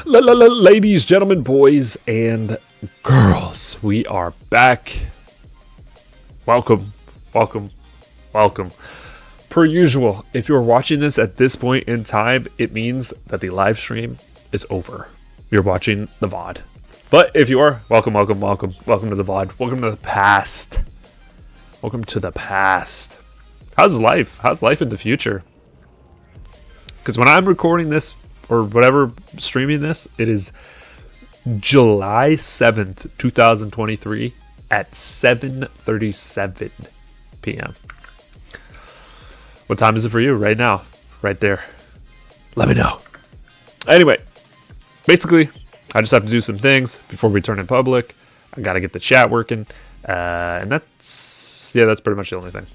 Ladies, gentlemen, boys, and girls, we are back. Welcome, welcome, welcome. Per usual, if you're watching this at this point in time, it means that the live stream is over. You're watching the VOD. But if you are, welcome, welcome, welcome. Welcome to the VOD. Welcome to the past. Welcome to the past. How's life? How's life in the future? Because when I'm recording this, or whatever, streaming this, it is July 7th, 2023 at 7:37 p.m. What time is it for you right now? Right there. Let me know. Anyway, basically, I just have to do some things before we turn in public. I gotta get the chat working. And that's pretty much the only thing.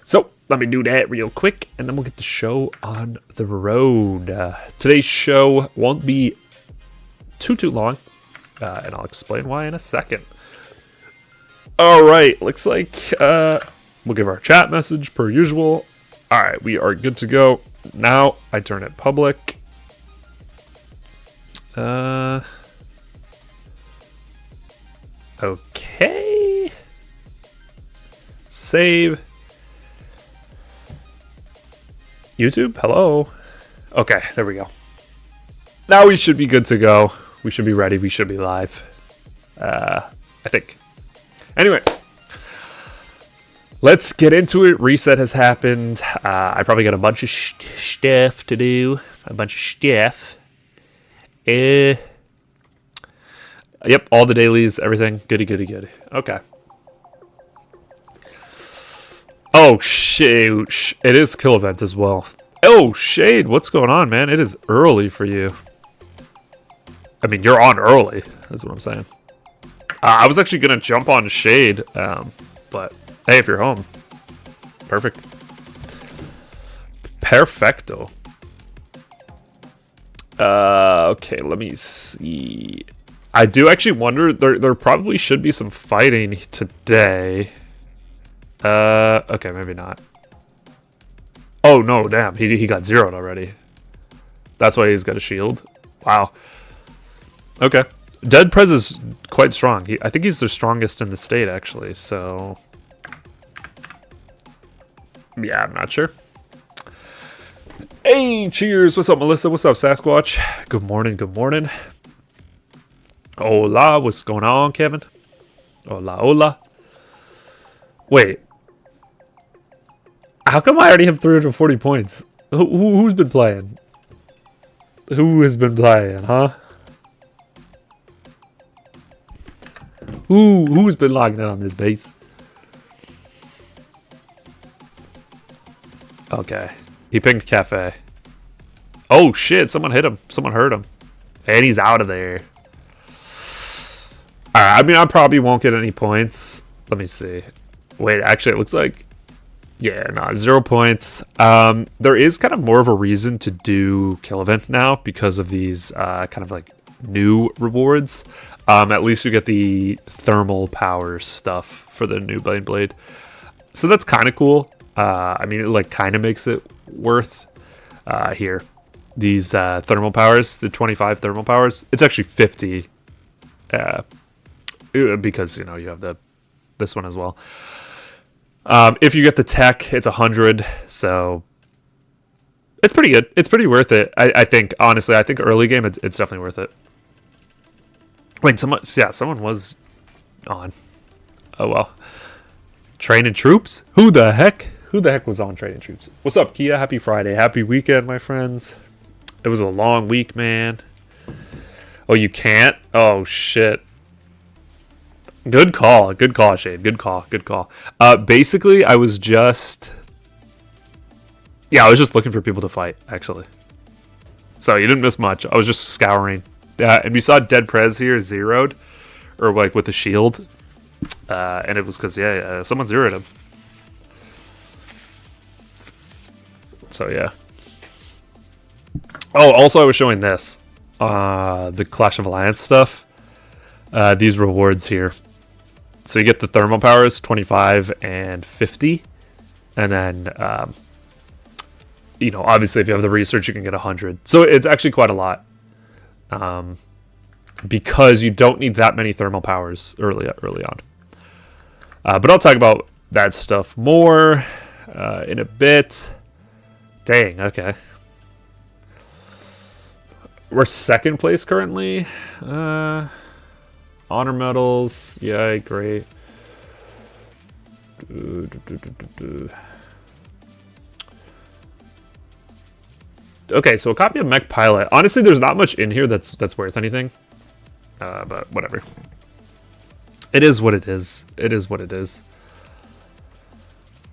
So, let me do that real quick, and then we'll get the show on the road. Today's show won't be too long, and I'll explain why in a second. Alright, looks like we'll give our chat message per usual. Alright, we are good to go. Now, I turn it public. Okay. Save. YouTube, hello. Okay, there we go. Now we should be good to go. We should be ready. We should be live. I think. Anyway, let's get into it. Reset has happened. I probably got a bunch of stuff to do. A bunch of stuff. Yep, all the dailies, everything. Goody, goody, goody. Okay. Oh, shoot. It is kill event as well. Oh, Shade, what's going on, man? It is early for you. I mean, you're on early. That's what I'm saying. I was actually going to jump on Shade, but hey, if you're home. Perfect. Perfecto. Okay, let me see. I do actually wonder, there probably should be some fighting today. Okay, maybe not. Oh, no, damn. He got zeroed already. That's why he's got a shield. Wow. Okay. Dead Prez is quite strong. I think he's the strongest in the state, actually, so... yeah, I'm not sure. Hey, cheers. What's up, Melissa? What's up, Sasquatch? Good morning, good morning. Hola, what's going on, Kevin? Hola, hola. Wait. How come I already have 340 points? Who's been playing? Who has been playing, huh? Who's been logging in on this base? Okay. He pinged Cafe. Oh, shit. Someone hit him. Someone hurt him. And he's out of there. Alright, I mean, I probably won't get any points. Let me see. Wait, actually, it looks like... yeah, no, 0 points. There is kind of more of a reason to do kill event now because of these kind of like new rewards. At least you get the thermal power stuff for the new Baneblade. So that's kind of cool. I mean, it like kind of makes it worth here. These thermal powers, the 25 thermal powers, it's actually 50 because, you know, you have this one as well. If you get the tech, it's 100, so it's pretty good. It's pretty worth it. I think, honestly, I think early game, it's definitely worth it. Wait, someone was on. Oh, well. Training Troops? Who the heck? Who the heck was on Training Troops? What's up, Kia? Happy Friday. Happy weekend, my friends. It was a long week, man. Oh, you can't? Oh, shit. Good call. Good call, Shade. Good call. Good call. Basically, I was just looking for people to fight, actually. So you didn't miss much. I was just scouring. And we saw Dead Prez here zeroed, or like with a shield. And it was because, someone zeroed him. So, yeah. Oh, also I was showing this. The Clash of Alliance stuff. These rewards here. So you get the thermal powers, 25 and 50. And then, you know, obviously if you have the research, you can get 100. So it's actually quite a lot. because you don't need that many thermal powers early on. But I'll talk about that stuff more in a bit. Dang, okay. We're second place currently. Honor medals. Yeah, great. Okay, so a copy of Mech Pilot. Honestly, there's not much in here that's worth anything. But whatever. It is what it is. It is what it is.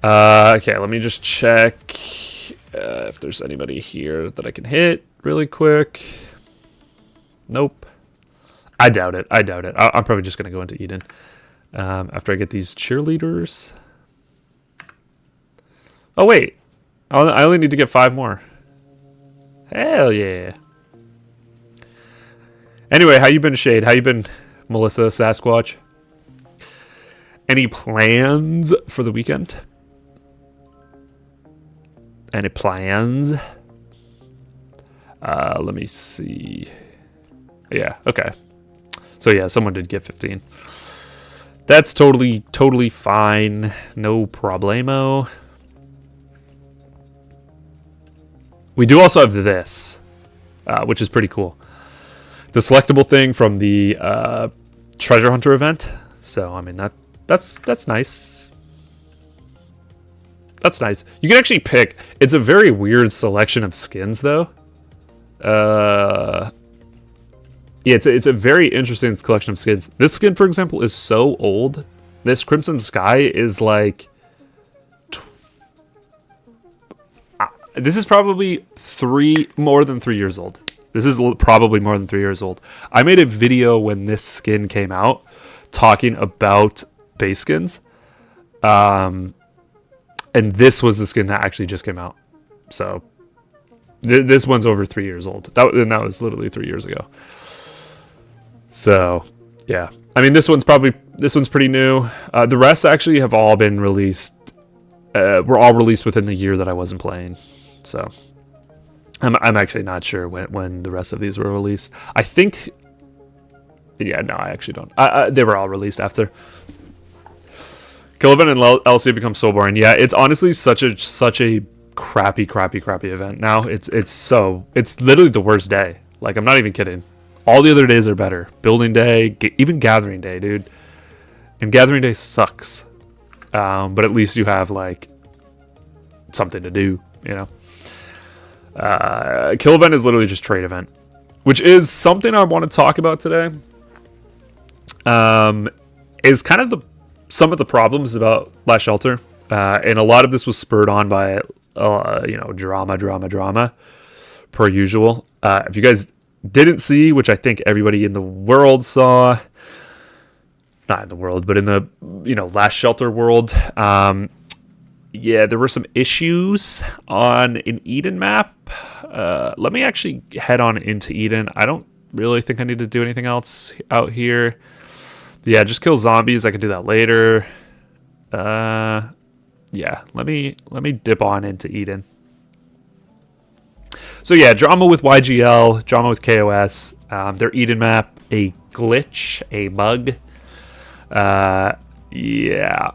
Okay, let me just check if there's anybody here that I can hit really quick. Nope. I doubt it. I doubt it. I'm probably just going to go into Eden after I get these cheerleaders. Oh, wait. I only need to get 5 more. Hell yeah. Anyway, how you been, Shade? How you been, Melissa Sasquatch? Any plans for the weekend? Any plans? Let me see. Yeah, okay. So yeah, someone did get 15. That's totally fine. No problemo. We do also have this, which is pretty cool. The selectable thing from the treasure hunter event. So I mean that's nice. That's nice. You can actually pick. It's a very weird selection of skins though. Yeah, it's a very interesting collection of skins. This skin, for example, is so old. This Crimson Sky is like this is probably more than 3 years old. This is probably more than 3 years old. I made a video when this skin came out talking about base skins. And this was the skin that actually just came out. So this one's over 3 years old. That was literally 3 years ago. So yeah, I mean this one's pretty new. The rest actually have all been released. Were all released within the year that I wasn't playing. So I'm actually not sure when the rest of these were released. I think. Yeah, no, I actually don't. They were all released after. Kill event and LC become so boring. Yeah, it's honestly such a crappy event now. It's literally the worst day. Like, I'm not even kidding. All the other days are better. Building day, even gathering day, dude. And gathering day sucks. But at least you have like something to do, you know. Kill event is literally just trade event, which is something I want to talk about today. Is kind of some of the problems about Last Shelter, and a lot of this was spurred on by drama per usual. If you guys didn't see, which I think everybody in the world saw, not in the world, but in the Last Shelter world, yeah, there were some issues on an Eden map. Let me actually head on into Eden. I don't really think I need to do anything else out here. Yeah, just kill zombies. I can do that later. Yeah, let me dip on into Eden. So yeah, drama with YGL, drama with KOS. Their Eden map, a glitch, a bug. Yeah,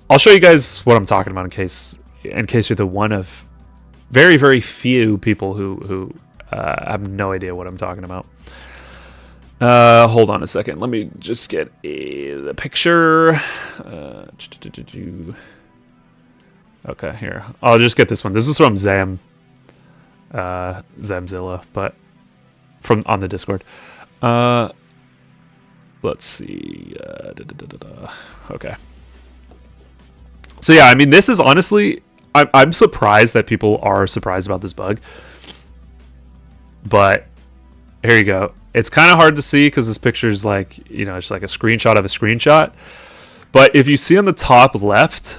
I'll show you guys what I'm talking about in case you're the one of very, very few people who have no idea what I'm talking about. Hold on a second. Let me just get the picture. Okay, here. I'll just get this one. This is from Zamzilla, but from on the Discord. Let's see. Okay. So yeah, I mean, this is honestly, I'm surprised that people are surprised about this bug. But here you go. It's kind of hard to see because this picture is like, it's like a screenshot of a screenshot. But if you see on the top left,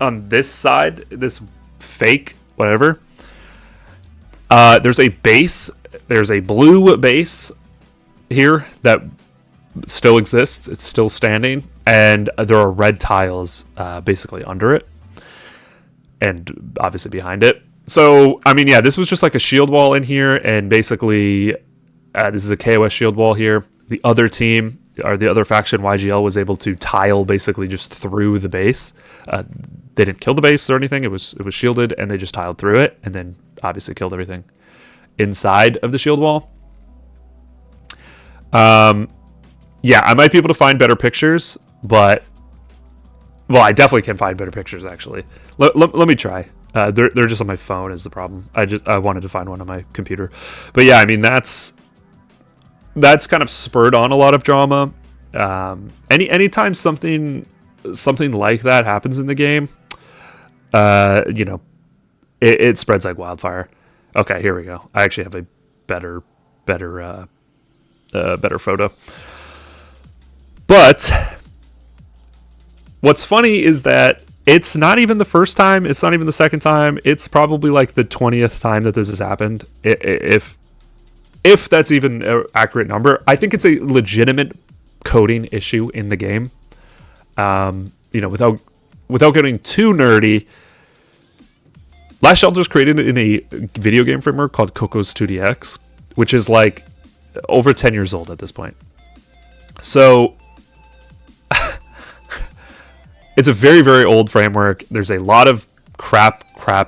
on this side, this fake whatever, there's a base. There's a blue base here that still exists. It's still standing, and there are red tiles basically under it, and obviously behind it. So I mean, yeah, this was just like a shield wall in here, and basically This is a KOS shield wall here. The other team, or the other faction, YGL, was able to tile basically just through the base. They didn't kill the base or anything. It was shielded, and they just tiled through it, and then obviously killed everything inside of the shield wall. Yeah, I might be able to find better pictures, but well, I definitely can find better pictures actually. Let me try. They're just on my phone is the problem. I wanted to find one on my computer, but yeah, I mean that's kind of spurred on a lot of drama. Anytime something like that happens in the game, you know, it spreads like wildfire. Okay, here we go. I actually have a better photo. But what's funny is that it's not even the first time. It's not even the second time. It's probably like the 20th time that this has happened. If that's even an accurate number, I think it's a legitimate coding issue in the game. You know, without getting too nerdy, Last Shelter is created in a video game framework called Cocos 2DX, which is like over 10 years old at this point. So it's a very, very old framework. There's a lot of crap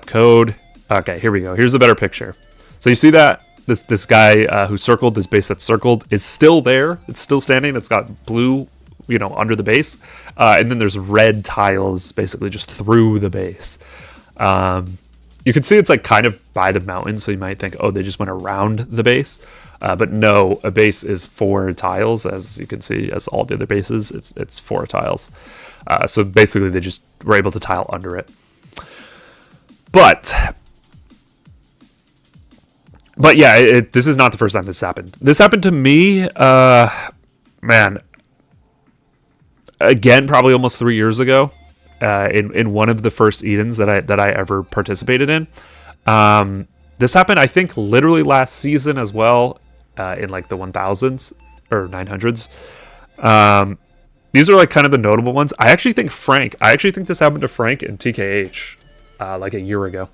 code. Okay, here we go. Here's a better picture. So you see that this guy who circled, this base that's circled, is still there. It's still standing. It's got blue, you know, under the base. And then there's red tiles basically just through the base. You can see it's like kind of by the mountain, so you might think, oh, they just went around the base. But no, a base is 4 tiles, as you can see, as all the other bases, it's 4 tiles. So basically they just were able to tile under it. But yeah, this is not the first time this happened. This happened to me, man, again, probably almost 3 years ago, in one of the first Edens that I ever participated in. This happened, I think, literally last season as well, in like the 1000s or 900s. These are like kind of the notable ones. I actually think this happened to Frank and TKH like a year ago.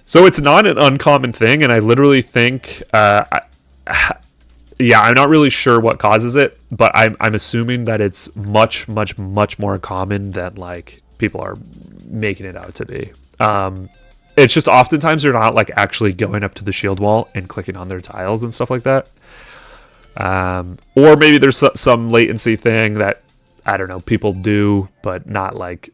So it's not an uncommon thing, and I literally think, yeah, I'm not really sure what causes it, but I'm assuming that it's much more common than like people are making it out to be. It's just oftentimes they're not like actually going up to the shield wall and clicking on their tiles and stuff like that. Or maybe there's some latency thing that, I don't know, people do, but not like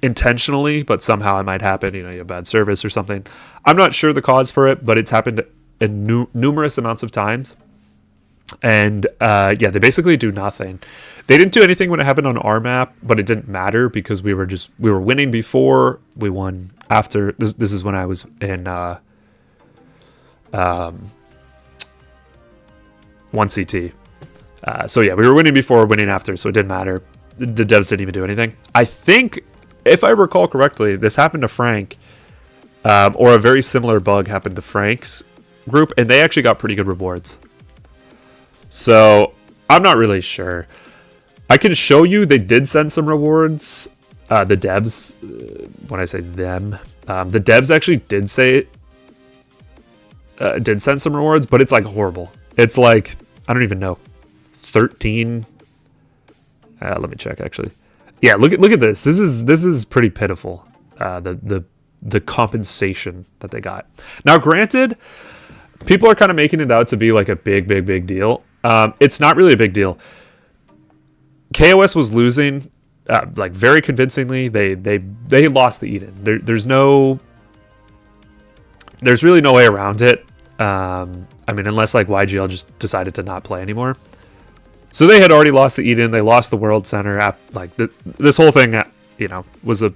intentionally, but somehow it might happen. You know, you have bad service or something. I'm not sure the cause for it, but it's happened in numerous amounts of times. And yeah, they basically do nothing. They didn't do anything when it happened on our map, but it didn't matter because we were winning before, we won after. This is when I was in 1CT. So yeah, we were winning before, winning after, so it didn't matter. The devs didn't even do anything. I think, if I recall correctly, this happened to Frank, or a very similar bug happened to Frank's group, and they actually got pretty good rewards. So I'm not really sure. I can show you they did send some rewards. The devs, when I say them, the devs actually did send some rewards, but it's like horrible. It's like, I don't even know, 13. Let me check actually. Yeah, look at this. This is pretty pitiful. The compensation that they got. Now, granted, people are kind of making it out to be like a big deal. It's not really a big deal. KOS was losing, like very convincingly. They lost the Eden. There's really no way around it. I mean, unless like YGL just decided to not play anymore. So they had already lost the Eden. They lost the World Center. Like this whole thing, you know, was a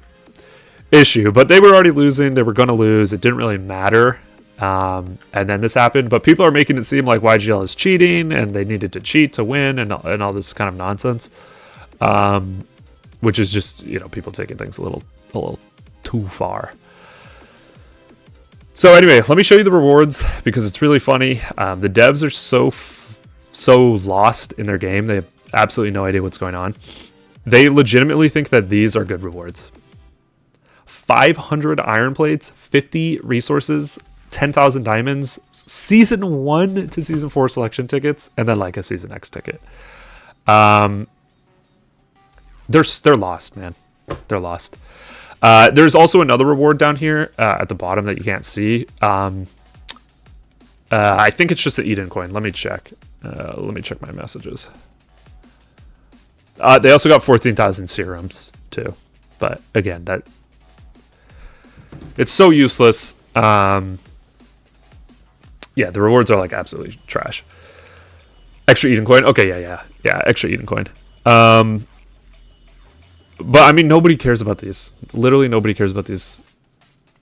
issue. But they were already losing. They were going to lose. It didn't really matter. And then this happened. But people are making it seem like YGL is cheating and they needed to cheat to win and all this kind of nonsense. Which is just, you know, people taking things a little too far. So anyway, let me show you the rewards because it's really funny. The devs are so lost in their game. They have absolutely no idea what's going on. They legitimately think that these are good rewards. 500 iron plates, 50 resources, 10,000 diamonds, season 1 to season 4 selection tickets, and then like a season X ticket. They're lost, man. They're lost. There's also another reward down here at the bottom that you can't see. I think it's just the Eden coin. Let me check. Let me check my messages. They also got 14,000 serums too, but again, it's so useless. Yeah, the rewards are like absolutely trash. Extra Eden coin. Okay, yeah. Extra Eden coin. But I mean, nobody cares about these. Literally, nobody cares about these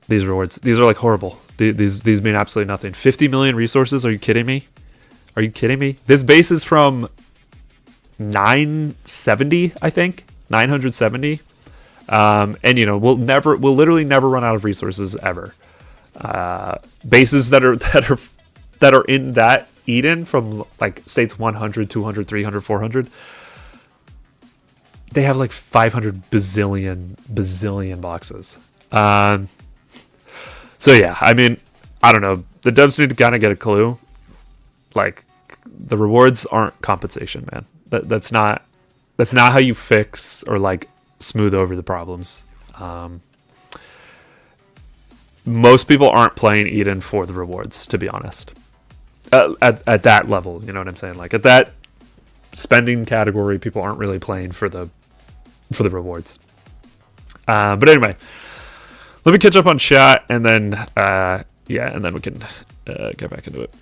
rewards. These are like horrible. These mean absolutely nothing. 50 million resources. Are you kidding me? Are you kidding me? This base is from 970, I think 970. And you know, we'll literally never run out of resources ever. Bases that are in that Eden from like states 100, 200, 300, 400. They have like 500 bazillion boxes. So yeah, I mean, I don't know. The devs need to kind of get a clue. Like, the rewards aren't compensation, man. That's not how you fix or like smooth over the problems. Most people aren't playing Eden for the rewards, to be honest. At that level, you know what I'm saying? Like at that spending category, people aren't really playing for the rewards. But anyway, let me catch up on chat, and then and then we can get back into it.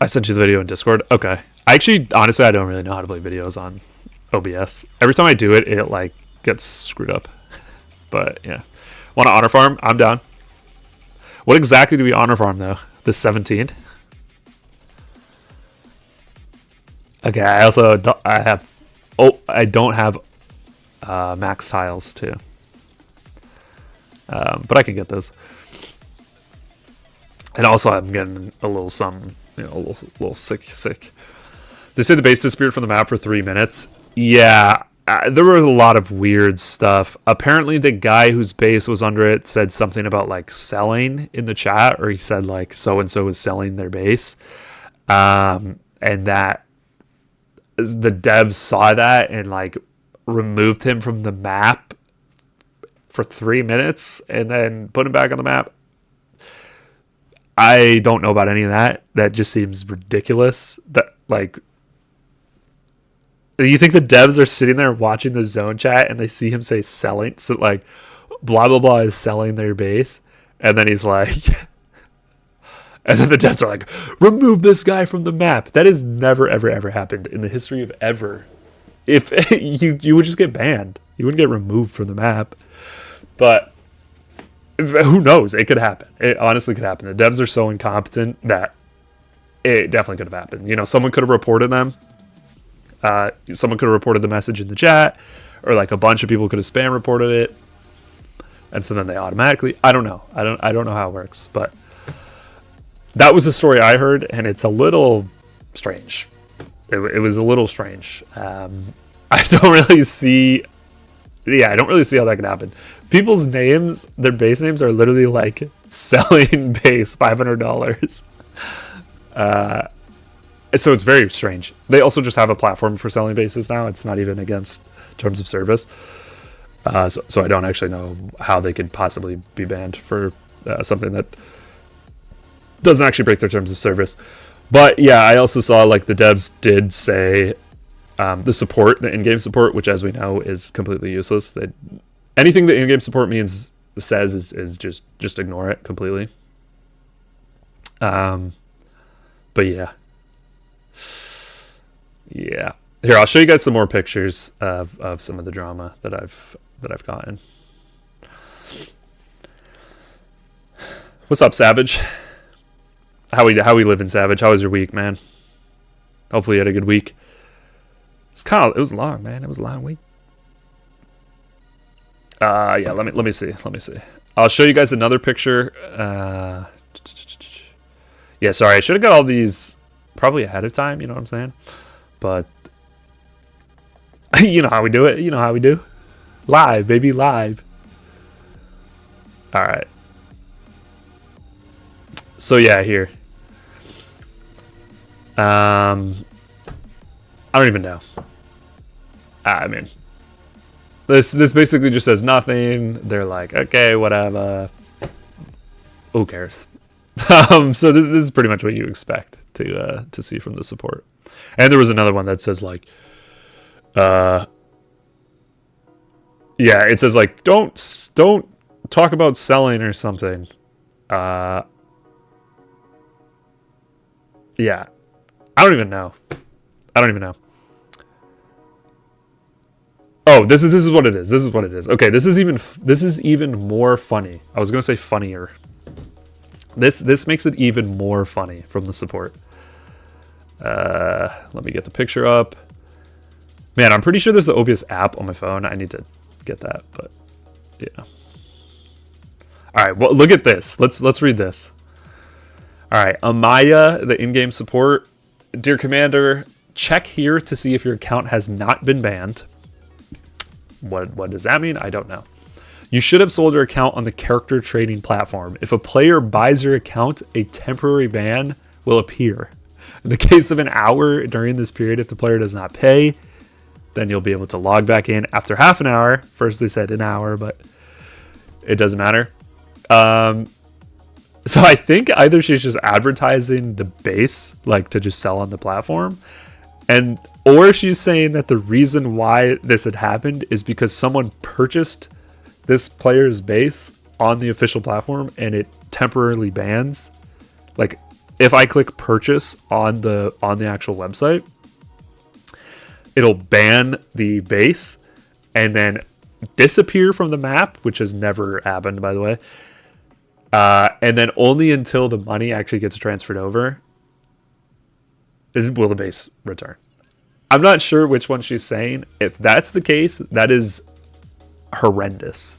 I sent you the video in Discord. Okay. Honestly, I don't really know how to play videos on OBS. Every time I do it, it like gets screwed up. But yeah. Want to honor farm? I'm down. What exactly do we honor farm though? The 17? Okay, I don't have max tiles too. But I can get those. And also I'm getting a little something, you know, a little sick. They say the base disappeared from the map for 3 minutes. Yeah, there were a lot of weird stuff. Apparently the guy whose base was under it said something about like selling in the chat, or he said like so-and-so was selling their base. And that the devs saw that and like removed him from the map for 3 minutes and then put him back on the map. I don't know about any of that. That just seems ridiculous. That like, you think the devs are sitting there watching the zone chat and they see him say selling, so like blah blah blah is selling their base, and then he's like, and then the devs are like, remove this guy from the map. That has never ever happened in the history of ever. If you would just get banned, you wouldn't get removed from the map. But who knows? It could happen. It honestly could happen. The devs are so incompetent that it definitely could have happened. You know, someone could have reported them. Someone could have reported the message in the chat, or like a bunch of people could have spam reported it, and so then they automatically. I don't know. I don't know how it works, but that was the story I heard, and it's a little strange. It was a little strange. I don't really see. Yeah, I don't really see how that could happen. People's names, their base names are literally like selling base $500. So it's very strange. They also just have a platform for selling bases now. It's not even against terms of service. So I don't actually know how they could possibly be banned for something that doesn't actually break their terms of service. But yeah, I also saw like the devs did say the support, the in-game support, which as we know is completely useless. That anything that in-game support says is just ignore it completely. But yeah. Yeah. Here, I'll show you guys some more pictures of some of the drama that I've gotten. What's up, Savage? How we living, Savage? How was your week, man? Hopefully you had a good week. It was long, man. It was a long week. Yeah, let me see. I'll show you guys another picture. Yeah, sorry, I should have got all these probably ahead of time, you know what I'm saying? But you know how we do it. You know how we do. Live, baby, live. All right. So yeah, here. I don't even know. I mean, this basically just says nothing. They're like, okay, whatever. Who cares? So this is pretty much what you expect to see from the support. And there was another one that says like, yeah, it says like, don't talk about selling or something. Yeah, I don't even know. Oh, this is what it is. This is what it is. Okay, this is even more funny. I was gonna say funnier. This makes it even more funny from the support. Let me get the picture up. Man, I'm pretty sure there's the OBS app on my phone. I need to get that, but yeah. All right, well, look at this. Let's read this. All right, Amaya, the in-game support. Dear Commander, check here to see if your account has not been banned. What does that mean? I don't know. You should have sold your account on the character trading platform. If a player buys your account, a temporary ban will appear. In the case of an hour during this period, if the player does not pay, then you'll be able to log back in after half an hour. First they said an hour, but it doesn't matter. So I think either she's just advertising the base, like to just sell on the platform, or she's saying that the reason why this had happened is because someone purchased this player's base on the official platform and it temporarily bans. Like if I click purchase on the actual website, it'll ban the base and then disappear from the map, which has never happened, by the way. And then only until the money actually gets transferred over will the base return. I'm not sure which one she's saying. If that's the case, that is horrendous.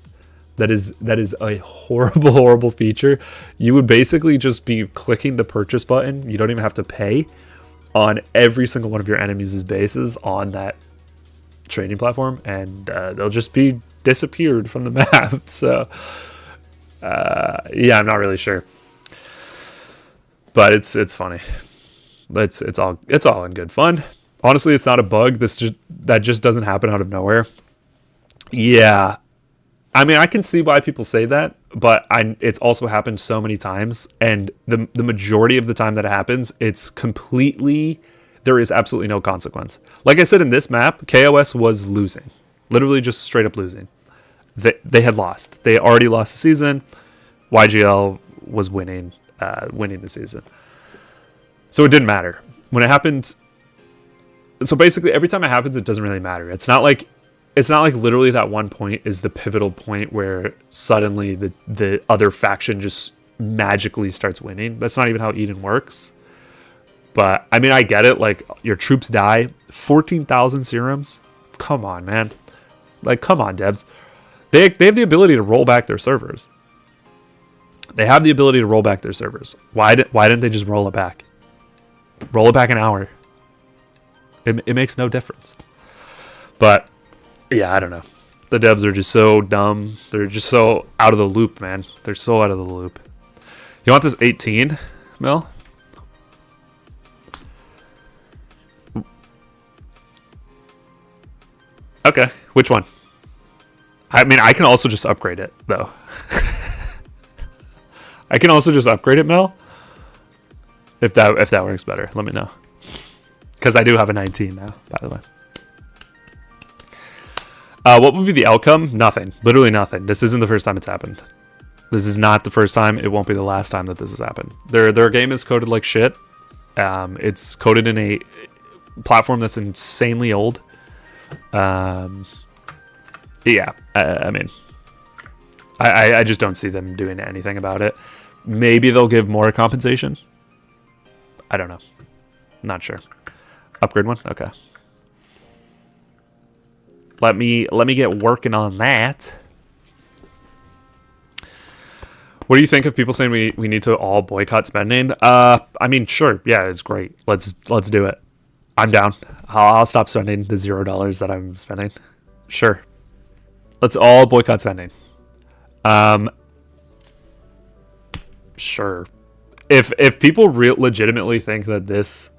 That is a horrible, horrible feature. You would basically just be clicking the purchase button. You don't even have to pay on every single one of your enemies' bases on that trading platform, and they'll just be disappeared from the map. So yeah, I'm not really sure, but it's funny. It's all in good fun. Honestly, it's not a bug. That just doesn't happen out of nowhere. Yeah, I mean, I can see why people say that, but it's also happened so many times, and the majority of the time that it happens, it's completely, there is absolutely no consequence. Like I said, in this map, KOS was losing, literally just straight up losing. They had lost. They already lost the season. YGL was winning the season. So it didn't matter. When it happened, so basically every time it happens, it doesn't really matter. It's not like literally that one point is the pivotal point where suddenly the other faction just magically starts winning. That's not even how Eden works. But I mean, I get it. Like, your troops die, 14,000 serums. Come on, man. Like, come on, devs. They have the ability to roll back their servers. Why didn't they just roll it back? Roll it back an hour. It makes no difference. But yeah, I don't know. The devs are just so dumb. They're just so out of the loop, man. They're so out of the loop. You want this 18, Mel? Okay, which one? I mean, I can also just upgrade it, though. I can also just upgrade it, Mel. If that works better, let me know. Because I do have a 19 now, by the way. What would be the outcome? Nothing. Literally nothing. This isn't the first time it's happened. This is not the first time. It won't be the last time that this has happened. Their game is coded like shit. It's coded in a platform that's insanely old. Yeah. I mean, I just don't see them doing anything about it. Maybe they'll give more compensation. I don't know. Not sure. Upgrade one? Okay. Let me get working on that. What do you think of people saying we need to all boycott spending? I mean, sure. Yeah, it's great. Let's do it. I'm down. I'll stop spending the $0 that I'm spending. Sure. Let's all boycott spending. Sure. if people legitimately think that this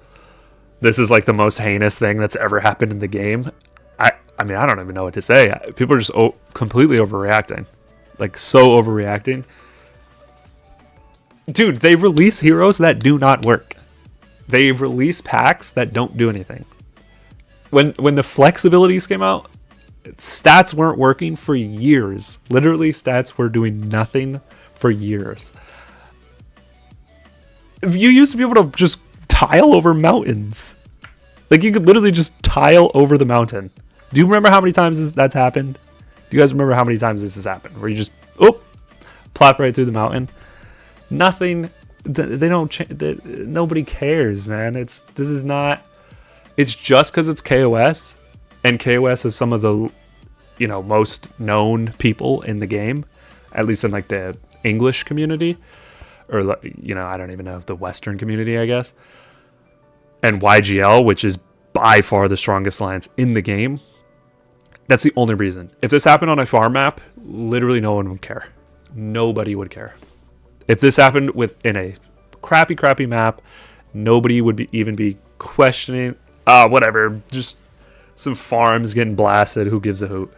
is like the most heinous thing that's ever happened in the game, I mean, I don't even know what to say. People are just completely overreacting. Like, so overreacting. Dude, they release heroes that do not work. They release packs that don't do anything. When the flex abilities came out, stats weren't working for years. Literally, stats were doing nothing for years. You used to be able to just tile over mountains. Like, you could literally just tile over the mountain. Do you remember how many times that's happened? Do you guys remember how many times this has happened? Where you just, plop right through the mountain? Nothing. They don't. Nobody cares, man. It's just because it's KOS, and KOS is some of the, most known people in the game, at least in like the English community, or I don't even know, the Western community, I guess. And YGL, which is by far the strongest alliance in the game. That's the only reason. If this happened on a farm map, literally no one would care. Nobody would care. If this happened in a crappy map, nobody would even be questioning. Whatever. Just some farms getting blasted. Who gives a hoot?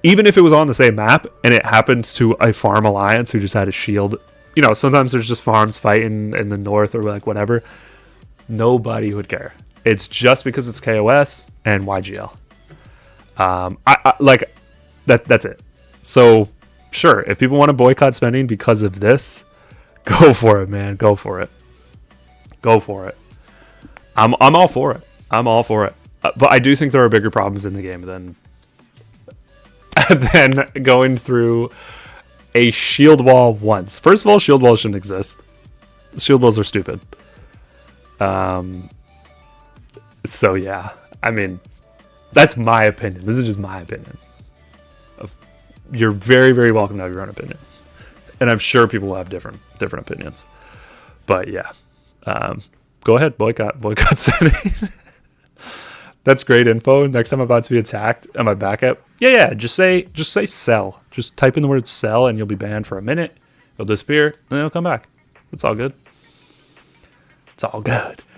Even if it was on the same map and it happened to a farm alliance who just had a shield. Sometimes there's just farms fighting in the north or like whatever. Nobody would care. It's just because it's KOS and YGL. I like that. That's it. So sure, if people want to boycott spending because of this, go for it, man. Go for it. I'm all for it. But I do think there are bigger problems in the game than going through a shield wall once. First of all, shield walls shouldn't exist. Shield walls are stupid. So yeah, I mean, that's my opinion. This is just my opinion. You're very, very welcome to have your own opinion, and I'm sure people will have different opinions. But yeah, go ahead, boycott setting. That's great info. Next time I'm about to be attacked, am I backup? Yeah. Just say sell. Just type in the word sell, and you'll be banned for a minute. It'll disappear, and then it'll come back. It's all good.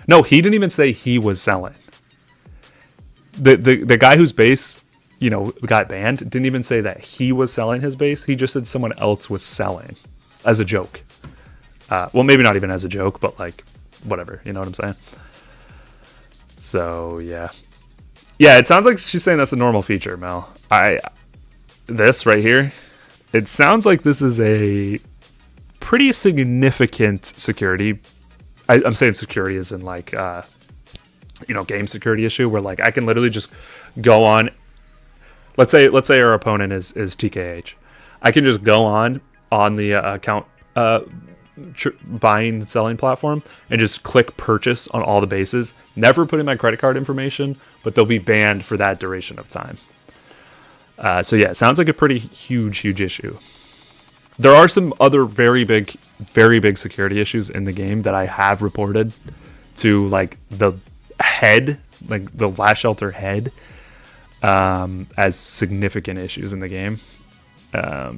No, he didn't even say he was selling. The guy whose base, got banned didn't even say that he was selling his base. He just said someone else was selling as a joke. Well, maybe not even as a joke, but like whatever. You know what I'm saying? So yeah. It sounds like she's saying that's a normal feature, Mel. This right here, it sounds like this is a pretty significant security. I'm saying security is in like, game security issue where like I can literally just go on. Let's say our opponent is TKH. I can just go on the account buying and selling platform and just click purchase on all the bases. Never put in my credit card information, but they'll be banned for that duration of time. So yeah, it sounds like a pretty huge issue. There are some other very big security issues in the game that I have reported to like the head, like the last shelter head, as significant issues in the game that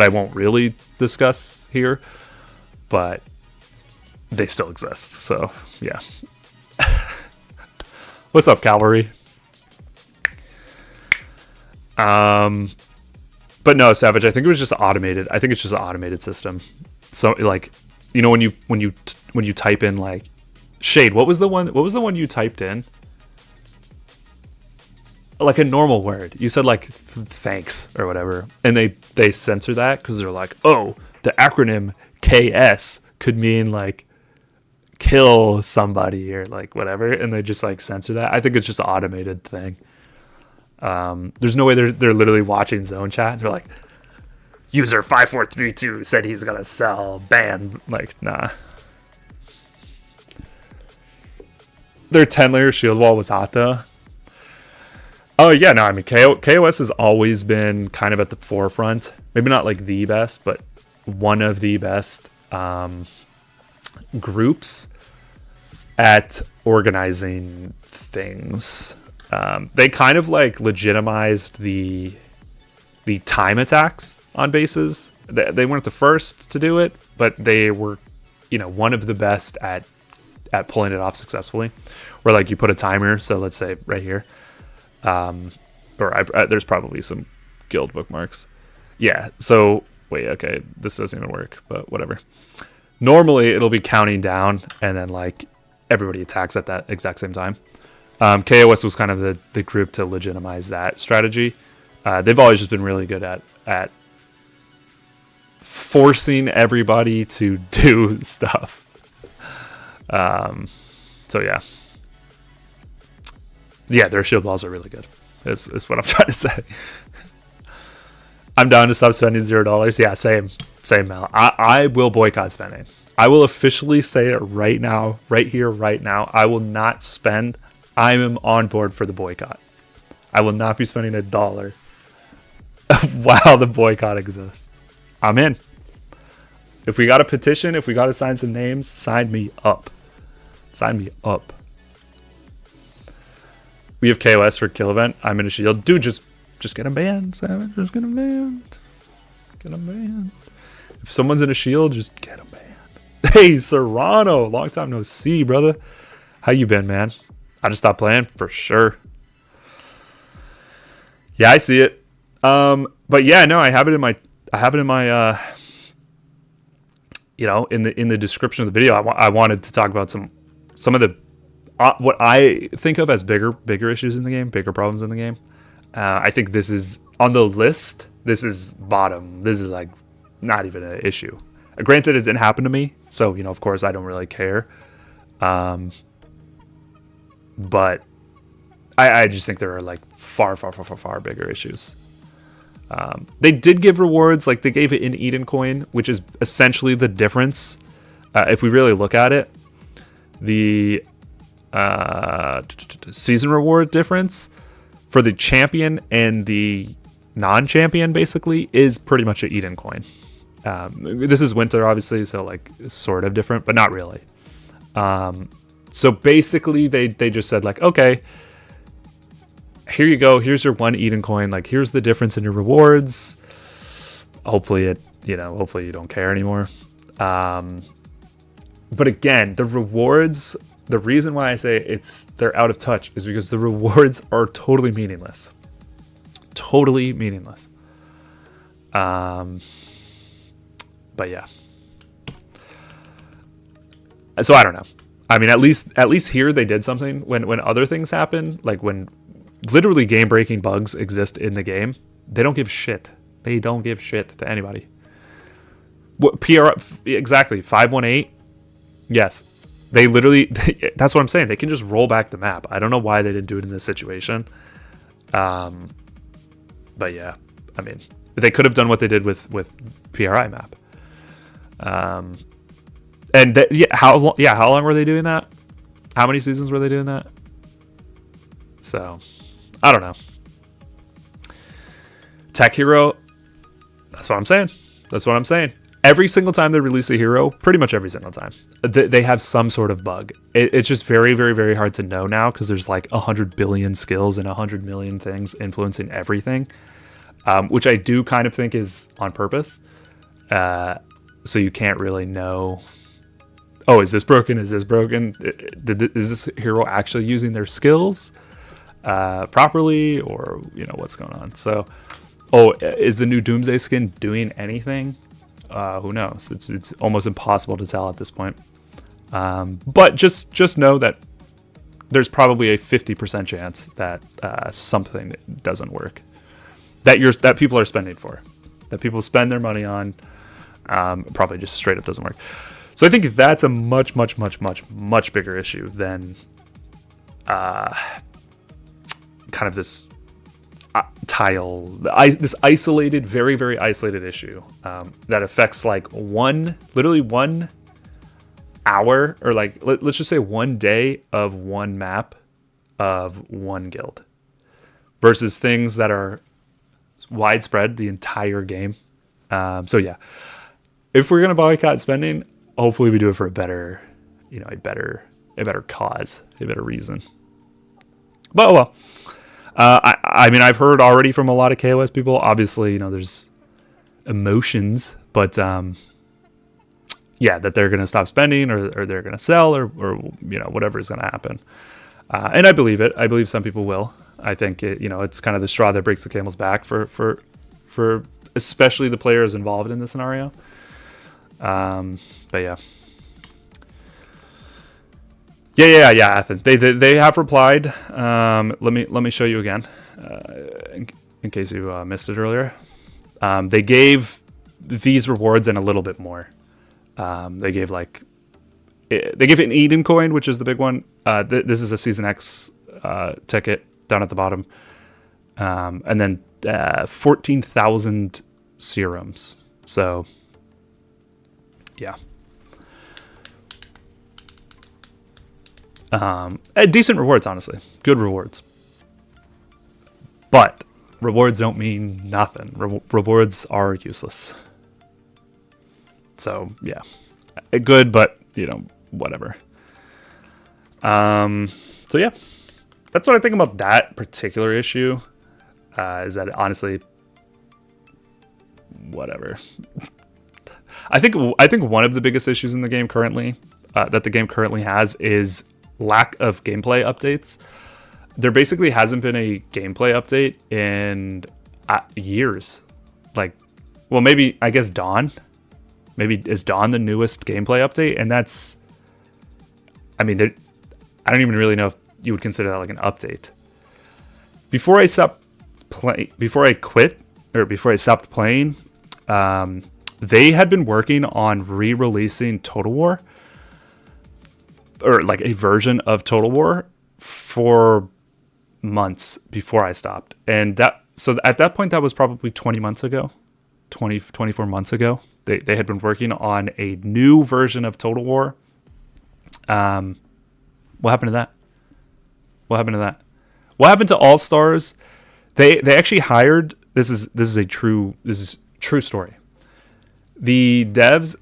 I won't really discuss here, but they still exist. So yeah. What's up, Cavalry? But no, Savage, I think it was just automated. I think it's just an automated system. So like, when you type in like Shade, what was the one you typed in? Like a normal word. You said like thanks or whatever. And they censor that because they're like, oh, the acronym KS could mean like kill somebody or like whatever. And they just like censor that. I think it's just an automated thing. There's no way they're literally watching zone chat. They're like, user 5432 said he's gonna sell ban. Like, nah. Their 10-layer shield wall was hot though. Oh yeah, no, I mean KOS has always been kind of at the forefront. Maybe not like the best, but one of the best groups at organizing things. They kind of like legitimized the time attacks on bases. They weren't the first to do it, but they were one of the best at pulling it off successfully, where like you put a timer. So let's say right here, there's probably some guild bookmarks. Yeah. So wait, okay, this doesn't even work, but whatever. Normally it'll be counting down, and then like everybody attacks at that exact same time. KOS was kind of the group to legitimize that strategy. They've always just been really good at forcing everybody to do stuff. So yeah, their shield balls are really good. Is what I'm trying to say. I'm down to stop spending $0. Yeah, same, Mel. I will boycott spending. I will officially say it right now, right here, right now. I will not spend. I am on board for the boycott. I will not be spending $1 while the boycott exists. I'm in. If we got a petition, if we got to sign some names, sign me up. Sign me up. We have KOS for kill event. I'm in a shield. Dude, just get him banned, Savage. Just get him banned. Get him banned. If someone's in a shield, just get him banned. Hey, Serrano. Long time no see, brother. How you been, man? I just stopped playing for sure. Yeah, I see it. But yeah, no, I have it in my in the description of the video. I wanted to talk about some of the what I think of as bigger issues in the game, bigger problems in the game. I think this is on the list. This is bottom. This is like not even an issue. Granted, it didn't happen to me, so of course I don't really care. But I just think there are like far bigger issues. They did give rewards, like they gave it in Eden coin, which is essentially the difference. If we really look at it, the season reward difference for the champion and the non-champion basically is pretty much an Eden coin. This is winter, obviously, so like sort of different, but not really. So basically, they just said like, okay, here you go. Here's your one Eden coin. Like, here's the difference in your rewards. Hopefully hopefully you don't care anymore. But again, the rewards, the reason why I say they're out of touch is because the rewards are totally meaningless. Totally meaningless. But yeah. So I don't know. I mean, at least here they did something. When other things happen, like when literally game-breaking bugs exist in the game, they don't give shit. They don't give shit to anybody. What PR exactly? 518. Yes, they literally. That's what I'm saying. They can just roll back the map. I don't know why they didn't do it in this situation. But yeah, I mean, they could have done what they did with PRI map. How long were they doing that? How many seasons were they doing that? So, I don't know. Tech hero, that's what I'm saying. Every single time they release a hero, pretty much every single time, they have some sort of bug. It's just very, very, very hard to know now because there's like 100 billion skills and 100 million things influencing everything, which I do kind of think is on purpose. So you can't really know, oh, is this broken? Is this broken? Is this hero actually using their skills properly, or what's going on? So, is the new Doomsday skin doing anything? Who knows? It's almost impossible to tell at this point. But just know that there's probably a 50% chance that something doesn't work. That people are spending for, that people spend their money on, probably just straight up doesn't work. So I think that's a much bigger issue than kind of this this isolated, very, very isolated issue that affects like literally 1 hour, or like let's just say 1 day of one map of one guild, versus things that are widespread the entire game. So yeah, if we're gonna boycott spending, hopefully we do it for a better cause, a better reason. But well, I mean, I've heard already from a lot of KOS people. Obviously, there's emotions, but yeah, that they're going to stop spending or they're going to sell or whatever is going to happen. And I believe it. I believe some people will. I think it's kind of the straw that breaks the camel's back for especially the players involved in the scenario. But yeah. Yeah. Ethan. They have replied. Let me show you again, in case you missed it earlier. They gave these rewards and a little bit more. They gave an Eden coin, which is the big one. This is a Season X ticket down at the bottom, and then 14,000 serums. So yeah. Decent rewards, honestly. Good rewards. But rewards don't mean nothing. Rewards are useless. So, yeah. Good, but, whatever. So, yeah. That's what I think about that particular issue. Is that, honestly, whatever. I think one of the biggest issues in the game currently, that the game currently has, is lack of gameplay updates. There basically hasn't been a gameplay update in years. Maybe I guess Dawn. Maybe is Dawn the newest gameplay update, and that's. I mean, I don't even really know if you would consider that like an update. Before I stopped playing, they had been working on re-releasing Total War, or like a version of Total War, for months before I stopped. And so at that point, that was probably 20 months ago, 24 months ago. They had been working on a new version of Total War. What happened to that? What happened to All Stars? They actually hired, this is true story. The devs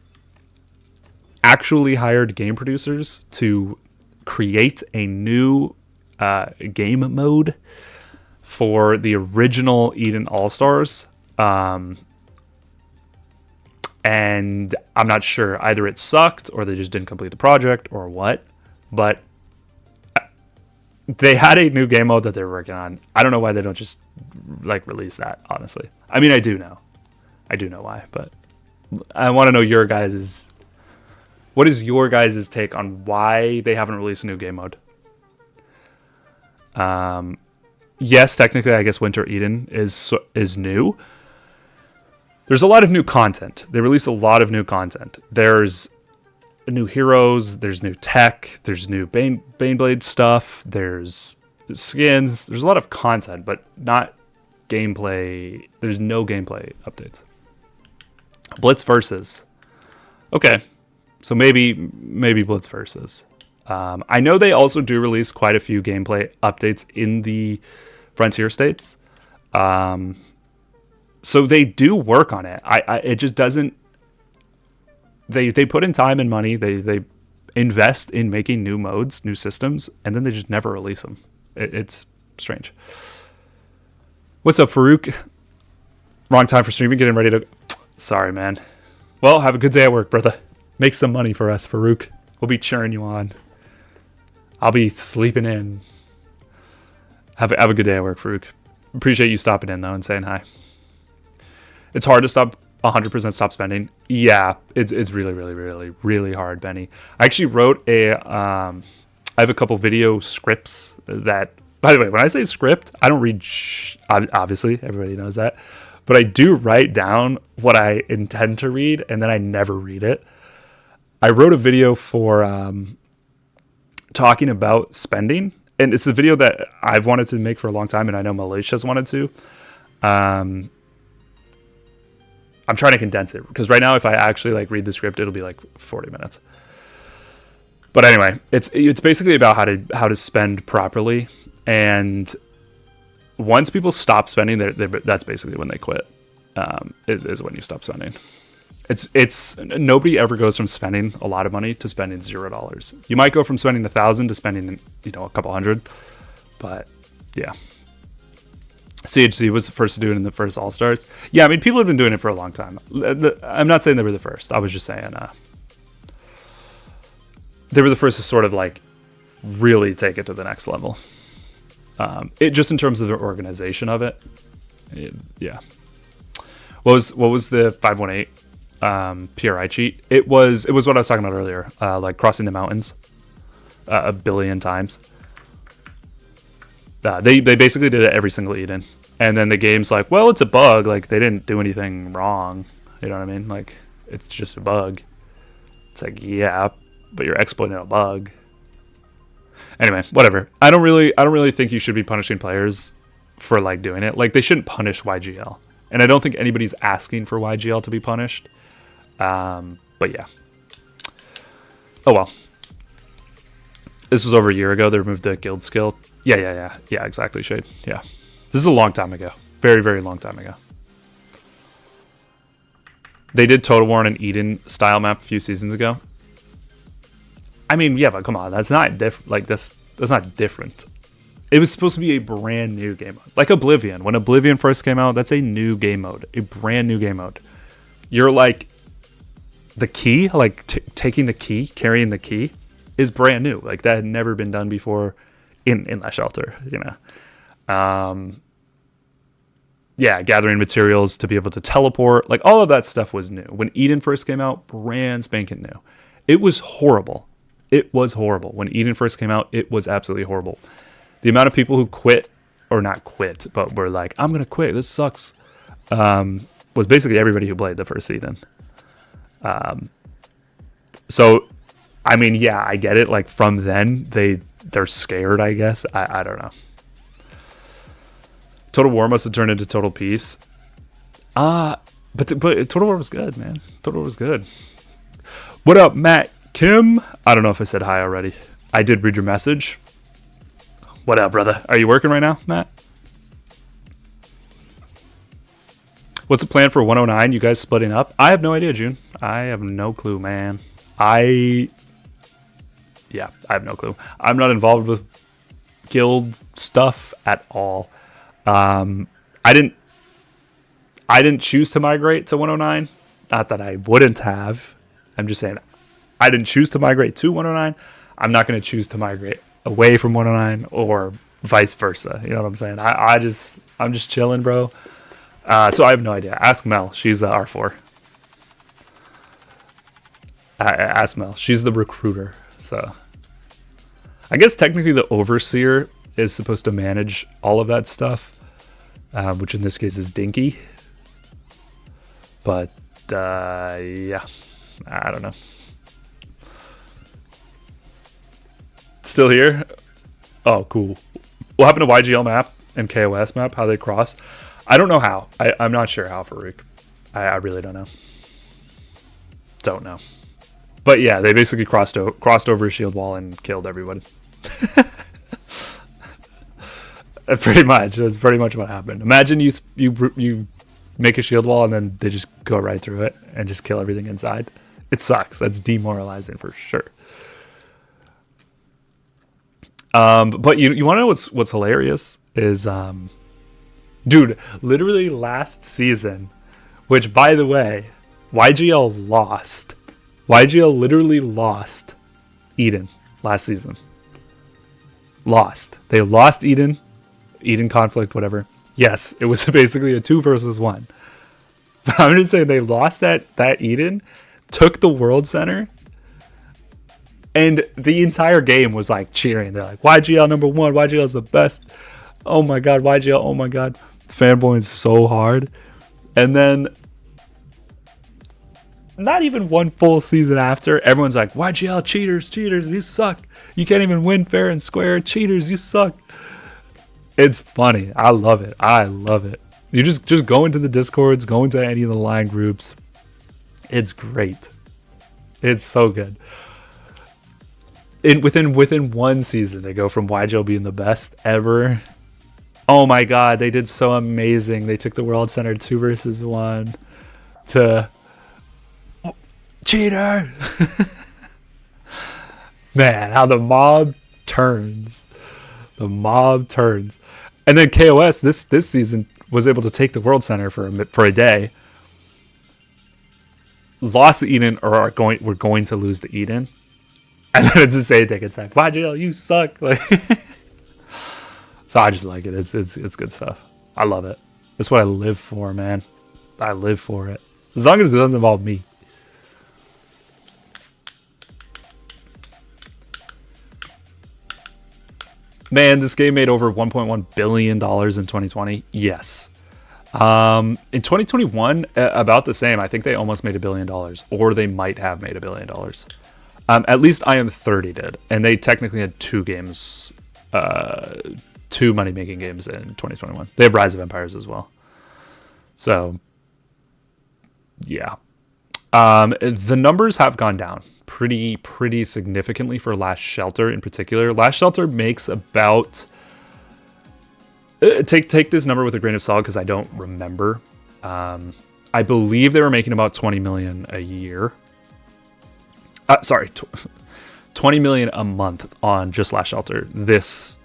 actually hired game producers to create a new game mode for the original Eden All-Stars. And I'm not sure, either it sucked or they just didn't complete the project or what, but they had a new game mode that they're working on. I don't know why they don't just release that, honestly. I mean, I do know why, but I want to know what is your guys' take on why they haven't released a new game mode? Yes, technically, I guess Winter Eden is new. There's a lot of new content. They released a lot of new content. There's new heroes, there's new tech, there's new Baneblade stuff, there's skins, there's a lot of content, but not gameplay. There's no gameplay updates. Blitz versus. Okay, so maybe Blitz versus. I know they also do release quite a few gameplay updates in the Frontier states. So they do work on it. It just doesn't. They put in time and money. They invest in making new modes, new systems, and then they just never release them. It's strange. What's up, Farouk? Wrong time for streaming. Getting ready to. Sorry, man. Well, have a good day at work, brother. Make some money for us, Farouk. We'll be cheering you on. I'll be sleeping in. Have a good day at work, Farouk. Appreciate you stopping in, though, and saying hi. It's hard to 100% stop spending. Yeah, it's really, really, really, really hard, Benny. I actually wrote I have a couple video scripts that, by the way, when I say script, I don't read, obviously, everybody knows that. But I do write down what I intend to read, and then I never read it. I wrote a video for talking about spending, and it's a video that I've wanted to make for a long time, and I know Malaysia's wanted to. I'm trying to condense it, because right now, if I actually read the script, it'll be 40 minutes. But anyway, it's basically about how to spend properly, and once people stop spending, that's basically when they quit. Is when you stop spending. It's nobody ever goes from spending a lot of money to spending $0. You might go from spending 1,000 to spending a couple hundred, but yeah. CHC was the first to do it in the first All-Stars. Yeah, I mean, people have been doing it for a long time. I'm not saying they were the first. I was just saying they were the first to sort of like really take it to the next level. It just in terms of the organization of it. Yeah. What was the 518 PRI cheat? It was what I was talking about earlier, like crossing the mountains a billion times. They basically did it every single Eden, and then the game's like, well, it's a bug. Like they didn't do anything wrong. You know what I mean? Like it's just a bug. It's like, yeah, but you're exploiting a bug. Anyway, whatever. I don't really think you should be punishing players for like doing it. Like they shouldn't punish YGL, and I don't think anybody's asking for YGL to be punished. But yeah. Oh well. This was over a year ago. They removed the guild skill. Yeah, exactly, Shade. Yeah. This is a long time ago. Very, very long time ago. They did Total War on an Eden style map a few seasons ago. I mean, yeah, but come on, that's not different. Like that's not different. It was supposed to be a brand new game mode, like Oblivion. When Oblivion first came out, that's a new game mode, a brand new game mode. You're like the key, like taking the key, carrying the key, is brand new. Like that had never been done before in that shelter. You know, yeah, gathering materials to be able to teleport, like all of that stuff was new. When Eden first came out, brand spanking new. It was horrible. It was horrible. When Eden first came out, it was absolutely horrible. The amount of people who quit, or not quit, but were like, I'm going to quit, this sucks, was basically everybody who played the first Eden. So, I mean, yeah, I get it. Like, from then, they're scared, I guess. I don't know. Total War must have turned into Total Peace. But Total War was good, man. Total War was good. What up, Matt Kim? I don't know if I said hi already. I did read your message. What up, brother? Are you working right now, Matt? What's the plan for 109? You guys splitting up? I have no idea, June. I have no clue, man. I have no clue. I'm not involved with guild stuff at all. I didn't choose to migrate to 109. Not that I wouldn't have. I'm just saying I didn't choose to migrate to 109. I'm not going to choose to migrate away from 109 or vice versa. You know what I'm saying? I'm just chilling, bro. So I have no idea. Ask Mel. She's R4. Ask Mel. She's the recruiter. So I guess technically the overseer is supposed to manage all of that stuff, which in this case is Dinky. But yeah, I don't know. Still here? Oh, cool. What happened to YGL map and KOS map? How they cross? I don't know how. I'm not sure how, Farouk. I really don't know. Don't know. But yeah, they basically crossed over a shield wall and killed everybody. Pretty much. That's pretty much what happened. Imagine you make a shield wall and then they just go right through it and just kill everything inside. It sucks. That's demoralizing for sure. But you want to know what's hilarious is, dude, literally last season, which by the way, YGL lost. YGL literally lost Eden last season. Lost. They lost Eden conflict, whatever. Yes, it was basically a 2 versus 1. But I'm just saying they lost that Eden, took the World Center, and the entire game was like cheering. They're like, YGL number 1, YGL is the best. Oh my god, YGL, oh my god. Fanboying so hard. And then not even one full season after, everyone's like, YGL, cheaters, you suck. You can't even win fair and square. Cheaters, you suck. It's funny. I love it. You just go into the Discords, go into any of the line groups. It's great. It's so good. Within one season, they go from YGL being the best ever. Oh my god, they did so amazing. They took the World Center 2 versus 1 to cheater. Man, how the mob turns. And then KOS this season was able to take the World Center for a day. Lost the Eden, or we're going to lose the Eden. And then it's the same thing. It's like, YGL, you suck. Like, so I just like it. It's good stuff. I love it. That's what I live for, man. I live for it. As long as it doesn't involve me. Man, this game made over $1.1 billion in 2020. Yes. In 2021, about the same. I think they almost made $1 billion, or they might have made $1 billion. At least I Am 30 did, and they technically had two games, two money-making games in 2021. They have Rise of Empires as well. So, yeah. The numbers have gone down pretty significantly for Last Shelter in particular. Last Shelter makes about... Take this number with a grain of salt because I don't remember. I believe they were making about $20 million a year. Sorry, $20 million a month on just Last Shelter this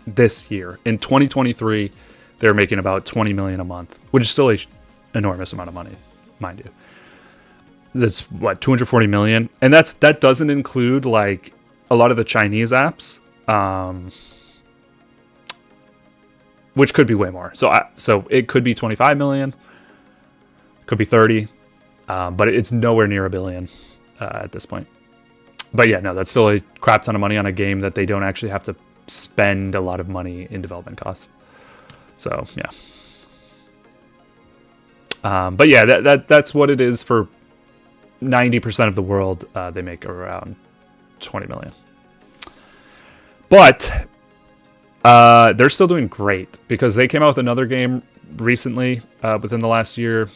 year. In 2023, they're making about $20 million a month, which is still an enormous amount of money, mind you. That's what, 240 million, and that doesn't include like a lot of the Chinese apps, which could be way more. So it could be 25 million, could be 30, but it's nowhere near $1 billion at this point. But yeah, no, that's still a crap ton of money on a game that they don't actually have to spend a lot of money in development costs. So yeah, but yeah, that's what it is for 90% of the world. They make around 20 million. But they're still doing great because they came out with another game recently within the last year,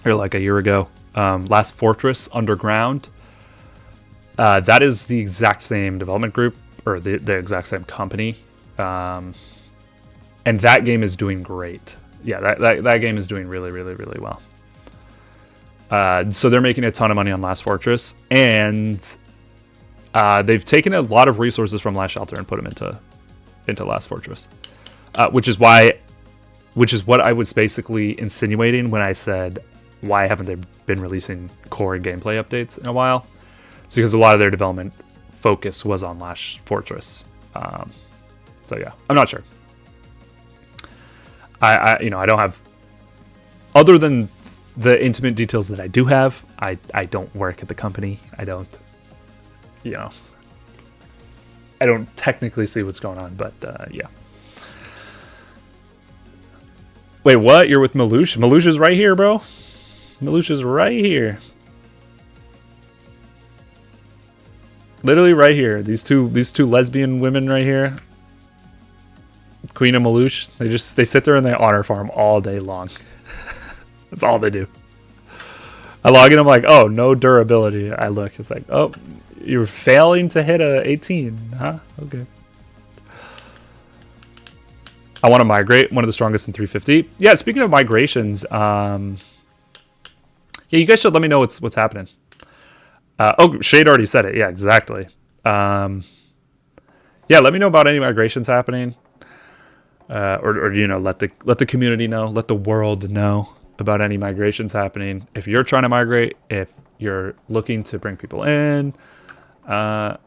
or like a year ago. Last Fortress Underground. That is the exact same development group, or the exact same company. And that game is doing great. Yeah, that game is doing really well. So they're making a ton of money on Last Fortress, and they've taken a lot of resources from Last Shelter and put them into Last Fortress, which is what I was basically insinuating when I said, why haven't they been releasing core and gameplay updates in a while? It's because a lot of their development focus was on Last Fortress. So yeah, I'm not sure. I don't have, other than the intimate details that I do have, I don't work at the company. I don't technically see what's going on, but yeah. Wait, what? You're with Malouche? Malouche is right here, bro. Malouche is right here. Literally right here. These two lesbian women right here. Queen and Malouche. They sit there and they honor farm all day long. That's all they do. I log in, I'm like, oh, no durability. I look, it's like, oh, you're failing to hit a 18, huh? Okay. I want to migrate, one of the strongest in 350. Yeah, speaking of migrations, yeah, you guys should let me know what's happening. Oh, Shade already said it. Yeah, exactly. Yeah, let me know about any migrations happening. Or let the community know, let the world know about any migrations happening. If you're trying to migrate, if you're looking to bring people in, say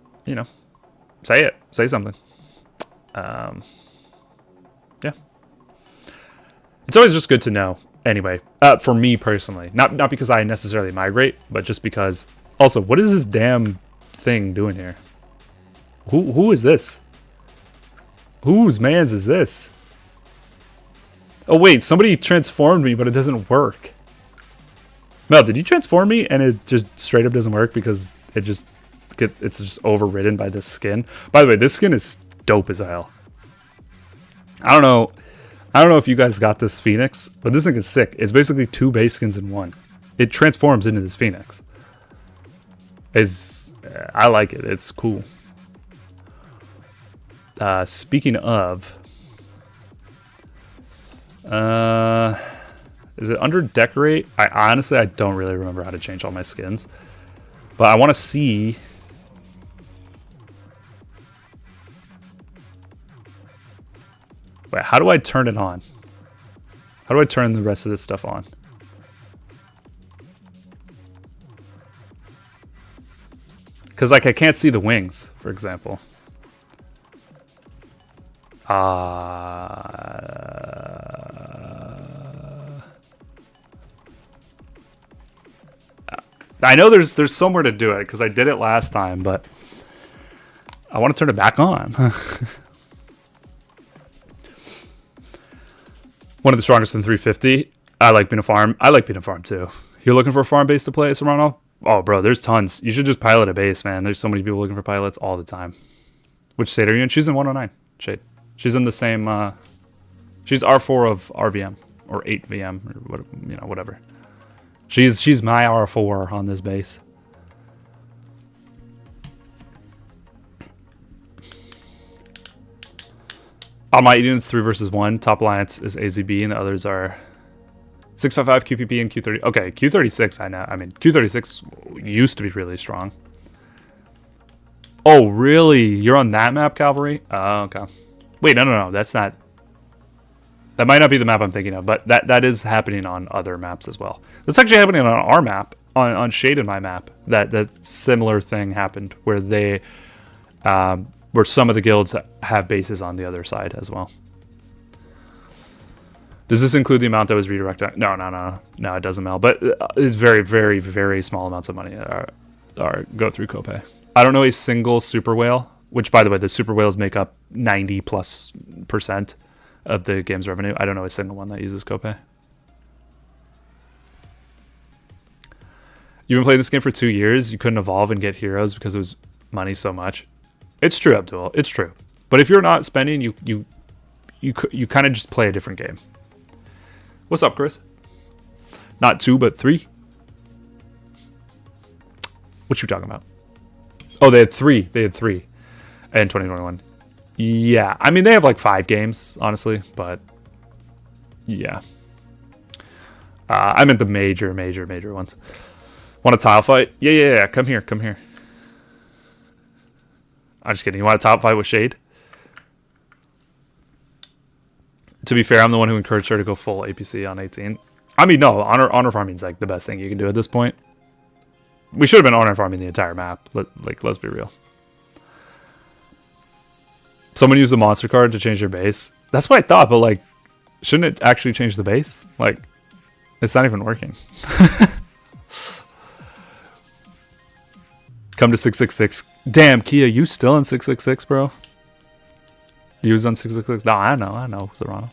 something. Yeah, it's always just good to know. Anyway, for me personally, not because I necessarily migrate, but just because. Also, what is this damn thing doing here? Who is this? Whose man's is this? Oh wait, somebody transformed me, but it doesn't work. Mel, did you transform me and it just straight up doesn't work because it's just overridden by this skin? By the way, this skin is dope as hell. I don't know if you guys got this Phoenix, but this thing is sick. It's basically two base skins in one. It transforms into this Phoenix. I like it. It's cool. Speaking of, is it under decorate? I honestly don't really remember how to change all my skins, but I want to see. Wait, how do I turn it on? How do I turn the rest of this stuff on? Because, like, I can't see the wings, for example. I know there's somewhere to do it, because I did it last time, but I want to turn it back on. One of the strongest in 350. I like being a farm. I like being a farm, too. You're looking for a farm base to play, Serrano? Oh, bro, there's tons. You should just pilot a base, man. There's so many people looking for pilots all the time. Which state are you in? She's in 109. Shade. She's in the same... she's R4 of RVM. Or 8VM. Or what, you know, whatever. She's my R4 on this base. On my units, 3 versus 1. Top alliance is AZB, and the others are 655, QPP, and Q30. Okay, Q36, I know. I mean, Q36 used to be really strong. Oh, really? You're on that map, Cavalry? Oh, okay. Wait, no. That's not... That might not be the map I'm thinking of, but that is happening on other maps as well. That's actually happening on our map, on Shade in my map. That similar thing happened, where they... where some of the guilds have bases on the other side as well. Does this include the amount that was redirected? No, it doesn't, Mel. But it's very, very, very small amounts of money are go through Copay. I don't know a single super whale, which, by the way, the super whales make up 90+% of the game's revenue. I don't know a single one that uses Copay. You've been playing this game for 2 years. You couldn't evolve and get heroes because it was money so much. It's true, Abdul. It's true. But if you're not spending, you kind of just play a different game. What's up, Chris? Not 2, but 3. What you talking about? Oh, they had 3. They had 3 in 2021. Yeah, I mean they have like 5 games, honestly, but yeah. I meant the major ones. Want a tile fight? Yeah. Come here. I'm just kidding. You want a top fight with Shade? To be fair, I'm the one who encouraged her to go full APC on 18. I mean, no, honor farming is like the best thing you can do at this point. We should have been honor farming the entire map. Let's be real. Someone used the monster card to change their base. That's what I thought, but like, shouldn't it actually change the base? Like, it's not even working. Come to 666. Damn, Kia, you still in 666, bro? You was on 666? No, I know, Serrano.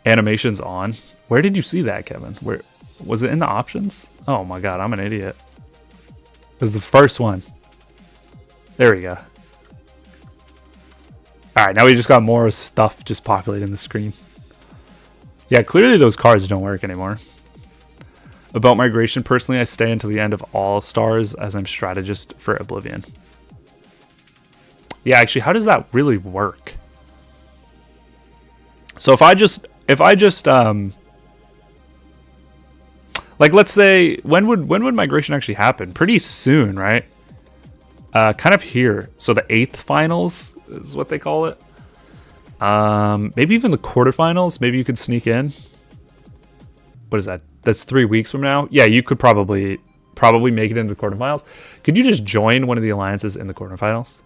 Animations on. Where did you see that, Kevin? Where was it in the options? Oh my god, I'm an idiot. It was the first one. There we go. Alright, now we just got more stuff just populating the screen. Yeah, clearly those cards don't work anymore. About migration, personally, I stay until the end of all stars as I'm strategist for Oblivion. Yeah, actually, how does that really work? So if I just like, let's say, when would migration actually happen? Pretty soon, right? Kind of here. So the 8th finals is what they call it. Maybe even the quarterfinals. Maybe you could sneak in. What is that? That's 3 weeks from now. Yeah, you could probably make it into the quarterfinals. Could you just join one of the alliances in the quarterfinals?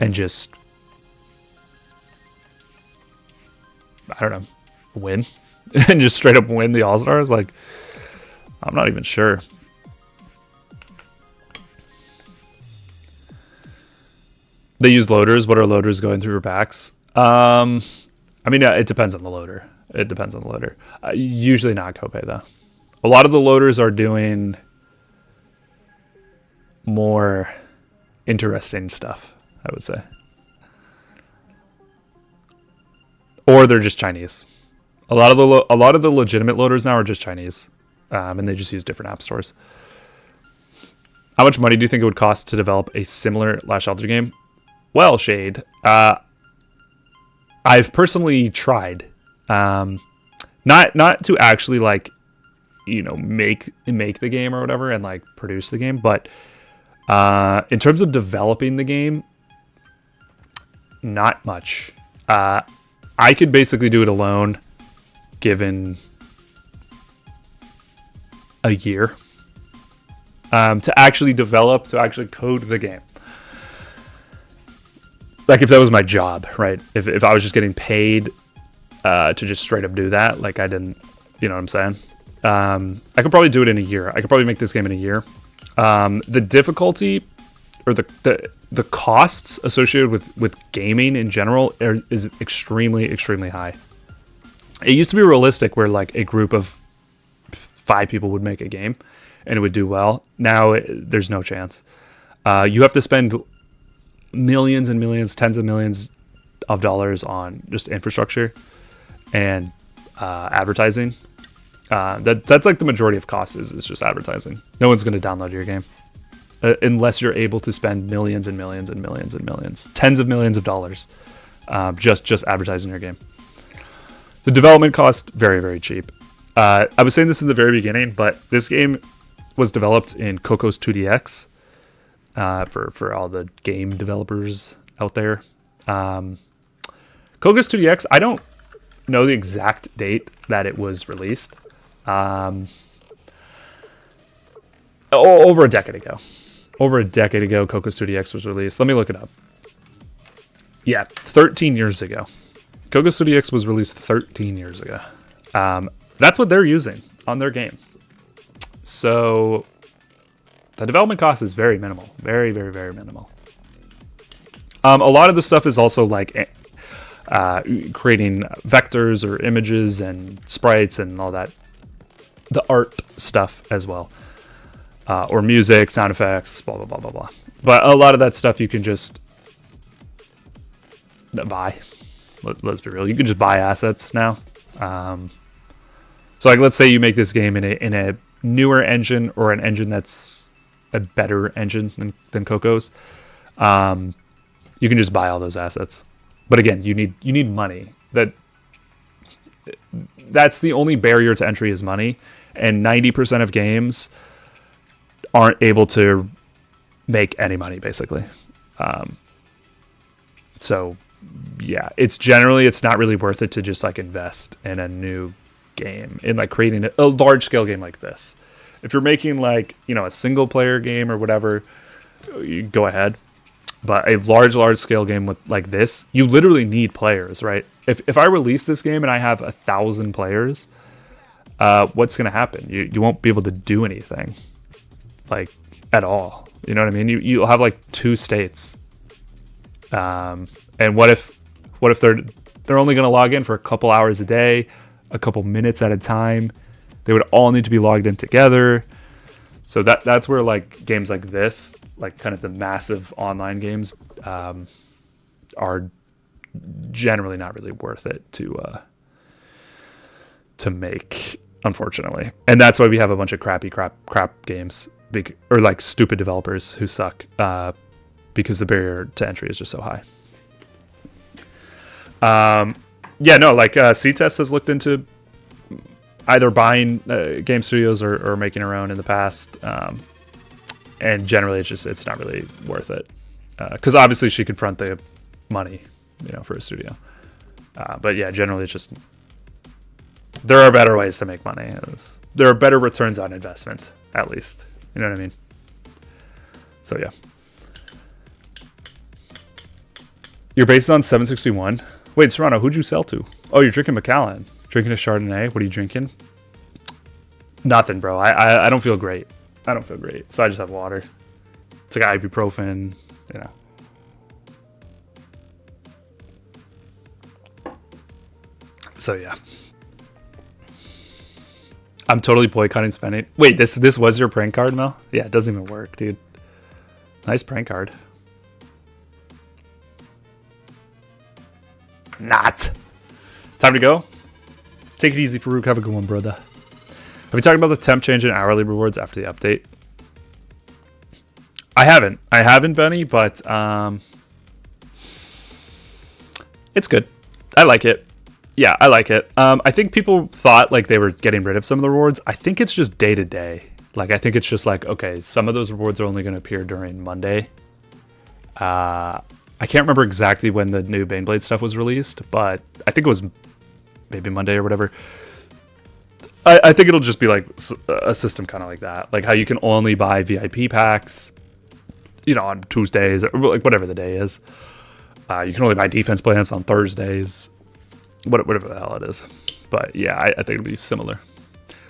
And just, I don't know, win? And just straight up win the All-Stars? Like, I'm not even sure. They use loaders. What are loaders going through for packs? I mean, it depends on the loader. Usually not Copay, though. A lot of the loaders are doing more interesting stuff, I would say. Or they're just Chinese. A lot of the legitimate loaders now are just Chinese, and they just use different app stores. How much money do you think it would cost to develop a similar Last Shelter game? Well, Shade, I've personally tried. Not to actually, like, you know, make the game or whatever and like produce the game, but in terms of developing the game, not much. I could basically do it alone given a year. to actually develop, to actually code the game. Like if that was my job, right? If I was just getting paid to just straight up do that, like I didn't, you know what I'm saying? I could probably do it in a year. I could probably make this game in a year. The difficulty or the costs associated with gaming in general is extremely, extremely high. It used to be realistic where like a group of 5 people would make a game and it would do well. Now there's no chance. You have to spend millions and millions, tens of millions of dollars on just infrastructure and advertising. That's like the majority of costs is just advertising. No one's going to download your game unless you're able to spend millions and millions and millions and millions, tens of millions of dollars just advertising your game. The development cost, very, very cheap. I was saying this in the very beginning, but this game was developed in Cocos 2DX for all the game developers out there. Cocos 2DX, I don't know the exact date that it was released. Over a decade ago. Cocos 2DX was released. Let me look it up. Yeah, 13 years ago. Cocos 2DX was released 13 years ago. That's what they're using on their game. So the development cost is very minimal. Very, very, very minimal. A lot of the stuff is also like creating vectors or images and sprites and all that. The art stuff as well. Or music, sound effects, blah, blah, blah, blah, blah. But a lot of that stuff you can just buy. Let's be real. You can just buy assets now. So like, let's say you make this game in a newer engine or an engine that's a better engine than Cocos. You can just buy all those assets. But again, you need money. That's the only barrier to entry is money. And 90% of games aren't able to make any money, basically. So yeah, it's not really worth it to just like invest in a new game, in like creating a large scale game like this. If you're making like, you know, a single player game or whatever, you go ahead. But a large scale game with like this, you literally need players, right? If I release this game and I have 1,000 players, what's going to happen? You won't be able to do anything, like at all. You know what I mean? You'll have like 2 states. And what if they're only going to log in for a couple hours a day, a couple minutes at a time? They would all need to be logged in together. So that's where like games like this, like kind of the massive online games, are generally not really worth it to make, unfortunately. And that's why we have a bunch of crap games, or like stupid developers who suck, because the barrier to entry is just so high. C-Test has looked into either buying game studios or making her own in the past. And generally it's not really worth it. Because obviously she could front the money, you know, for a studio. But yeah, generally it's just, there are better ways to make money. There are better returns on investment, at least. You know what I mean? So yeah. You're based on 761. Wait, Serrano, who'd you sell to? Oh, you're drinking Macallan. Drinking a Chardonnay. What are you drinking? Nothing, bro. I don't feel great. I don't feel great. So I just have water. It's like ibuprofen, you know. So yeah. I'm totally boycotting spending. Wait, this was your prank card, Mel? Yeah, it doesn't even work, dude. Nice prank card. Not. Time to go? Take it easy, Farouk. Have a good one, brother. Have you talked about the temp change in hourly rewards after the update? I haven't, Benny, but it's good. I like it. Yeah, I like it. I think people thought like they were getting rid of some of the rewards. I think it's just day to day. Like, I think it's just like, okay, some of those rewards are only going to appear during Monday. I can't remember exactly when the new Baneblade stuff was released, but I think it was maybe Monday or whatever. I think it'll just be like a system kind of like that, like how you can only buy VIP packs, you know, on Tuesdays or like whatever the day is. You can only buy defense plans on Thursdays, whatever the hell it is. But yeah, I think it'll be similar.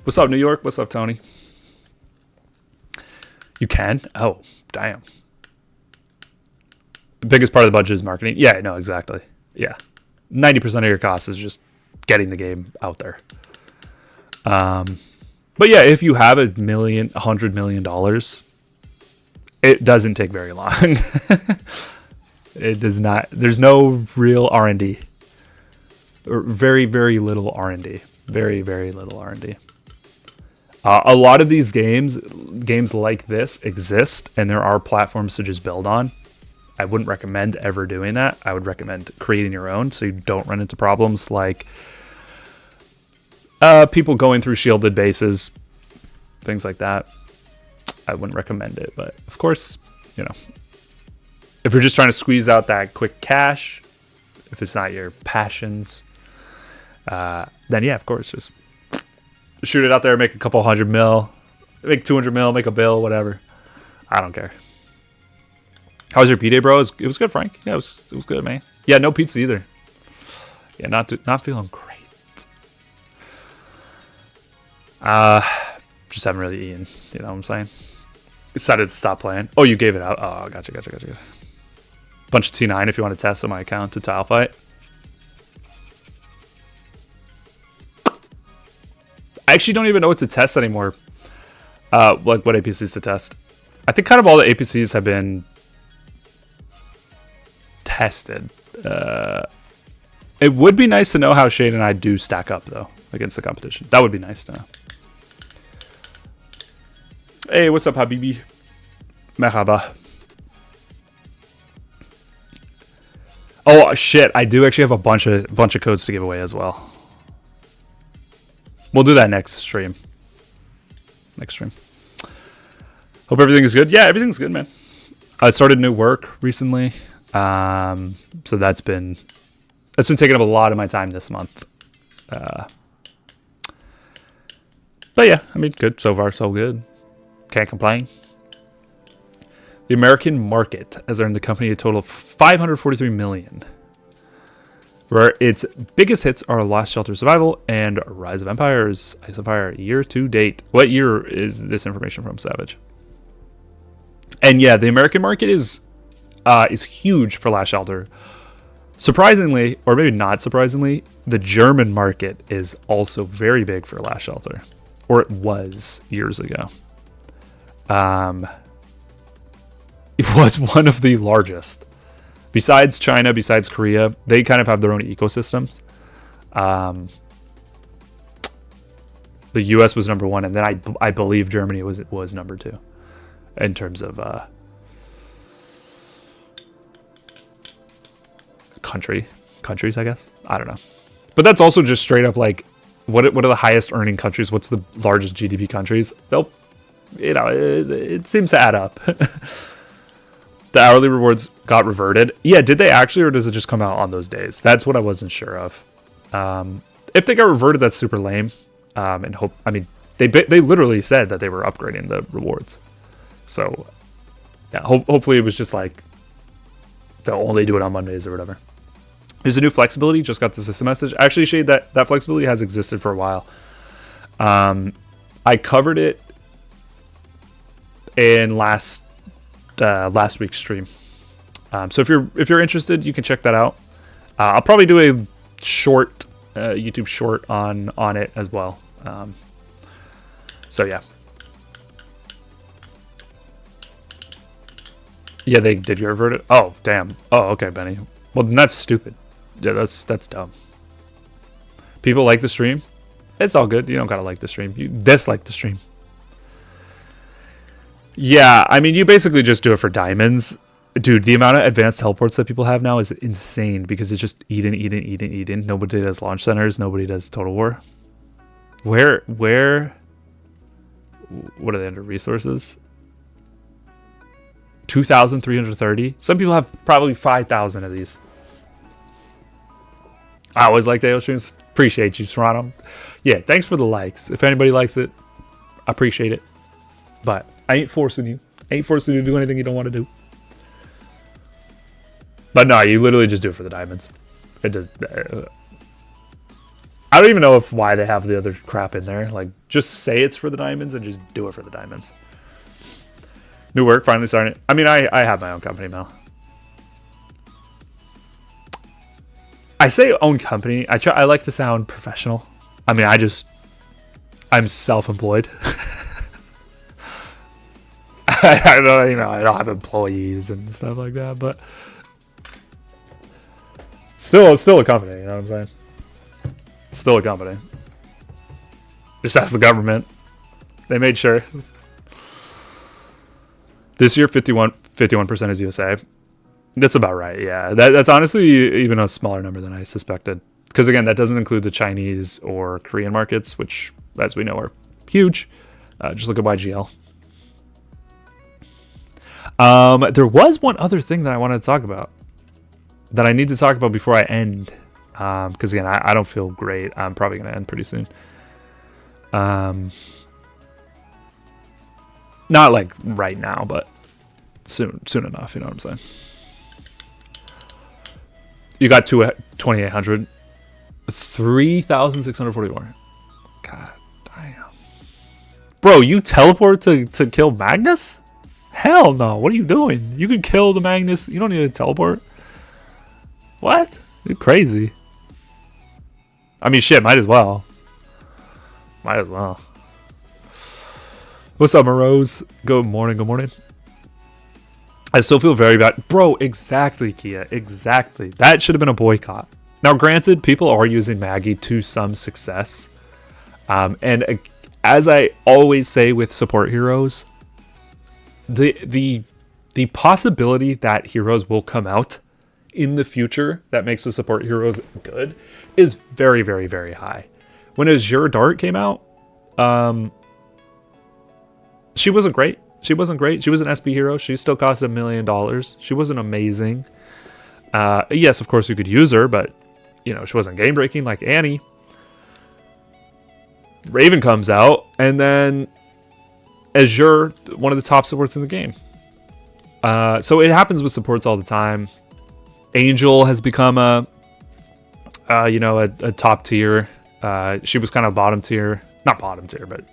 What's up, New York? What's up, Tony? You can? Oh, damn. The biggest part of the budget is marketing. Yeah, no, exactly. Yeah. 90% of your cost is just getting the game out there. But yeah, if you have $100 million, it doesn't take very long. It does not. There's no real R&D. Or very, very little R&D. Very, very little R&D. A lot of these games like this exist, and there are platforms to just build on. I wouldn't recommend ever doing that. I would recommend creating your own so you don't run into problems like people going through shielded bases, things like that. I wouldn't recommend it, but of course, you know, if you're just trying to squeeze out that quick cash, if it's not your passions, then yeah, of course, just shoot it out there, make a couple $100 million, make $200 million, make a bill, whatever. I don't care. How was your P-Day, bro? It was good, Frank. Yeah, it was good, man. Yeah, no pizza either. Yeah, not feeling great. Just haven't really eaten. You know what I'm saying? Decided to stop playing. Oh, you gave it out. Oh, gotcha. Bunch of T9 if you want to test on my account to tile fight. I actually don't even know what to test anymore. Like what APCs to test. I think kind of all the APCs have been tested. It would be nice to know how Shade and I do stack up though against the competition. That would be nice to know. Hey, what's up, Habibi? Merhaba. Oh shit! I do actually have a bunch of codes to give away as well. We'll do that next stream. Hope everything is good. Yeah, everything's good, man. I started new work recently, so that's been taking up a lot of my time this month. But yeah, I mean, good so far, so good. Can't complain. The American market has earned the company a total of $543 million, where its biggest hits are Lost Shelter Survival and Rise of Empires, Ice of Fire, year to date. What year is this information from, Savage? And yeah, the American market is huge for Last Shelter. Surprisingly, or maybe not surprisingly, the German market is also very big for Last Shelter, or it was years ago. It was one of the largest. Besides China, besides Korea, they kind of have their own ecosystems. The US was number one, and then I believe Germany was number two in terms of countries, I guess. I don't know. But that's also just straight up like what are the highest earning countries? What's the largest GDP countries? They'll, you know, it seems to add up. The hourly rewards got reverted. Yeah, did they actually, or does it just come out on those days? That's what I wasn't sure of. If they got reverted, that's super lame. And hope, I mean, they literally said that they were upgrading the rewards. So, yeah, hopefully it was just like they'll only do it on Mondays or whatever. There's a new flexibility. Just got the system message. Actually, Shade, that flexibility has existed for a while. I covered it in last week's stream. So if you're interested, you can check that out. I'll probably do a short YouTube short on it as well. So yeah. Yeah, they did. You revert it? Oh, damn. Oh, okay, Benny. Well, then that's stupid. Yeah, that's dumb. People like the stream. It's all good. You don't gotta like the stream. You dislike the stream. Yeah, I mean, you basically just do it for diamonds. Dude, the amount of advanced teleports that people have now is insane because it's just Eden. Nobody does launch centers. Nobody does Total War. Where? What are they under? Resources? 2,330. Some people have probably 5,000 of these. I always liked AO streams. Appreciate you, Serrano. Yeah, thanks for the likes. If anybody likes it, I appreciate it. But I ain't forcing you. I ain't forcing you to do anything you don't want to do. But no, you literally just do it for the diamonds. It does. I don't even know why they have the other crap in there. Like, just say it's for the diamonds and just do it for the diamonds. New work, finally starting. I mean, I have my own company now. I say own company. I like to sound professional. I mean, I'm self-employed. I don't have employees and stuff like that, but still, it's still a company. You know what I'm saying? It's still a company. Just ask the government. They made sure. This year, 51% is USA. That's about right, yeah. That's honestly even a smaller number than I suspected. Because again, that doesn't include the Chinese or Korean markets, which, as we know, are huge. Just look at YGL. There was one other thing that I wanted to talk about. That I need to talk about before I end. Because again, I don't feel great. I'm probably going to end pretty soon. Not like right now, but soon enough. You know what I'm saying? You got 2,800, 3,644. God damn, bro! You teleport to kill Magnus? Hell no! What are you doing? You can kill the Magnus. You don't need to teleport. What? You're crazy. I mean, shit. Might as well. Might as well. What's up, Rose? Good morning. Good morning. I still feel very bad. Bro, exactly, Kia. Exactly. That should have been a boycott. Now, granted, people are using Maggie to some success. And as I always say with support heroes, the possibility that heroes will come out in the future that makes the support heroes good is very, very, very high. When Azure Dart came out, she wasn't great. She wasn't great. She was an SB hero. She still cost $1 million. She wasn't amazing. Yes, of course you could use her, but she wasn't game breaking like Annie. Raven comes out, and then Azure, one of the top supports in the game. So it happens with supports all the time. Angel has become a top tier. She was kind of bottom tier, not bottom tier, but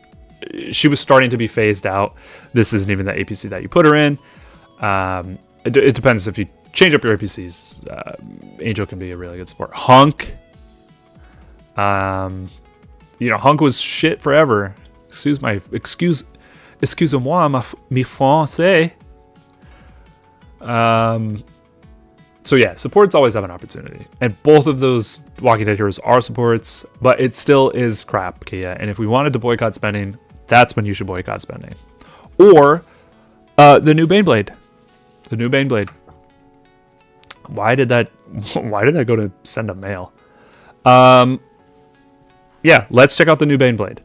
she was starting to be phased out. This isn't even the APC that you put her in. It depends if you change up your APCs. Angel can be a really good support. Hunk. Hunk was shit forever. Excusez-moi, mi français. So yeah, supports always have an opportunity. And both of those Walking Dead heroes are supports, but it still is crap, Kia. And if we wanted to boycott spending, that's when you should boycott spending. Or the new Baneblade. The new Baneblade. Why did that go to send a mail? Yeah, let's check out the new Baneblade.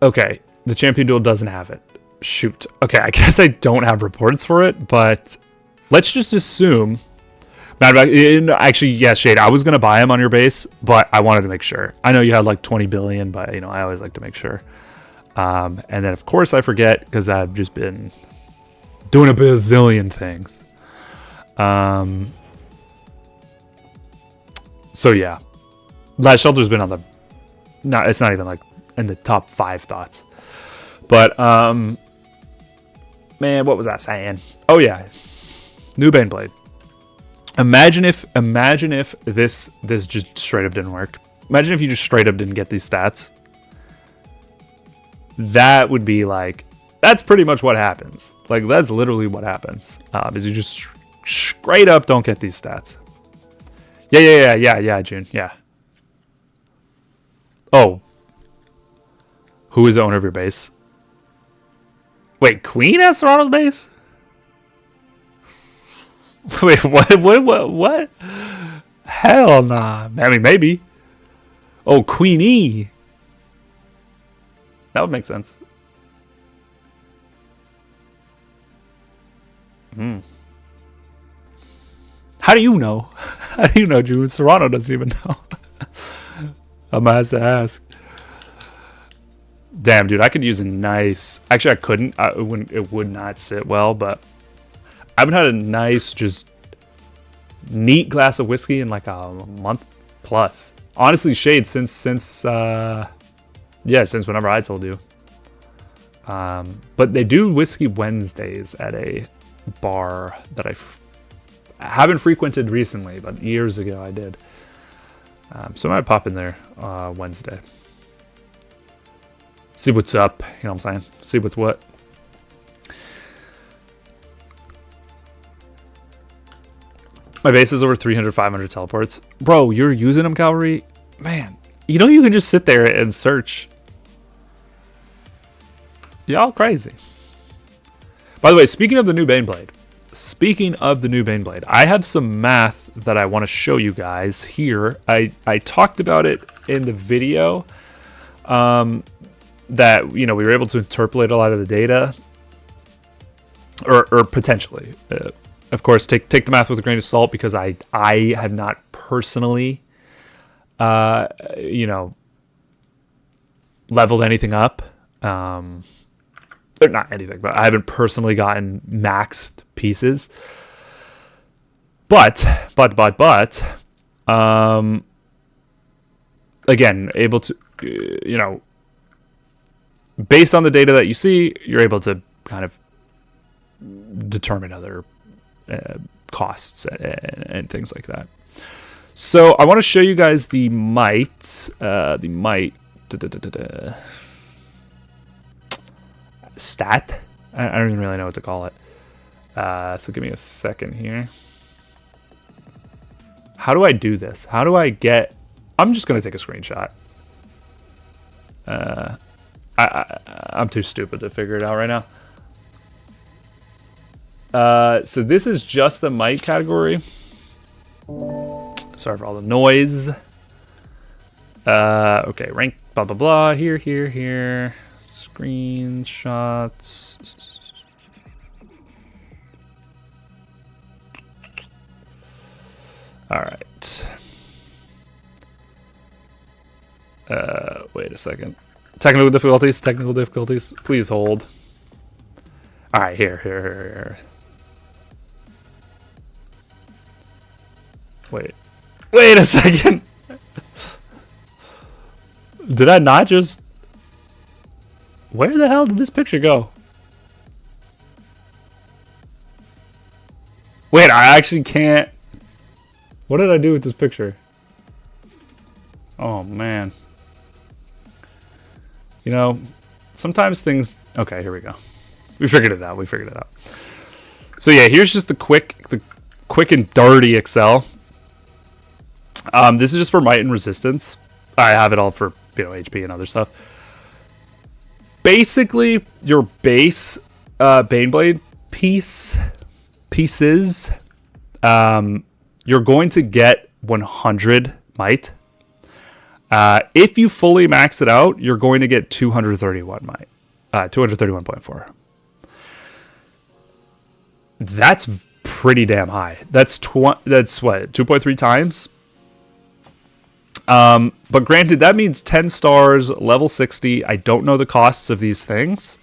Okay, the Champion Duel doesn't have it. Shoot. Okay, I guess I don't have reports for it, but let's just assume. Actually, yeah, Shade, I was going to buy him on your base, but I wanted to make sure. I know you had like 20 billion, but I always like to make sure. And then, of course, I forget because I've just been doing a bazillion things. So, yeah. Last Shelter's been on the... No, it's not even like in the top 5 thoughts. But, man, what was I saying? Oh, yeah. New Baneblade. Imagine if this just straight up didn't work. Imagine if you just straight up didn't get these stats. That would be like, that's pretty much what happens. Like, that's literally what happens. Is you just straight up don't get these stats. Yeah, June. Yeah. Oh. Who is the owner of your base? Wait, Queen has Toronto's base? Wait, what? Hell nah. I mean, maybe. Oh, Queenie. That would make sense. How do you know? How do you know, Jude? Serrano doesn't even know. I'm gonna have to ask. Damn, dude, I could use a nice... Actually, I couldn't. It would not sit well, but I haven't had a nice, just neat glass of whiskey in like a month plus. Honestly, Shade, since whenever I told you. But they do Whiskey Wednesdays at a bar that I haven't frequented recently, but years ago I did. So I might pop in there Wednesday. See what's up, you know what I'm saying? See what's what. My base is over 300, 500 teleports. Bro, you're using them, Cavalry? Man, you know you can just sit there and search. Y'all crazy. By the way, speaking of the new Baneblade. I have some math that I want to show you guys here. I talked about it in the video. That, you know, we were able to interpolate a lot of the data. Or potentially. Of course, take the math with a grain of salt, because I have not personally, you know, leveled anything up. Or not anything, but I haven't personally gotten maxed pieces. But, again, able to, you know, based on the data that you see, you're able to kind of determine other costs and things like that. So I want to show you guys the might, stat. I don't even really know what to call it. So give me a second here. How do I do this? How do I get... I'm just going to take a screenshot. I'm too stupid to figure it out right now. So this is just the might category. Sorry for all the noise. Okay, rank, blah, blah, blah. Here. Screenshots. All right. Wait a second. Technical difficulties. Please hold. All right, here. Wait a second. Did I not just... Where the hell did this picture go? Wait, I actually can't... What did I do with this picture? Oh, man. You know, sometimes things... Okay, here we go. We figured it out. So yeah, here's just the quick and dirty Excel. This is just for might and resistance. I have it all for, you know, HP and other stuff. Basically, your base Baneblade pieces, you're going to get 100 might. If you fully max it out, you're going to get 231 might. 231.4. That's pretty damn high. That's what, 2.3 times? But granted, that means 10 stars, level 60. I don't know the costs of these things.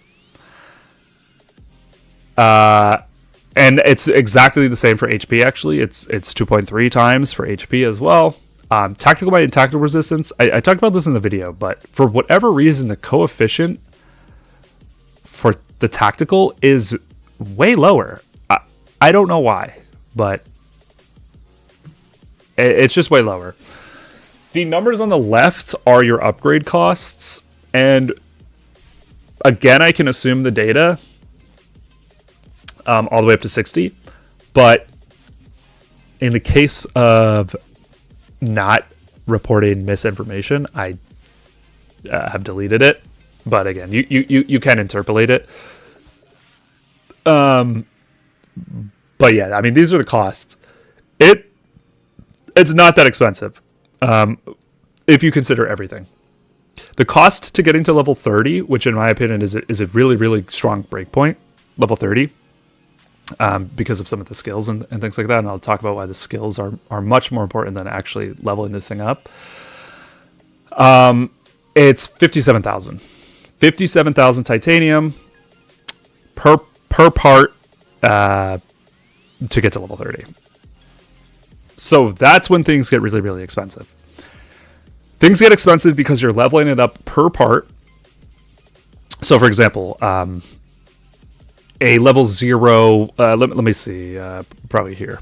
And it's exactly the same for HP, actually. It's 2.3 times for HP as well. Tactical might and tactical resistance. I talked about this in the video, but for whatever reason, the coefficient for the tactical is way lower. I don't know why, but it's just way lower. The numbers on the left are your upgrade costs, and again, I can assume the data all the way up to 60, but in the case of not reporting misinformation, I have deleted it. But again, you can interpolate it. But yeah, I mean, these are the costs. It's not that expensive. If you consider everything. The cost to getting to level 30, which in my opinion is a really, really strong breakpoint, level 30, because of some of the skills and things like that. And I'll talk about why the skills are much more important than actually leveling this thing up. It's 57,000. 57,000 titanium per part to get to level 30. So that's when things get really, really expensive. Things get expensive because you're leveling it up per part. So, for example, a level 0... let me see. Probably here.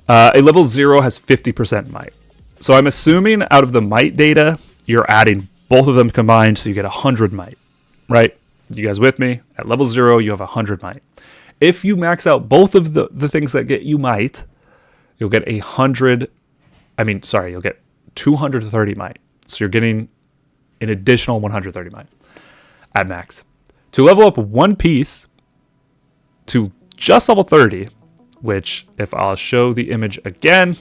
A level 0 has 50% might. So I'm assuming out of the might data, you're adding both of them combined, so you get 100 might. Right? You guys with me? At level 0, you have 100 might. If you max out both of the things that get you might, you'll get you'll get 230 might. So you're getting an additional 130 might at max. To level up one piece to just level 30, which if I'll show the image again,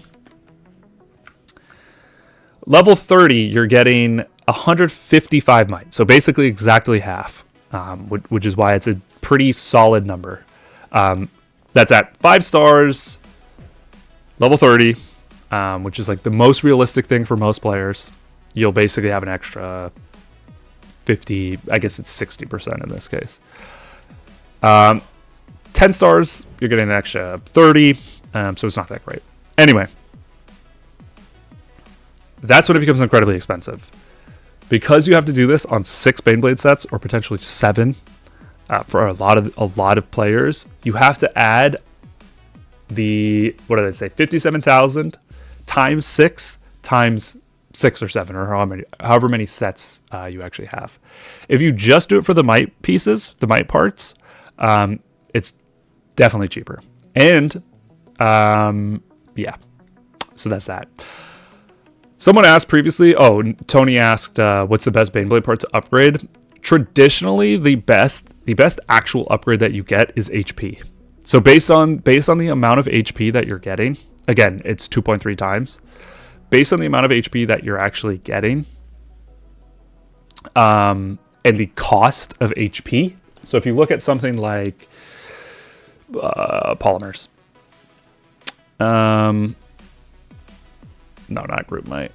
level 30, you're getting 155 might. So basically exactly half, which is why it's a pretty solid number. That's at 5 stars, level 30, which is like the most realistic thing for most players. You'll basically have an extra 50, I guess it's 60% in this case. 10 stars, you're getting an extra 30, so it's not that great. Anyway, that's when it becomes incredibly expensive. Because you have to do this on 6 Baneblade sets, or potentially 7, for a lot of players, you have to add the, 57,000 times 6 times 6 or 7, or however many sets you actually have. If you just do it for the might pieces, the might parts, it's definitely cheaper. And yeah, so that's that. Someone asked previously, Tony asked, what's the best Baneblade part to upgrade? Traditionally, the best actual upgrade that you get is HP. So based on the amount of HP that you're getting, again, it's 2.3 times. Based on the amount of HP that you're actually getting, and the cost of HP. So if you look at something like polymers, no, not group might,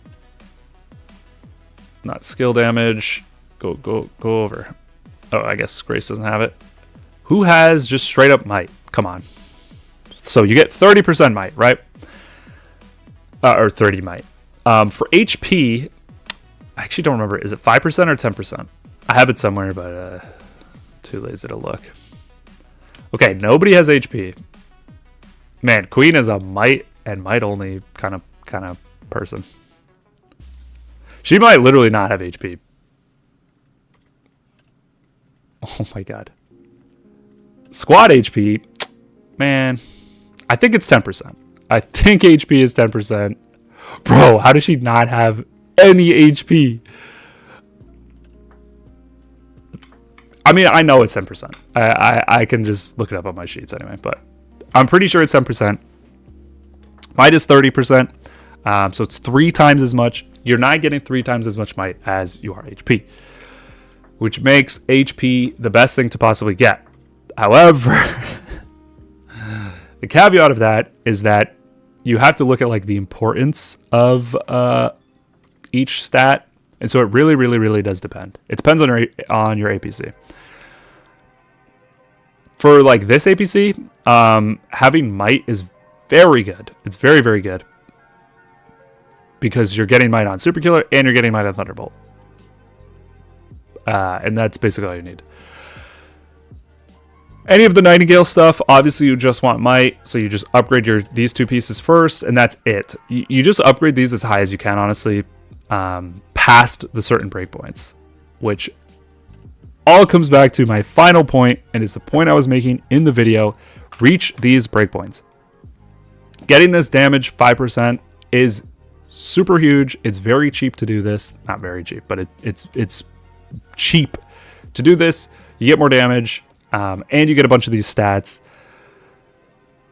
not skill damage. Go over. Oh, I guess Grace doesn't have it. Who has just straight up might? Come on. So you get 30% might, right? Or 30 might. For HP, I actually don't remember. Is it 5% or 10%? I have it somewhere, but too lazy to look. Okay, nobody has HP. Man, Queen is a might and might only kind of person. She might literally not have HP. Oh my god. Squad HP, man, I think it's 10%. I think HP is 10%. Bro, how does she not have any HP? I mean, I know it's 10%. I can just look it up on my sheets anyway, but I'm pretty sure it's 10%. Might is 30%. So it's 3 times as much. You're not getting 3 times as much might as you are HP, which makes HP the best thing to possibly get. However, the caveat of that is that you have to look at like the importance of each stat, and so it really, really, really does depend. It depends on your APC. For like this APC, having might is very good. It's very, very good because you're getting might on Super Killer and you're getting might on Thunderbolt, and that's basically all you need. Any of the Nightingale stuff, obviously you just want might, so you just upgrade these 2 pieces first, and that's it. You just upgrade these as high as you can, honestly, past the certain breakpoints, which all comes back to my final point, and is the point I was making in the video. Reach these breakpoints. Getting this damage 5% is super huge. It's very cheap to do this. Not very cheap, but it's cheap to do this. You get more damage. And you get a bunch of these stats.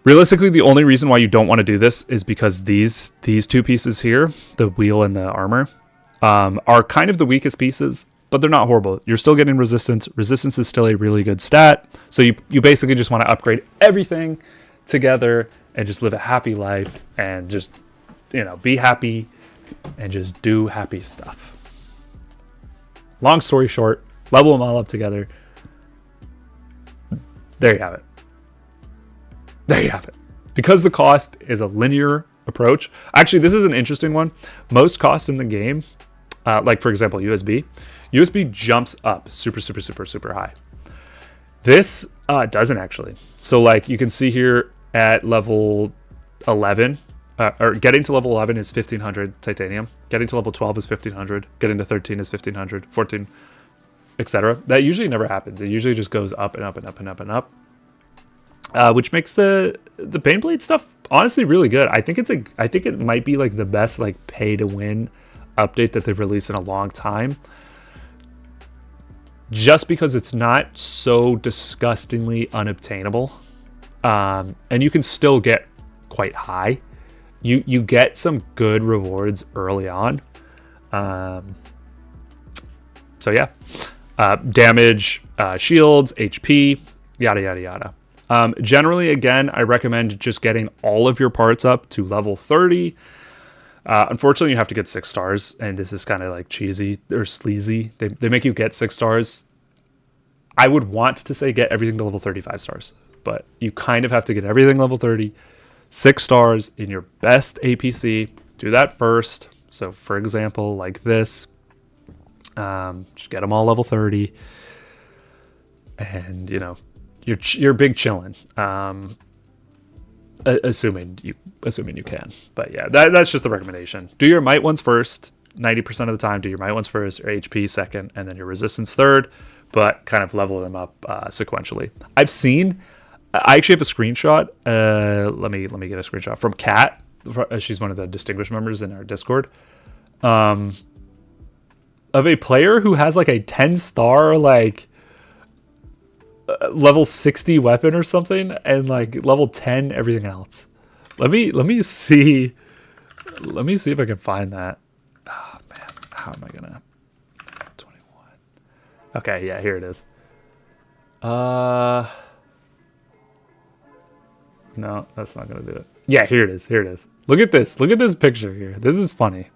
Realistically, the only reason why you don't want to do this is because these 2 pieces here, the wheel and the armor, are kind of the weakest pieces. but they're not horrible. You're still getting resistance. Resistance is still a really good stat. So you basically just want to upgrade everything together and just live a happy life and just, be happy and just do happy stuff. Long story short, level them all up together. There you have it. There you have it. Because the cost is a linear approach. Actually, this is an interesting one. Most costs in the game, like for example, USB jumps up super high. This doesn't actually. So like you can see here at level 11, or getting to level 11 is 1500 titanium. Getting to level 12 is 1500. Getting to 13 is 1500. 14, etc. That usually never happens. It usually just goes up and up and up and up and up. Which makes the Baneblade stuff honestly really good. I think it might be like the best like pay to win update that they've released in a long time. Just because it's not so disgustingly unobtainable. And you can still get quite high. You get some good rewards early on. So yeah. Damage, shields, HP, yada yada yada. Generally, again, I recommend just getting all of your parts up to level 30. Unfortunately, you have to get 6 stars, and this is kind of like cheesy or sleazy. They make you get 6 stars. I would want to say get everything to level 35 stars, but you kind of have to get everything level 30, 6 stars in your best APC. Do that first. So, for example, like this, just get them all level 30, and you're big chilling. Assuming you can. But yeah, that's just the recommendation. Do your might ones first. 90% of the time, do your might ones first, your HP second, and then your resistance third. But kind of level them up sequentially. I actually have a screenshot. Let me get a screenshot from Kat. She's one of the distinguished members in our Discord. Of a player who has like a 10-star like level 60 weapon or something, and like level 10 everything else. Let me see if I can find that. Oh man, how am I gonna 21? Okay, yeah, here it is. No, that's not gonna do it. Yeah, here it is. Look at this picture here. This is funny.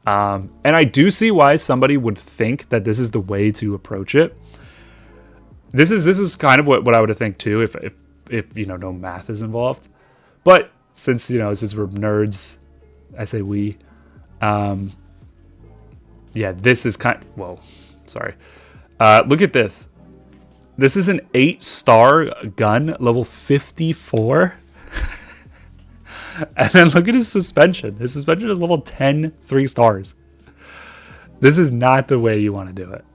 And I do see why somebody would think that this is the way to approach it. This is kind of what I would think too if no math is involved. But since we're nerds, I say we. Yeah, this is whoa, sorry. Look at this. This is an 8-star gun, level 54. And then look at his suspension. His suspension is level 10, 3 stars. This is not the way you want to do it.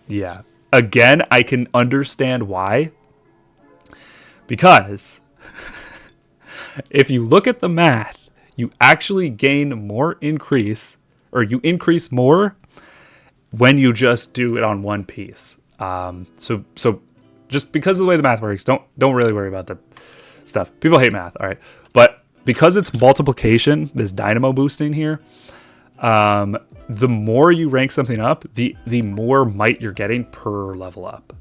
Yeah. Again, I can understand why. Because if you look at the math, you actually gain more increase, or you increase more when you just do it on one piece. So just because of the way the math works, don't really worry about the stuff. People hate math, all right. But because it's multiplication, this dynamo boosting here, the more you rank something up, the more might you're getting per level up,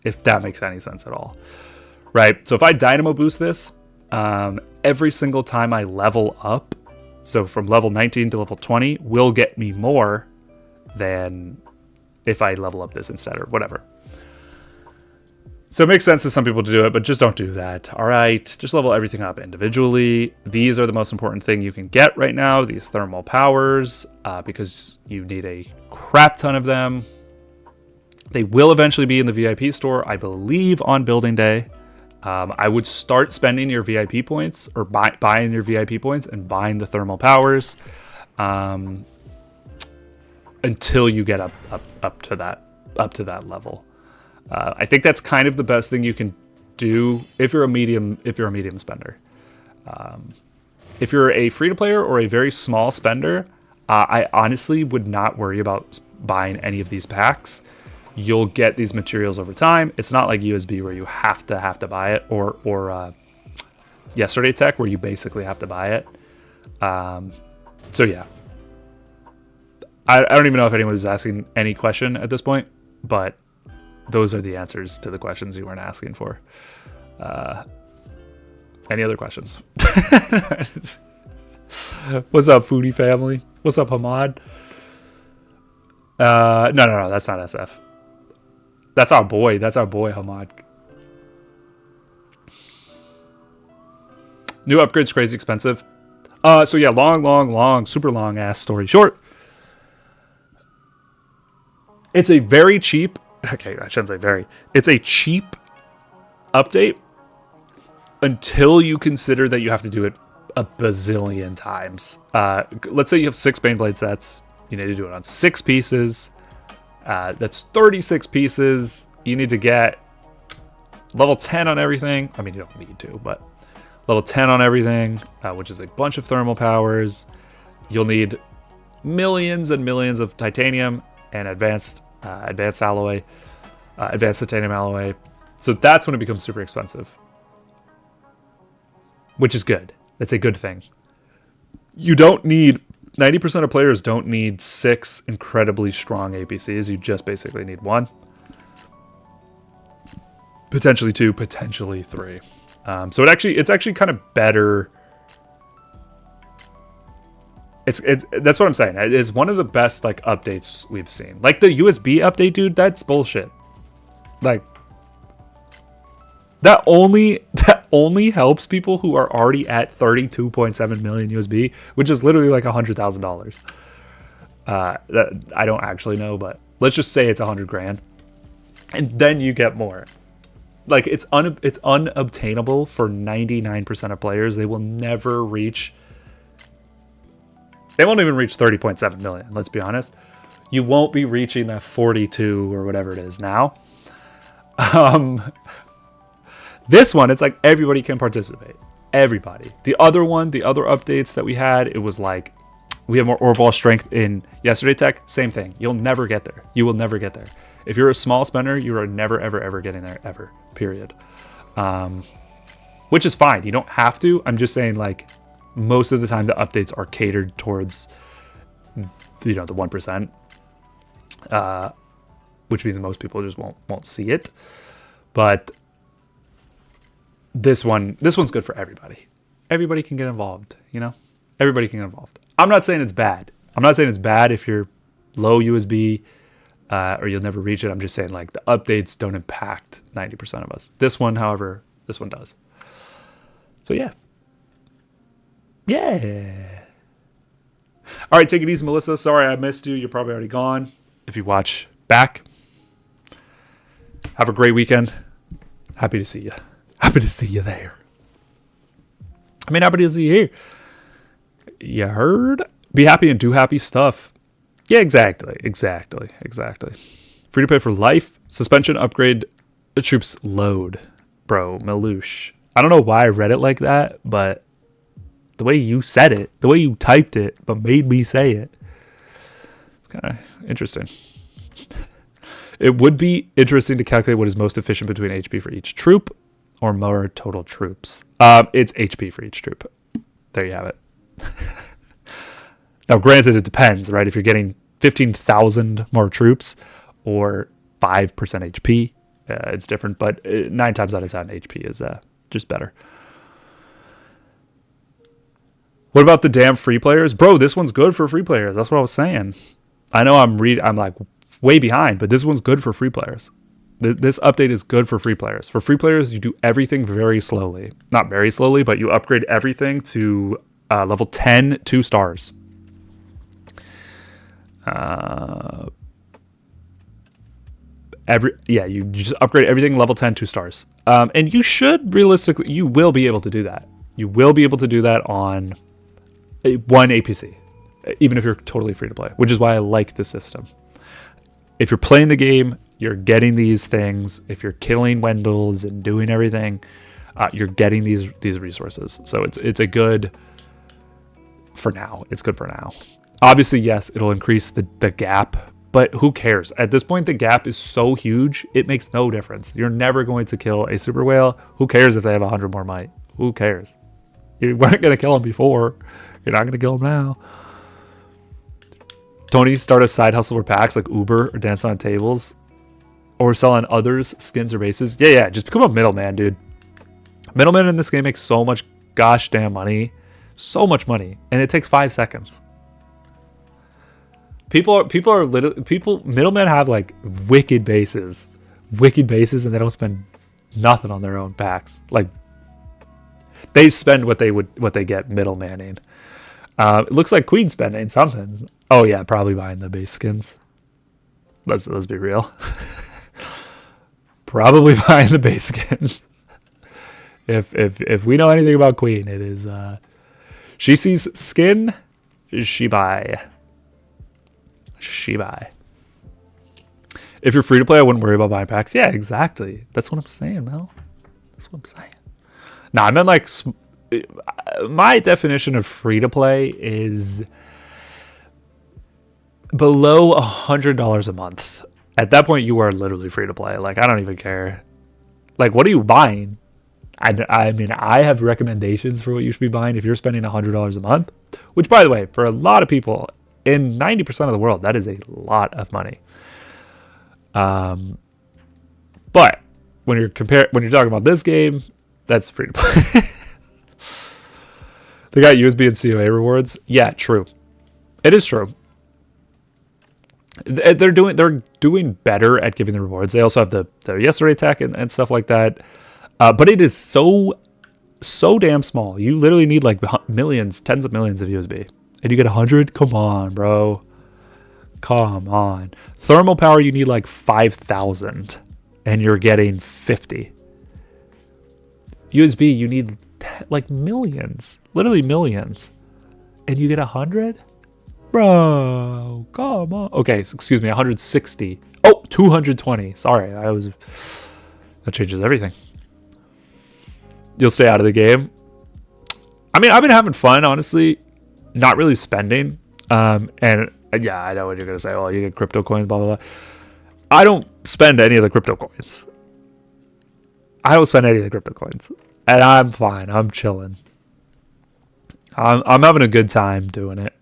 if that makes any sense at all, right? So if I dynamo boost this, every single time I level up, so from level 19 to level 20, will get me more than if I level up this instead or whatever. So it makes sense to some people to do it, but just don't do that. All right, just level everything up individually. These are the most important thing you can get right now, these thermal powers, because you need a crap ton of them. They will eventually be in the VIP store, I believe, on building day. I would start spending your VIP points, or buying your VIP points and buying the thermal powers until you get up to that level. I think that's kind of the best thing you can do if you're a medium spender. If you're a free to player or a very small spender, I honestly would not worry about buying any of these packs. You'll get these materials over time. It's not like USB where you have to buy it, or Yesterday Tech where you basically have to buy it. So yeah, I don't even know if anyone was asking any question at this point, but those are the answers to the questions you weren't asking for. Any other questions? What's up, Foodie family? What's up, Hamad? No, that's not SF. That's our boy. That's our boy, Hamad. New upgrades crazy expensive. So yeah, long, super long ass story short. It's a very cheap. Okay, I shouldn't say very. It's a cheap update until you consider that you have to do it a bazillion times. Let's say you have 6 Baneblade sets. You need to do it on 6 pieces. That's 36 pieces. You need to get level 10 on everything. I mean, you don't need to, but level 10 on everything, which is a bunch of thermal powers. You'll need millions and millions of titanium and advanced alloy, advanced titanium alloy. So that's when it becomes super expensive, which is good. That's a good thing. You don't need 90% of players don't need 6 incredibly strong APCs. You just basically need 1, potentially 2, potentially 3. So it's actually kind of better. It's that's what I'm saying. It's one of the best like updates we've seen. Like the USB update, dude. That's bullshit. Like that only helps people who are already at 32.7 million USB, which is literally like $100,000. That I don't actually know, but let's just say it's $100,000, and then you get more. Like it's unobtainable for 99% of players. They will never reach. They won't even reach 30.7 million. Let's be honest. You won't be reaching that 42 or whatever it is now. This one, it's like everybody can participate. Everybody. The other updates that we had, it was like we have more overall strength in yesterday tech. Same thing. You'll never get there. You will never get there. If you're a small spender, you are never, ever getting there, ever. Period. Which is fine. You don't have to. I'm just saying, like, most of the time the updates are catered towards, the 1%, which means most people just won't see it. But this one's good for everybody. Everybody can get involved. Everybody can get involved. I'm not saying it's bad. I'm not saying it's bad if you're low USB. Or you'll never reach it. I'm just saying, like, the updates don't impact 90% of us. This one, however, this one does. So, yeah. Yeah. All right, take it easy, Melissa. Sorry I missed you. You're probably already gone. If you watch back, have a great weekend. Happy to see you. Happy to see you there. I mean, happy to see you here. You heard? Be happy and do happy stuff. Yeah, exactly. Free to play for life. Suspension upgrade. Troops load. Bro, Melouche. I don't know why I read it like that, but the way you said it, the way you typed it, but made me say it, it's kind of interesting. It would be interesting to calculate what is most efficient between HP for each troop or more total troops. It's HP for each troop. There you have it. Now, granted, it depends, right? If you're getting 15,000 more troops or 5% HP, it's different. But 9 times out of 10, HP is just better. What about the damn free players? Bro, this one's good for free players. That's what I was saying. I know I'm like way behind, but this one's good for free players. This update is good for free players. For free players, you do everything very slowly. Not very slowly, but you upgrade everything to level 10, 2 stars. You just upgrade everything level 10, 2 stars. And you should realistically, you will be able to do that. You will be able to do that on one APC, even if you're totally free to play, which is why I like the system. If you're playing the game, you're getting these things. If you're killing Wendels and doing everything, you're getting these resources. So it's a good for now. It's good for now. Obviously, yes, it'll increase the gap, but who cares? At this point, the gap is so huge, it makes no difference. You're never going to kill a super whale. Who cares if they have 100 more might? Who cares? You weren't going to kill them before. You're not going to kill them now. Tony, start a side hustle for packs like Uber or dance on tables, or sell on others skins or bases. Yeah, just become a middleman, dude. Middlemen in this game make so much gosh damn money, so much money, and it takes 5 seconds. Middlemen have like wicked bases, and they don't spend nothing on their own packs. Like they spend what they get middlemaning. It looks like Queen's spending something. Oh yeah, probably buying the base skins. Let's be real. Probably buying the base skins. If we know anything about Queen, it is she sees skin, she buy. If you're free to play, I wouldn't worry about buying packs. Yeah, exactly. That's what I'm saying, Mel. That's what I'm saying. Nah, I meant like my definition of free to play is below $100 a month. At that point, you are literally free to play. Like, I don't even care. Like, what are you buying? I mean, I have recommendations for what you should be buying if you're spending $100 a month, which, by the way, for a lot of people in 90% of the world, that is a lot of money. But when you're talking about this game, that's free to play. They got USB and COA rewards. Yeah, true. It is true. They're doing better at giving the rewards. They also have the yesterday tech and stuff like that. But it is so damn small. You literally need like millions, tens of millions of USB. And you get 100? Come on, bro. Come on. Thermal power, you need like 5,000. And you're getting 50. USB, you need like millions. Literally millions. And you get 100? Bro, come on. Okay, excuse me, 160. Oh, 220. Sorry, that changes everything. You'll stay out of the game. I mean, I've been having fun, honestly. Not really spending. And yeah, I know what you're going to say. Oh, you get crypto coins, blah, blah, blah. I don't spend any of the crypto coins. And I'm fine. I'm chilling. I'm having a good time doing it.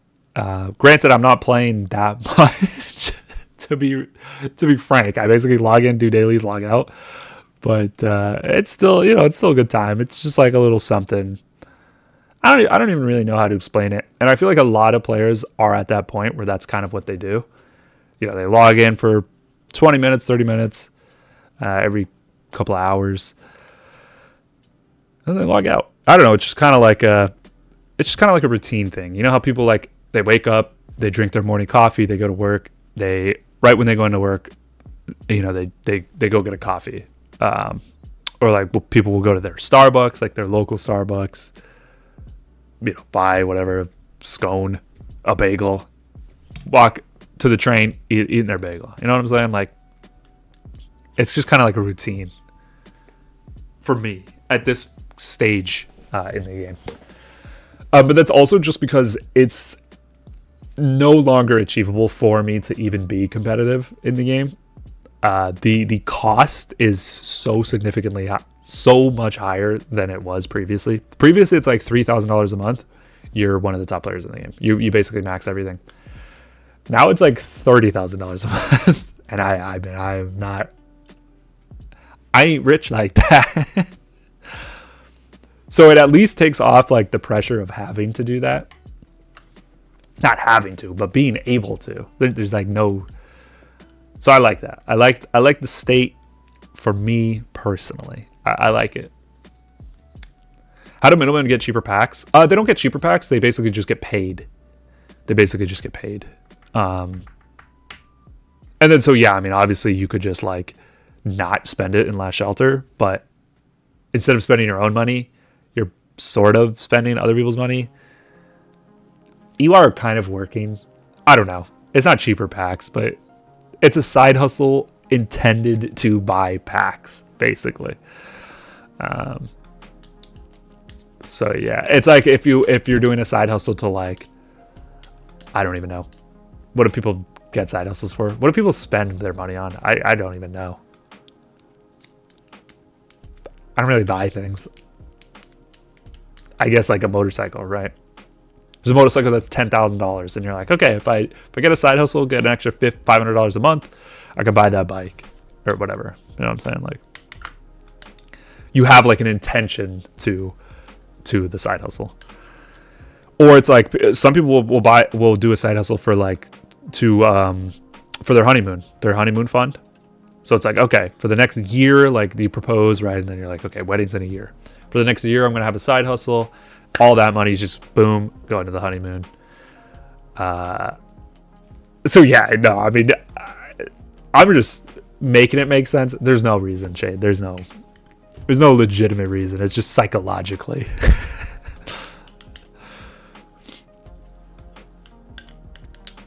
Granted, I'm not playing that much. to be frank, I basically log in, do dailies, log out. But it's still, it's still a good time. It's just like a little something. I don't even really know how to explain it. And I feel like a lot of players are at that point where that's kind of what they do. They log in for 20 minutes, 30 minutes, every couple of hours, and they log out. I don't know. It's just kind of like a routine thing. You know how people like, they wake up, they drink their morning coffee, they go to work, right when they go into work, they go get a coffee. Or like people will go to their Starbucks, like their local Starbucks, buy whatever, scone, a bagel, walk to the train, eating their bagel. You know what I'm saying? Like, it's just kind of like a routine for me at this stage in the game. But that's also just because it's no longer achievable for me to even be competitive in the game. The cost is so significantly so much higher than it was previously. Previously, it's like $3,000 a month. You're one of the top players in the game. You basically max everything. Now it's like $30,000 a month, and I ain't rich like that. So it at least takes off like the pressure of having to do that. Not having to, but being able to. There's like no. So I like that. I like the state for me personally. I like it. How do middlemen get cheaper packs? They don't get cheaper packs. They basically just get paid. And then so yeah, I mean, obviously you could just like not spend it in Last Shelter, but instead of spending your own money, you're sort of spending other people's money. You are kind of working. I don't know. It's not cheaper packs, but it's a side hustle intended to buy packs, basically. So yeah, it's like if you're doing a side hustle to like, I don't even know. What do people get side hustles for? What do people spend their money on? I don't even know. I don't really buy things. I guess like a motorcycle, right? There's a motorcycle that's $10,000, and you're like, okay, if I get a side hustle, get an extra $500 a month, I can buy that bike or whatever. You know what I'm saying? Like, you have like an intention to the side hustle. Or it's like some people will do a side hustle for like for their honeymoon fund. So it's like, okay, for the next year, like you propose, right? And then you're like, okay, wedding's in a year. For the next year, I'm gonna have a side hustle. All that money's just boom, going to the honeymoon. So yeah, no, I mean, I'm just making it make sense. There's no reason, Shade. There's no legitimate reason. It's just psychologically.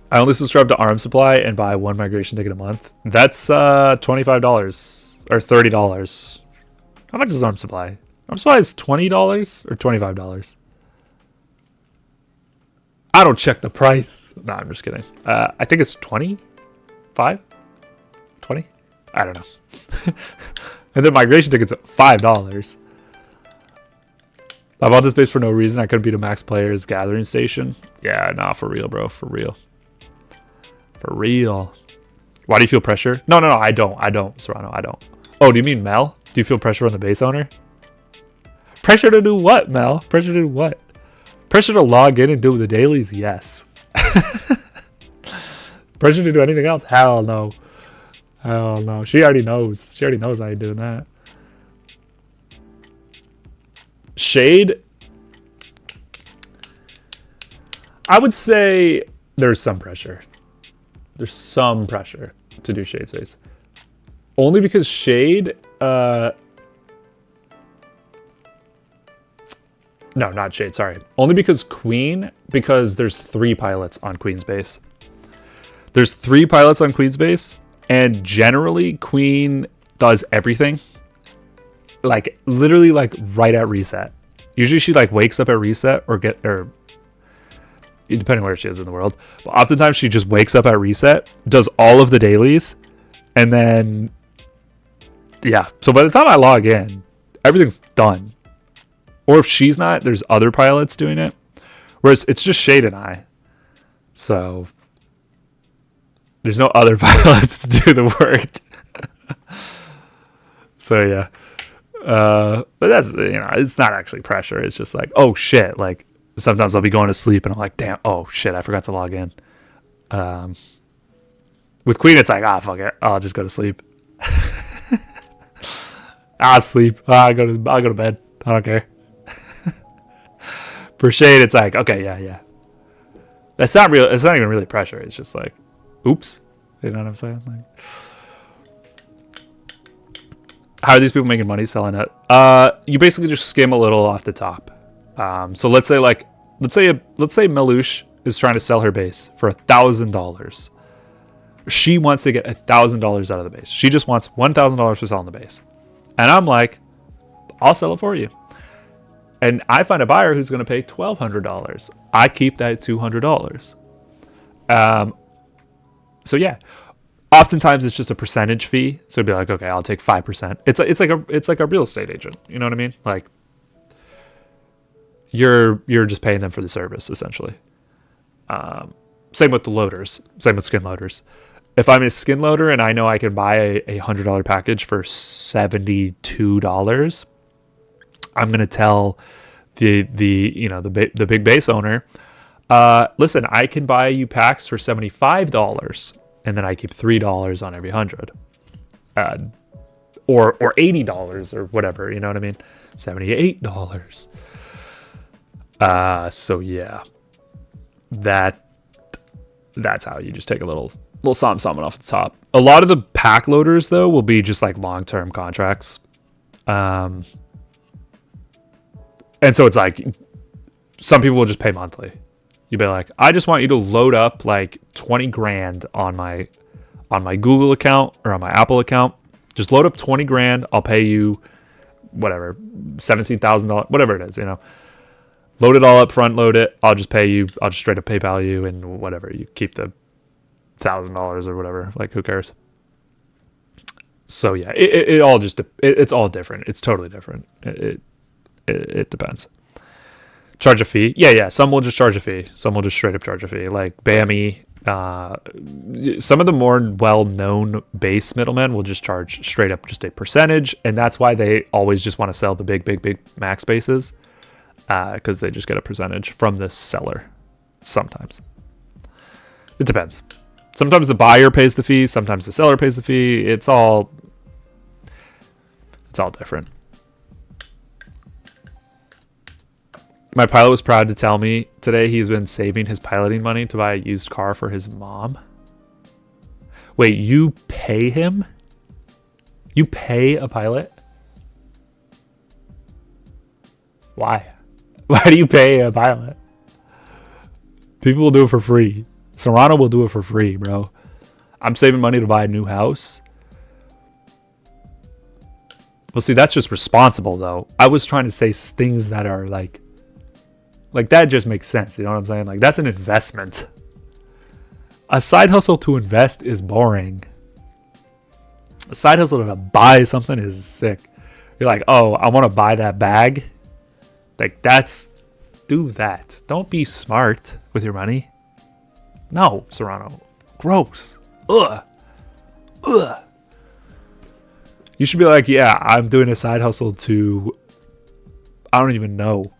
I only subscribe to Arm Supply and buy one migration ticket a month. That's $25 or $30. How much is Arm Supply? Arm Supply is $20 or $25. I don't check the price. No, I'm just kidding. I think it's 25, 20. I don't know. And then migration tickets at $5. I bought this base for no reason. I couldn't beat a max players gathering station. Yeah, nah, for real, bro. For real. For real. Why do you feel pressure? No, I don't, Serrano. I don't. Oh, do you mean Mel? Do you feel pressure on the base owner? Pressure to do what, Mel? Pressure to do what? Pressure to log in and do the dailies? Yes. Pressure to do anything else? Hell no. Hell no. She already knows. She already knows I ain't doing that. Shade? I would say there's some pressure. There's some pressure to do Shade Space. Only because Shade... No, not Shade, sorry. Only because Queen, because there's 3 pilots on Queen's base. There's 3 pilots on Queen's base, and generally Queen does everything. Like, literally, like, right at reset. Usually she, like, wakes up at reset or depending where she is in the world. But oftentimes she just wakes up at reset, does all of the dailies, and then, yeah. So by the time I log in, everything's done. Or if she's not, there's other pilots doing it. Whereas it's just Shade and I. So there's no other pilots to do the work. So yeah. But that's, it's not actually pressure. It's just like, oh shit. Like sometimes I'll be going to sleep and I'm like, damn, oh shit, I forgot to log in. With Queen, it's like, fuck it. I'll just go to sleep. I'll sleep. I'll go to bed. I don't care. For Shade, it's like, okay, yeah. That's not real. It's not even really pressure. It's just like, oops. You know what I'm saying? Like, how are these people making money selling it? You basically just skim a little off the top. So let's say Melouche is trying to sell her base for $1,000. She wants to get $1,000 out of the base. She just wants $1,000 for selling the base. And I'm like, I'll sell it for you. And I find a buyer who's going to pay $1,200. I keep that $200. So yeah, oftentimes it's just a percentage fee. So it'd be like, okay, I'll take 5%. It's like a real estate agent. You know what I mean? Like you're just paying them for the service essentially. Same with the loaders. Same with skin loaders. If I'm a skin loader and I know I can buy a $100 package for $72, I'm gonna tell the big base owner, listen, I can buy you packs for $75, and then I keep $3 on every 100, or $80 or whatever. You know what I mean? $78. So yeah, that's how you just take a little something off the top. A lot of the pack loaders though will be just like long-term contracts. And so it's like, some people will just pay monthly. You'd be like, I just want you to load up like 20 grand on my Google account or on my Apple account. Just load up 20 grand. I'll pay you whatever, $17,000, whatever it is, Load it all up, front load it. I'll just pay you. I'll just straight up PayPal you and whatever. You keep the $1,000 or whatever. Like, who cares? So yeah, it all just, it's all different. It's totally different. It depends. Charge a fee. Yeah. Some will just charge a fee. Some will just straight up charge a fee. Like Bammy. Some of the more well-known base middlemen will just charge straight up just a percentage, and that's why they always just want to sell the big max bases, because they just get a percentage from the seller. Sometimes it depends. Sometimes the buyer pays the fee, sometimes the seller pays the fee. It's all different. My pilot was proud to tell me today he's been saving his piloting money to buy a used car for his mom. Wait, you pay him? You pay a pilot? Why? Why do you pay a pilot? People will do it for free. Serrano will do it for free, bro. I'm saving money to buy a new house. Well, see, that's just responsible, though. I was trying to say things that are like that just makes sense. You know what I'm saying? Like, that's an investment. A side hustle to invest is boring. A side hustle to buy something is sick. You're like, oh, I want to buy that bag. Like, do that. Don't be smart with your money. No, Serrano. Gross. Ugh. You should be like, yeah, I'm doing a side hustle to, I don't even know,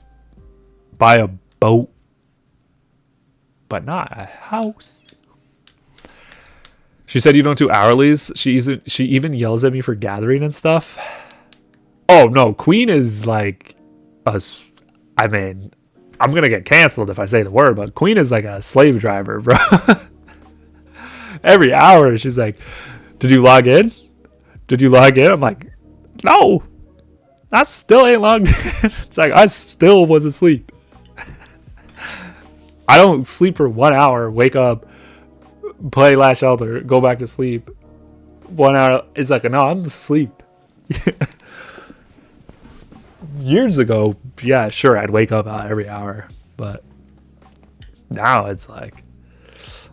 buy a boat, but not a house. She said you don't do hourlies. She even yells at me for gathering and stuff. Oh no, Queen is like I mean, I'm gonna get canceled if I say the word, but Queen is like a slave driver, bro. Every hour she's like, did you log in? I'm like, no, I still ain't logged in. It's like, I still was asleep. I don't sleep for 1 hour, wake up, play Last Shelter, go back to sleep. 1 hour, it's like, no, I'm asleep. Years ago, yeah, sure, I'd wake up every hour. But now it's like,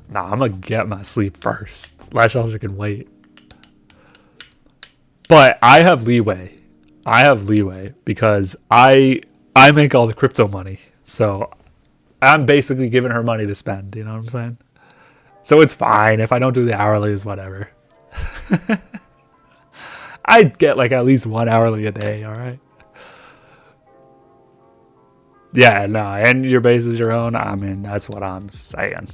nah, I'm going to get my sleep first. Last Shelter can wait. But I have leeway. Because I make all the crypto money. So I'm basically giving her money to spend, you know what I'm saying? So it's fine if I don't do the hourlies, whatever. I'd get like at least 1 hourly a day, all right? Yeah, no, and your base is your own. I mean, that's what I'm saying.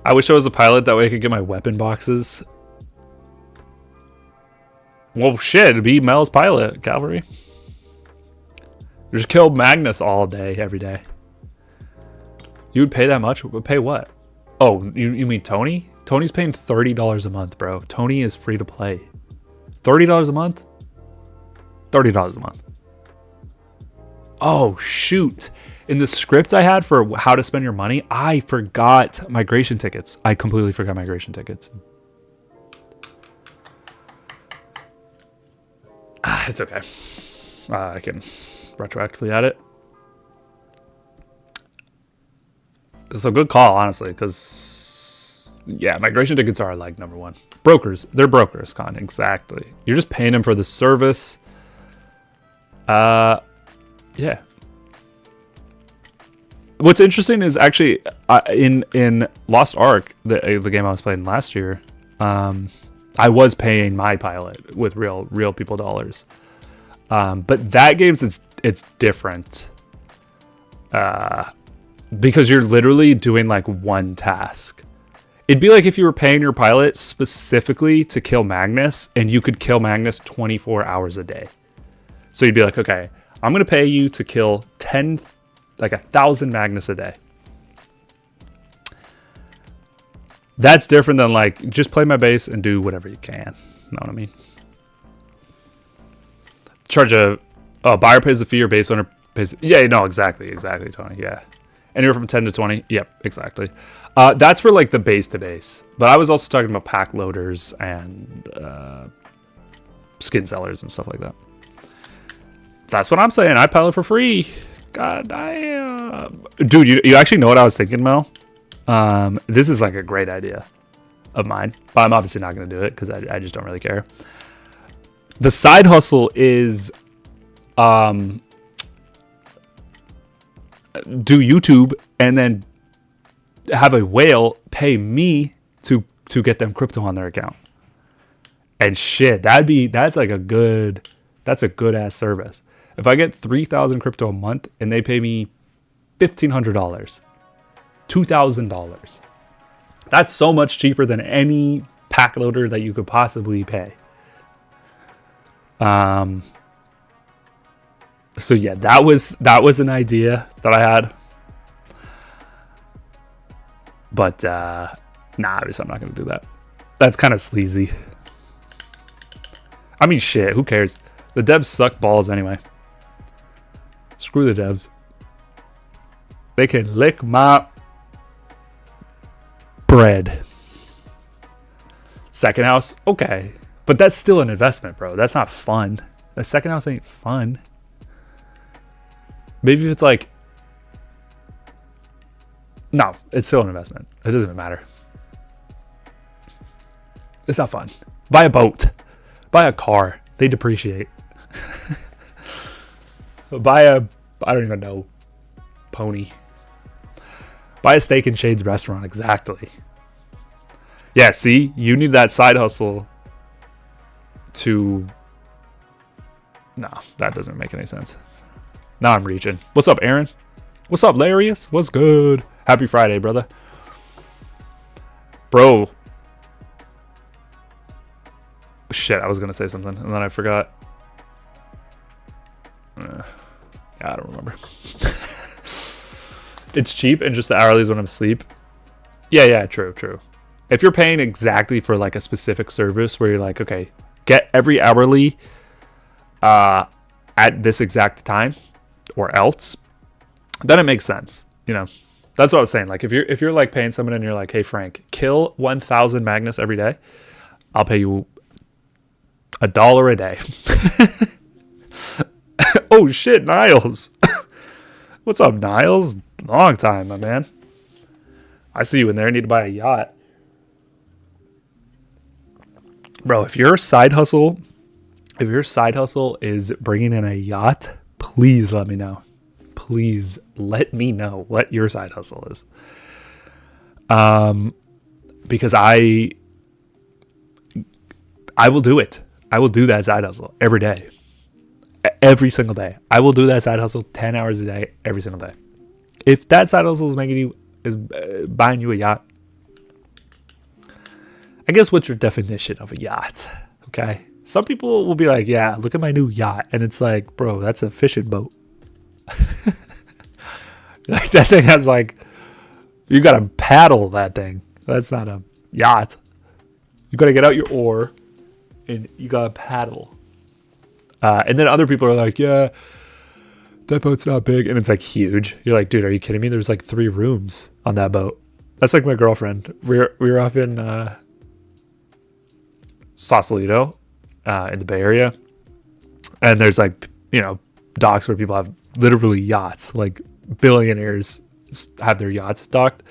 I wish I was a pilot, that way I could get my weapon boxes. Well, shit, it'd be Mel's pilot, cavalry. Just kill Magnus all day, every day. You would pay that much? Pay what? Oh, you mean Tony? Tony's paying $30 a month, bro. Tony is free to play. $30 a month? $30 a month. Oh, shoot. In the script I had for how to spend your money, I forgot migration tickets. I completely forgot migration tickets. It's okay. I can retroactively add it. So good call, honestly, because yeah, migration tickets are like number one. Brokers, they're brokers, Con. Exactly. You're just paying them for the service. Yeah. What's interesting is actually in Lost Ark, the game I was playing last year, I was paying my pilot with real people dollars. But that game's it's different. Because you're literally doing like one task. It'd be like if you were paying your pilot specifically to kill Magnus, and you could kill Magnus 24 hours a day. So you'd be like, okay, I'm going to pay you to kill 1,000 Magnus a day. That's different than like, just play my base and do whatever you can. You know what I mean? Charge buyer pays the fee or base owner pays. Yeah, no, exactly, Tony. Yeah. Anywhere from 10 to 20. Yep, exactly. That's for like the base to base. But I was also talking about pack loaders and skin sellers and stuff like that. That's what I'm saying. I pilot for free. God damn. Dude, you actually know what I was thinking, Mel? This is like a great idea of mine. But I'm obviously not going to do it because I just don't really care. The side hustle is do YouTube and then have a whale pay me to get them crypto on their account. And shit, that's a good ass service. If I get 3,000 crypto a month and they pay me $1,500, $2,000, that's so much cheaper than any pack loader that you could possibly pay. So yeah, that was an idea that I had, but nah, obviously I'm not gonna do that. That's kind of sleazy. I mean, shit, who cares? The devs suck balls anyway. Screw the devs. They can lick my bread. Second house, okay, but that's still an investment, bro. That's not fun. The second house ain't fun. Maybe if it's like, no, it's still an investment. It doesn't even matter. It's not fun. Buy a boat. Buy a car. They depreciate. Buy a, I don't even know, pony. Buy a Steak and Shades restaurant. Exactly. Yeah, see? You need that side hustle to... No, that doesn't make any sense. Now I'm reaching. What's up, Aaron? What's up, Larius? What's good? Happy Friday, brother. Bro. Shit, I was going to say something, and then I forgot. Yeah, I don't remember. It's cheap, and just the hourly is when I'm asleep. Yeah, true. If you're paying exactly for like a specific service where you're like, okay, get every hourly at this exact time or else, then it makes sense. You know, that's what I was saying. Like if you're like paying someone and you're like, hey Frank, kill 1,000 Magnus every day, I'll pay you $1 a day. Oh shit, Niles. What's up, Niles? Long time, my man. I see you in there. I need to buy a yacht. Bro, if your side hustle is bringing in a yacht, please let me know. Please let me know what your side hustle is. Because I will do it. I will do that side hustle every day. Every single day. I will do that side hustle 10 hours a day, every single day. If that side hustle is buying you a yacht, I guess what's your definition of a yacht? Okay. Some people will be like, yeah, look at my new yacht. And it's like, bro, that's a fishing boat. Like that thing has like, you got to paddle that thing. That's not a yacht. You got to get out your oar and you got to paddle. And then other people are like, yeah, that boat's not big. And it's like huge. You're like, dude, are you kidding me? There's like 3 rooms on that boat. That's like my girlfriend. We were up in Sausalito in the Bay Area. And there's like, you know, docks where people have literally yachts. Like billionaires have their yachts docked.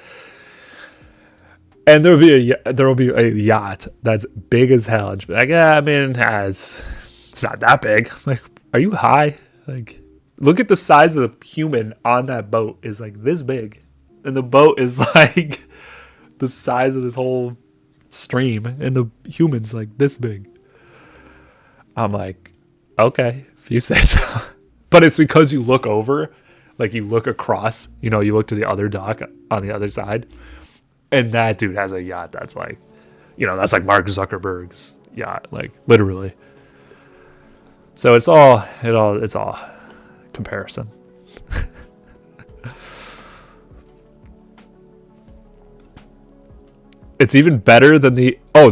And there will be a yacht that's big as hell. And she'll be like, yeah, I mean, it's not that big. Like, are you high? Like, look at the size of the human on that boat is like this big. And the boat is like the size of this whole stream. And the human's like this big. I'm like, okay, if you say so. But it's because you look over, like you look across, you know, you look to the other dock on the other side. And that dude has a yacht that's like, you know, that's like Mark Zuckerberg's yacht, like literally. So it's all comparison. It's even better than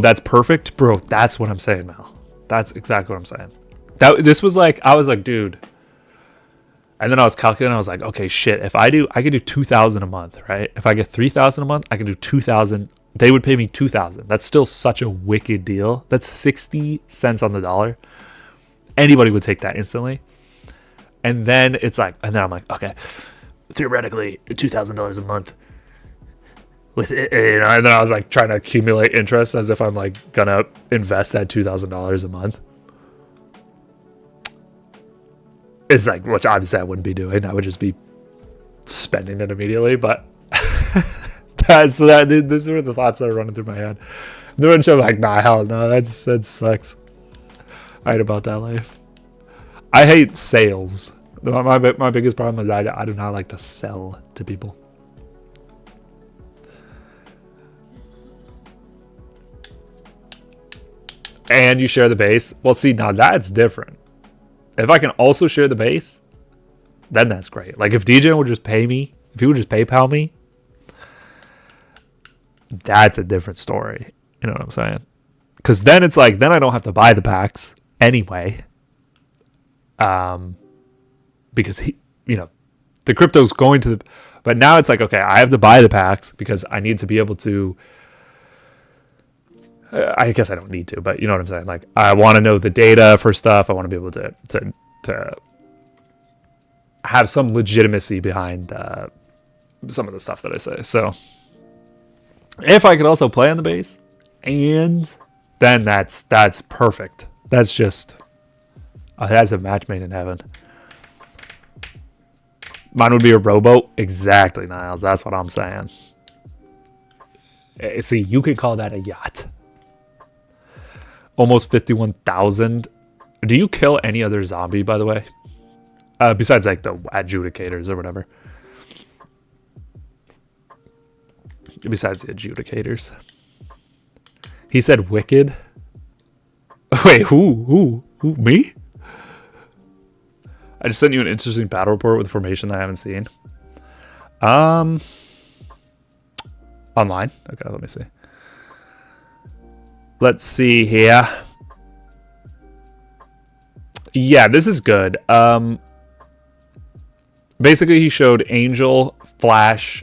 that's perfect, bro. That's what I'm saying, Mal. That's exactly what I'm saying. This was like, I was like, dude. And then I was calculating. I was like, okay, shit. If I could do 2,000 a month, right? If I get 3,000 a month, I can do 2,000. They would pay me 2,000. That's still such a wicked deal. That's 60 cents on the dollar. Anybody would take that instantly. And then it's like, and then I'm like, okay, theoretically, $2,000 a month. With it, you know, and then I was like trying to accumulate interest as if I'm like gonna invest that $2,000 a month. It's like, which obviously I wouldn't be doing. I would just be spending it immediately. But these are the thoughts that are running through my head. The one show, like, nah, hell no, that sucks. I hate about that life. I hate sales. My biggest problem is I do not like to sell to people. And you share the base. Well, see, now that's different. If I can also share the base, then that's great. Like, if DJ would just pay me, if he would just PayPal me, that's a different story. You know what I'm saying? Because then it's like, then I don't have to buy the packs anyway. Because he, you know, the crypto's going to the, but now it's like, okay, I have to buy the packs because I need to be able to, I guess I don't need to, but you know what I'm saying? Like, I want to know the data for stuff. I want to be able to have some legitimacy behind some of the stuff that I say. So if I could also play on the base, and then that's perfect. That's just, that's a match made in heaven. Mine would be a rowboat. Exactly, Niles. That's what I'm saying. See, you could call that a yacht. Almost 51,000. Do you kill any other zombie, by the way? Besides, like, the adjudicators or whatever. Besides the adjudicators. He said wicked. Wait, who? Me? I just sent you an interesting battle report with information that I haven't seen. Online. Okay, let me see. Let's see here. Yeah, this is good. Basically, he showed Angel, Flash,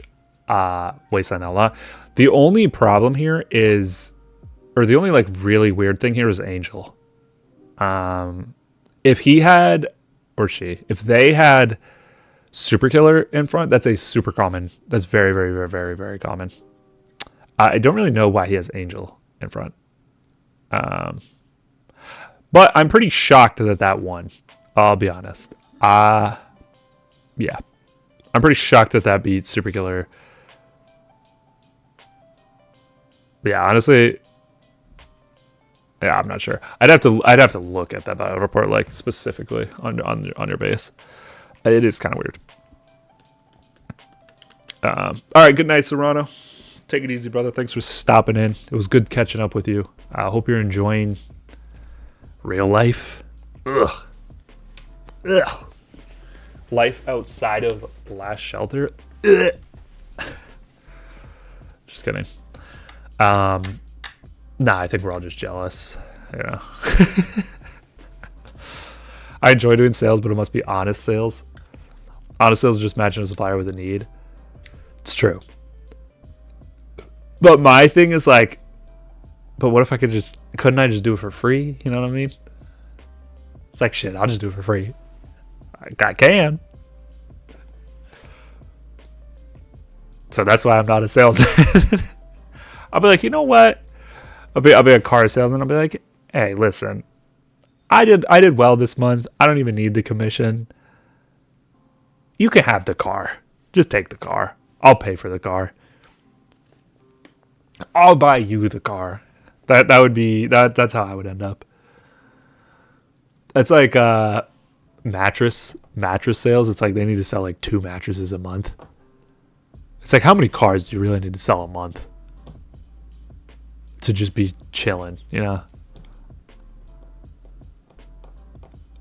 Wasteland Outlaw. The only problem here is, or the only like really weird thing here is Angel. If he had, or she, if they had Super Killer in front, that's a super common. That's very, very, very, very, very common. I don't really know why he has Angel in front. But I'm pretty shocked that won. I'll be honest. Yeah. I'm pretty shocked that beat Super Killer. Yeah, honestly. Yeah, I'm not sure. I'd have to look at that battle report like specifically on your base. It is kind of weird. All right, good night, Serrano. Take it easy, brother. Thanks for stopping in. It was good catching up with you. I hope you're enjoying real life. Ugh. Life outside of Last Shelter. Ugh. Just kidding. Nah, I think we're all just jealous. Yeah. I enjoy doing sales, but it must be honest sales. Honest sales is just matching a supplier with a need. It's true. But my thing is like, but what if couldn't I just do it for free? You know what I mean? It's like, shit, I'll just do it for free. I can. So that's why I'm not a salesman. I'll be like, you know what? I'll be a car salesman. I'll be like, hey, listen, I did well this month. I don't even need the commission. You can have the car. Just take the car. I'll pay for the car. I'll buy you the car. That would be that's how I would end up. It's like mattress sales. It's like they need to sell like 2 mattresses a month. It's like, how many cars do you really need to sell a month to just be chilling, you know?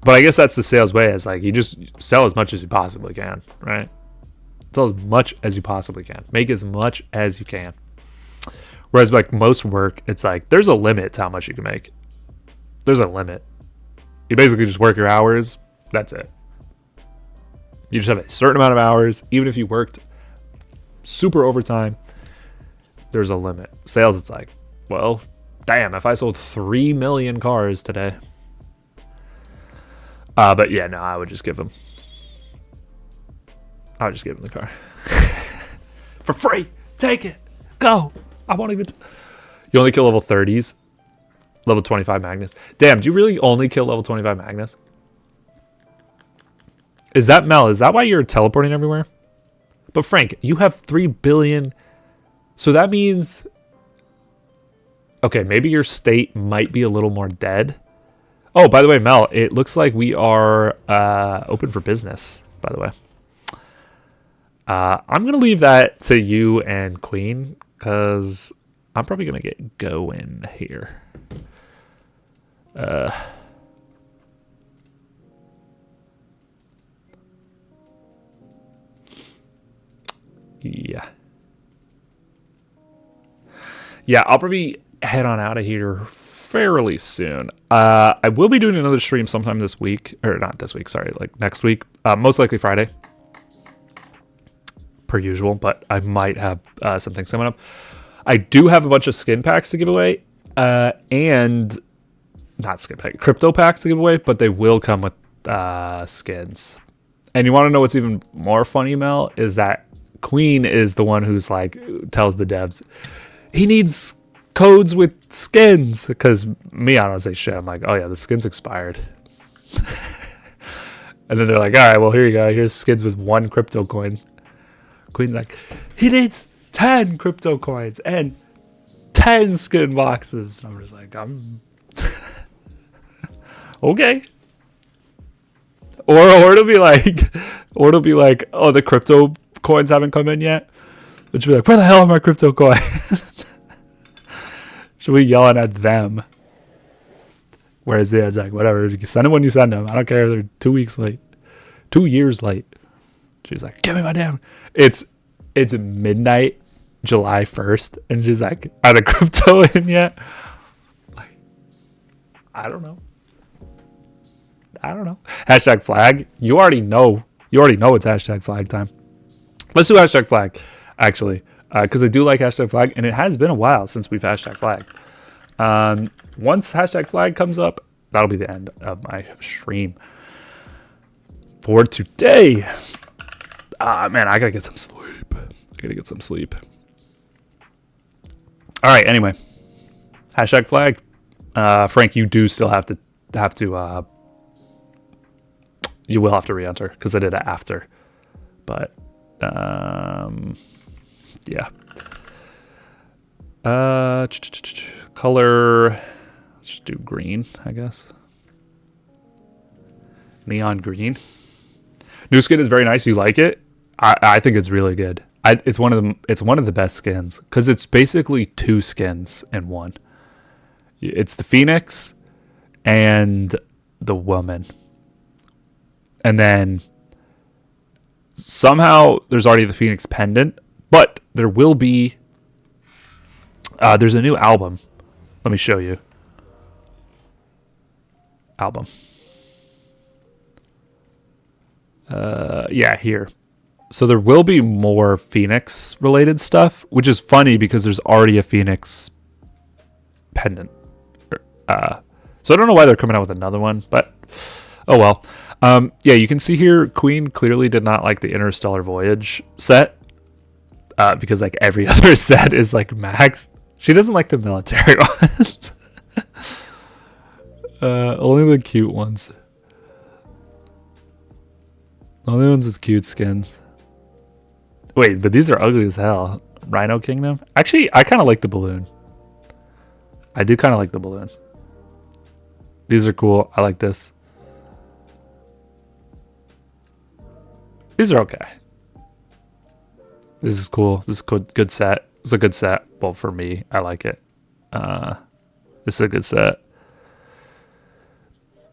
But I guess that's the sales way. It's like you just sell as much as you possibly can, right? Sell as much as you possibly can. Make as much as you can. Whereas like most work, it's like there's a limit to how much you can make. There's a limit. You basically just work your hours. That's it. You just have a certain amount of hours. Even if you worked super overtime, there's a limit. Sales, it's like, well, damn, if I sold 3 million cars today. But yeah, no, I would just give them the car. For free. Take it. Go. I won't even... You only kill level 30s? Level 25 Magnus? Damn, do you really only kill level 25 Magnus? Is that Mel? Is that why you're teleporting everywhere? But Frank, you have 3 billion. So that means... Okay, maybe your state might be a little more dead. Oh, by the way, Mel, it looks like we are open for business, by the way. I'm going to leave that to you and Queen, because I'm probably going to get going here. Yeah. Yeah, I'll probably head on out of here fairly soon. I will be doing another stream sometime this week, or not this week, sorry, like next week. Most likely Friday, per usual, but I might have some things coming up. I do have a bunch of skin packs to give away, and not skin pack, crypto packs to give away, but they will come with skins. And you want to know what's even more funny, Mel, is that Queen is the one who's like, tells the devs, he needs codes with skins, because me, I don't say shit. I'm like, oh yeah, the skin's expired. And then they're like, all right, well, here you go. Here's skins with 1 crypto coin. Queen's like, he needs 10 crypto coins and 10 skin boxes. And I'm just like, I'm okay. Or it'll be like, oh, the crypto coins haven't come in yet. Which will be like, where the hell are my crypto coins? Should we yelling at them? Whereas yeah, it's like, whatever, you can send them when you send them. I don't care. They're 2 weeks late, 2 years late. She's like, give me my damn. It's midnight, July 1st, and she's like, are the crypto in yet? Like, I don't know. Hashtag flag. You already know it's hashtag flag time. Let's do hashtag flag, actually, because I do like hashtag flag, and it has been a while since we've hashtag flag. Once hashtag flag comes up, that'll be the end of my stream for today. Man, I gotta get some sleep. All right. Anyway, hashtag flag. Frank, you do still have to. You will have to re-enter because I did it after. But yeah. Color. Let's just do green, I guess. Neon green. New skin is very nice. You like it? I think it's really good. It's one of the best skins because it's basically 2 skins in one. It's the Phoenix and the woman, and then somehow there's already the Phoenix pendant, but there will be. There's a new album. Let me show you. Album. Yeah, here. So there will be more Phoenix related stuff, which is funny because there's already a Phoenix pendant. So I don't know why they're coming out with another one, but oh well. Yeah, you can see here Queen clearly did not like the Interstellar Voyage set because like every other set is like maxed. She doesn't like the military ones. Only the cute ones. Only ones with cute skins. Wait, but these are ugly as hell. Rhino Kingdom? Actually, I kind of like the balloon. I do kind of like the balloon. These are cool. I like this. These are okay. This is cool. This is a good set. It's a good set. Well, for me, I like it. This is a good set.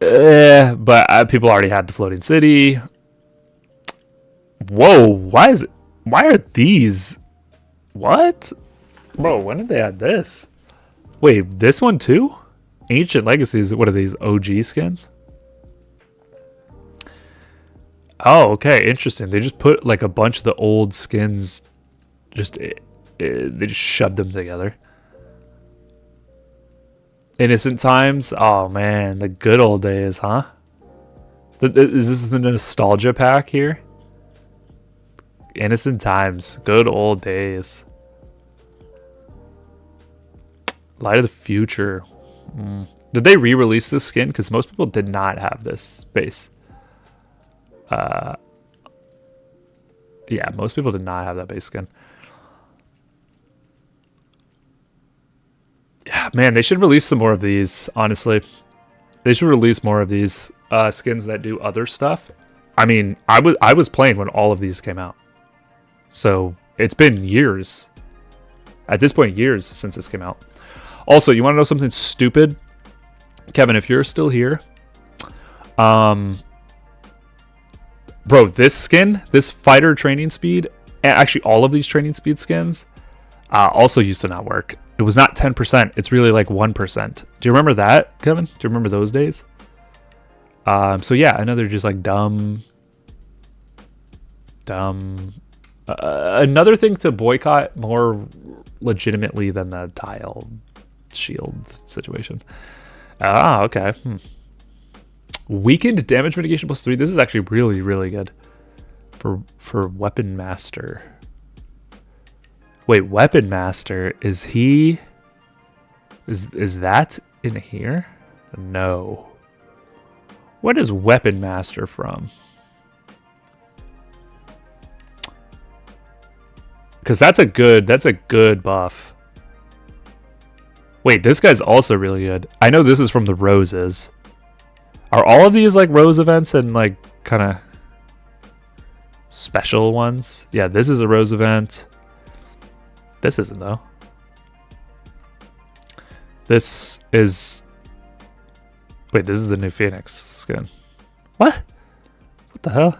But people already had the floating city. Whoa, why are these? What? Bro, when did they add this? Wait, this one too? Ancient Legacies, what are these, OG skins? Oh, okay, interesting. They just put like a bunch of the old skins, they just shoved them together. Innocent Times? Oh man, the good old days, huh? Is this the nostalgia pack here? Innocent Times, good old days. Light of the Future. Did they re-release this skin? Because most people did not have this base. Yeah, most people did not have that base skin. Yeah, man, they should release some more of these, honestly. They should release more of these skins that do other stuff. I mean, I was playing when all of these came out. So, it's been years. At this point, years since this came out. Also, you want to know something stupid? Kevin, if you're still here, bro, this skin, this fighter training speed, and actually all of these training speed skins, also used to not work. It was not 10%. It's really like 1%. Do you remember that, Kevin? Do you remember those days? So yeah, I know they're just like dumb. Another thing to boycott more legitimately than the tile shield situation. Okay. Weakened damage mitigation +3. This is actually really, really good for Weapon Master. Wait, Weapon Master, is he... Is that in here? No. What is Weapon Master from? Because that's a good buff. Wait, this guy's also really good. I know this is from the Roses. Are all of these like Rose events and like kind of special ones? Yeah, this is a Rose event. This isn't though. This is... Wait, this is the new Phoenix skin. What? What the hell?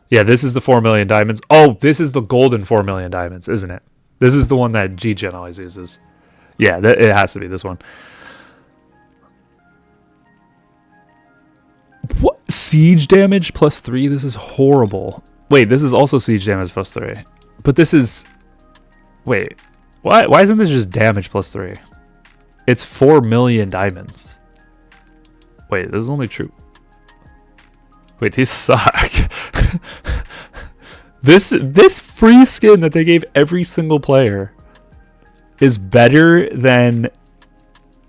Yeah, this is the 4 million diamonds. Oh, this is the golden 4 million diamonds, isn't it? This is the one that G-Gen always uses. Yeah, it has to be this one. What? Siege damage +3? This is horrible. Wait, this is also siege damage +3. But this is... Wait, why isn't this just damage +3? It's 4 million diamonds. Wait, this is only true. Wait, these suck. This free skin that they gave every single player is better than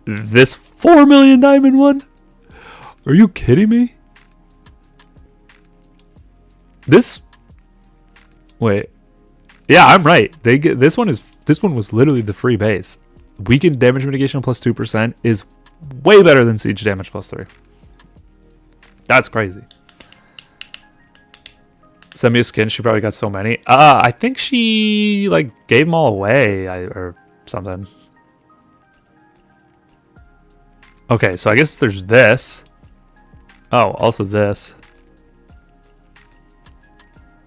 this 4 million diamond one? Are you kidding me? Wait. Yeah, I'm right. This one was literally the free base. Weakened damage mitigation +2% is way better than siege damage +3. That's crazy. Send me a skin. She probably got so many. I think she like gave them all away or something. Okay, so I guess there's this. Oh, also this.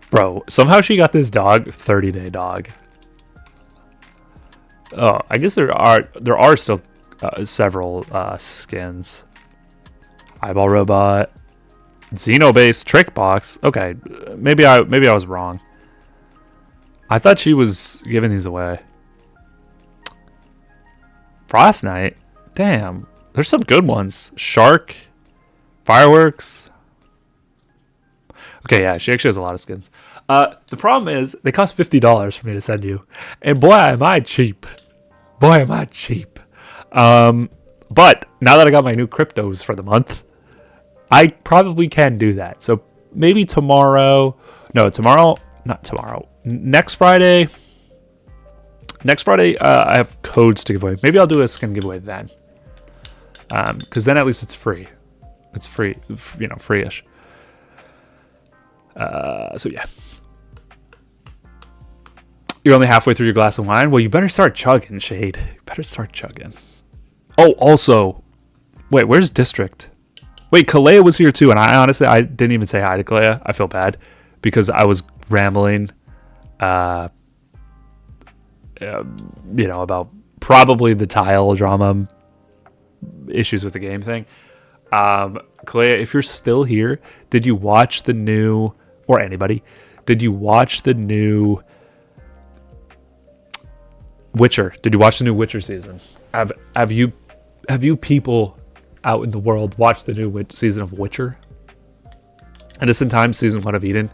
Bro, somehow she got this dog, 30-day dog. Oh, I guess there are still several skins. Eyeball robot, Xeno-based trick box. Okay, maybe I was wrong. I thought she was giving these away. Frost Knight, damn, there's some good ones. Shark, fireworks. Okay, yeah, she actually has a lot of skins. The problem is they cost $50 for me to send you, and boy, am I cheap. Boy, am I cheap. But now that I got my new cryptos for the month, I probably can do that. So maybe tomorrow. No, tomorrow. Not tomorrow. Next Friday. Next Friday, I have codes to give away. Maybe I'll do a skin giveaway then. Because then at least it's free. It's free, you know, free-ish. So yeah. You're only halfway through your glass of wine? Well, you better start chugging, Shade. You better start chugging. Oh, also, wait, where's District? Wait, Kalea was here too, and I honestly didn't even say hi to Kalea. I feel bad because I was rambling, you know, about probably the tile drama issues with the game thing. Kalea, if you're still here, did you watch the new, or anybody, did you watch the new Witcher? Did you watch the new Witcher season? Have you people out in the world watched the new season of Witcher? And it's in time season 1 of Eden.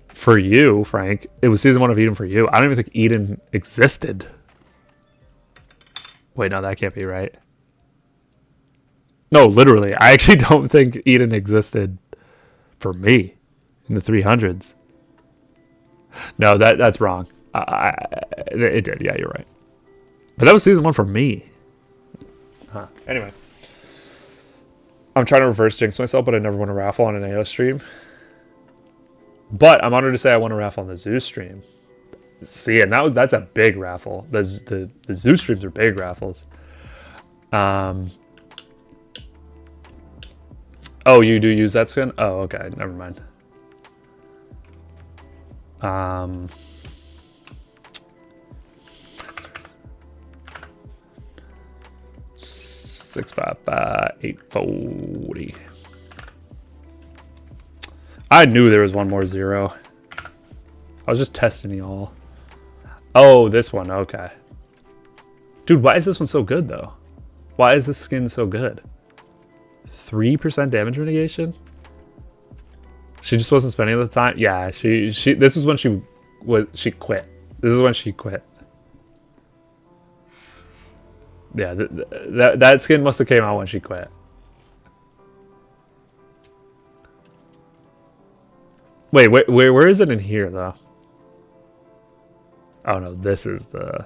For you, Frank, it was season 1 of Eden for you. I don't even think Eden existed. Wait, no, that can't be right. No, literally, I actually don't think Eden existed For me, in the 300s. No, that's wrong. It did. Yeah, you're right. But that was season 1 for me. Huh. Anyway. I'm trying to reverse jinx myself, but I never won a raffle on an AO stream. But I'm honored to say I won a raffle on the Zoo stream. See, and that's a big raffle. The Zoo streams are big raffles. Oh, you do use that skin? Oh, okay. Never mind. 655 840. I knew there was one more 0. I was just testing y'all. Oh, this one. Okay. Dude, why is this one so good, though? Why is this skin so good? 3% damage mitigation? She just wasn't spending the time? Yeah, this is when she quit. This is when she quit. Yeah, that skin must have came out when she quit. Wait, where is it in here, though? Oh, no, this is the...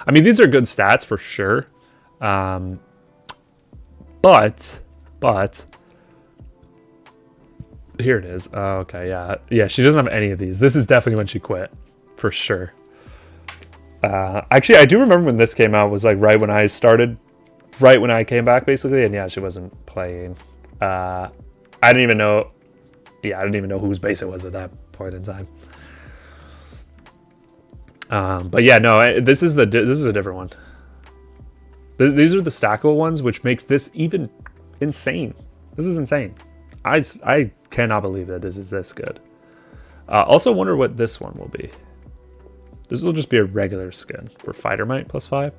I mean, these are good stats for sure. But... Here it is. Oh, okay, yeah. Yeah, she doesn't have any of these. This is definitely when she quit. For sure. Actually, I do remember when this came out was like right when I started. Right when I came back, basically. And yeah, she wasn't playing. I didn't even know... Yeah, I didn't even know whose base it was at that point in time. But yeah, no, this is a different one. These are the stackable ones, which makes this even insane. This is insane. I cannot believe that this is this good. Also wonder what this one will be. This will just be a regular skin for Fighter Might +5.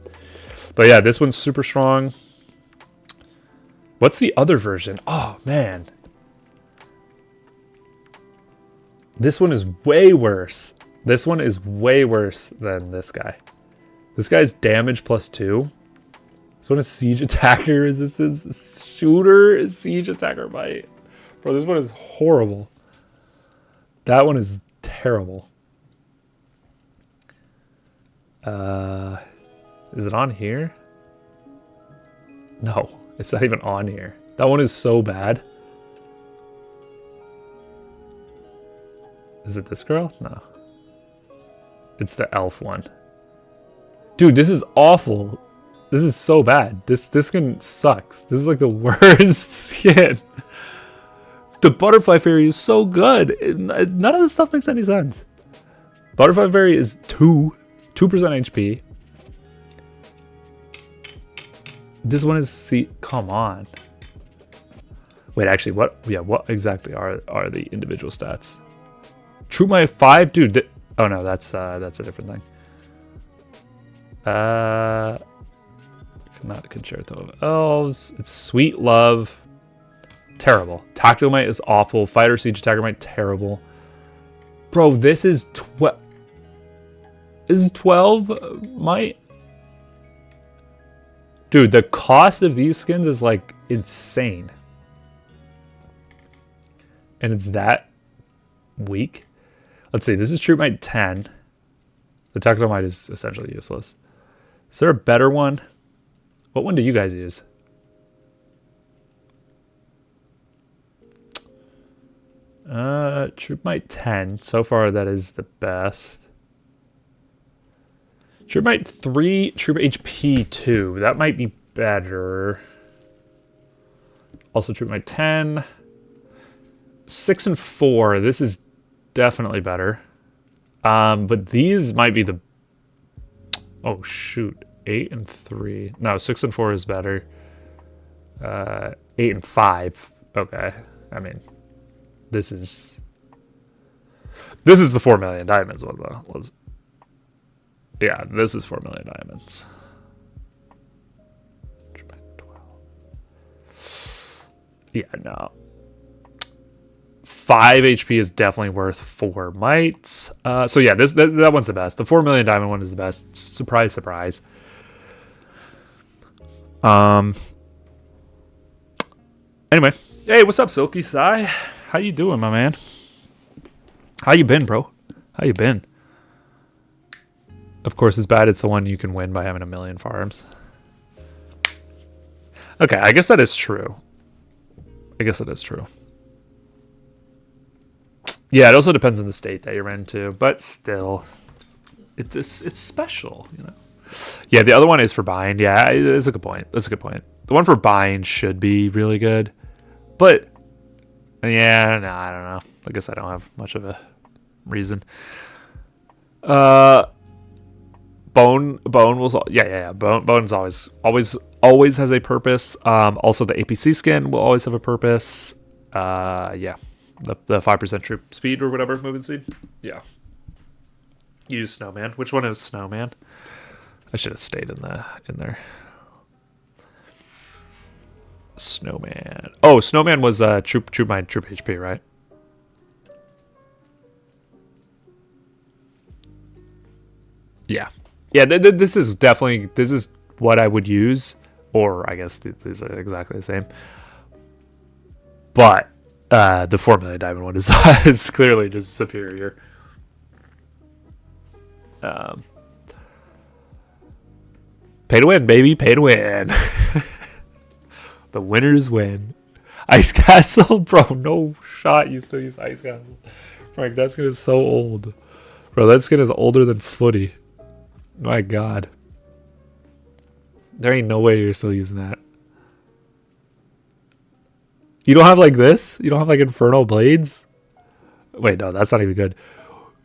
But yeah, this one's super strong. What's the other version? Oh, man. This one is way worse. This one is way worse than this guy. This guy's damage +2. This one is siege attacker resistance. Shooter is siege attacker might. Bro, this one is horrible. That one is terrible. Is it on here? No, it's not even on here. That one is so bad. Is it this girl? No. It's the elf one. Dude, this is awful. This is so bad. This skin sucks. This is like the worst skin. The butterfly fairy is so good. None of this stuff makes any sense. Butterfly fairy is 2% HP. This one is come on. Wait, actually, what? Yeah, what exactly are the individual stats? True Might 5, dude. Oh no, that's a different thing. Not Concerto of Elves. It's Sweet Love. Terrible. Tactical Might is awful. Fighter Siege Attacker Might, terrible. Bro, this is 12. Is 12 Might? Dude, the cost of these skins is like insane. And it's that weak. Let's see, this is Troop Might 10. The Tactical Might is essentially useless. Is there a better one? What one do you guys use? Troop Might 10. So far, that is the best. Troop Might 3, Troop HP 2. That might be better. Also, Troop Might 10. 6 and 4. This is definitely better. But these might be the... Oh, shoot. 8 and 3. No, 6 and 4 is better. 8 and 5. Okay. I mean, this is the 4 million diamonds one, though. Yeah, this is 4 million diamonds. 12. Yeah, no. 5 HP is definitely worth 4 mites. So yeah, that one's the best. The 4 million diamond one is the best. Surprise, surprise. Anyway, Hey, what's up, Silky Sai? How you doing, my man? How you been, bro? How you been? Of course, it's bad. It's the one you can win by having a million farms. Okay, I guess that is true. I guess it is true. Yeah, it also depends on the state that you're in too, but still, it's special, you know. Yeah, the other one is for bind. Yeah, it's a good point. That's a good point. The one for bind should be really good, but yeah, no, I don't know. I guess I don't have much of a reason. Bone was Bone's always has a purpose. Also the APC skin will always have a purpose. Yeah. The 5% troop speed or whatever, movement speed. Yeah. Use Snowman. Which one is Snowman? I should have stayed in there. Snowman. Oh, Snowman was troop HP, right? Yeah. Yeah, this is what I would use, or I guess these are exactly the same. But the 4 million diamond one is clearly just superior. Pay to win, baby. Pay to win. The winners win. Ice Castle, bro. No shot. You still use Ice Castle. Frank, that skin is so old. Bro, that skin is older than Footy. My God. There ain't no way you're still using that. You don't have like this? You don't have like Infernal Blades? Wait, no, that's not even good.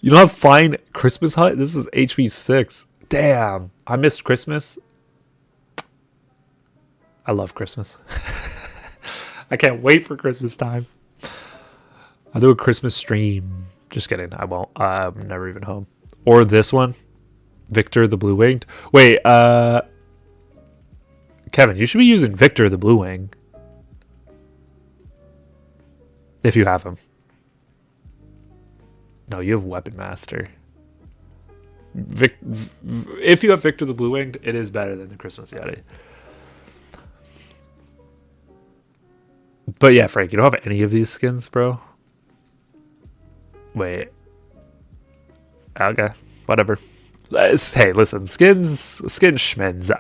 You don't have Fine Christmas Hut? This is HP 6. Damn. I missed Christmas. I love Christmas. I can't wait for Christmas time. I'll do a Christmas stream. Just kidding. I won't. I'm never even home. Or this one. Victor the Blue Winged. Wait, Kevin, you should be using Victor the Blue Wing. If you have him. No, you have Weapon Master. If you have Victor the Blue Winged, it is better than the Christmas Yeti. But yeah, Frank, you don't have any of these skins, bro? Wait. Okay, whatever. Hey, listen, skin schmins.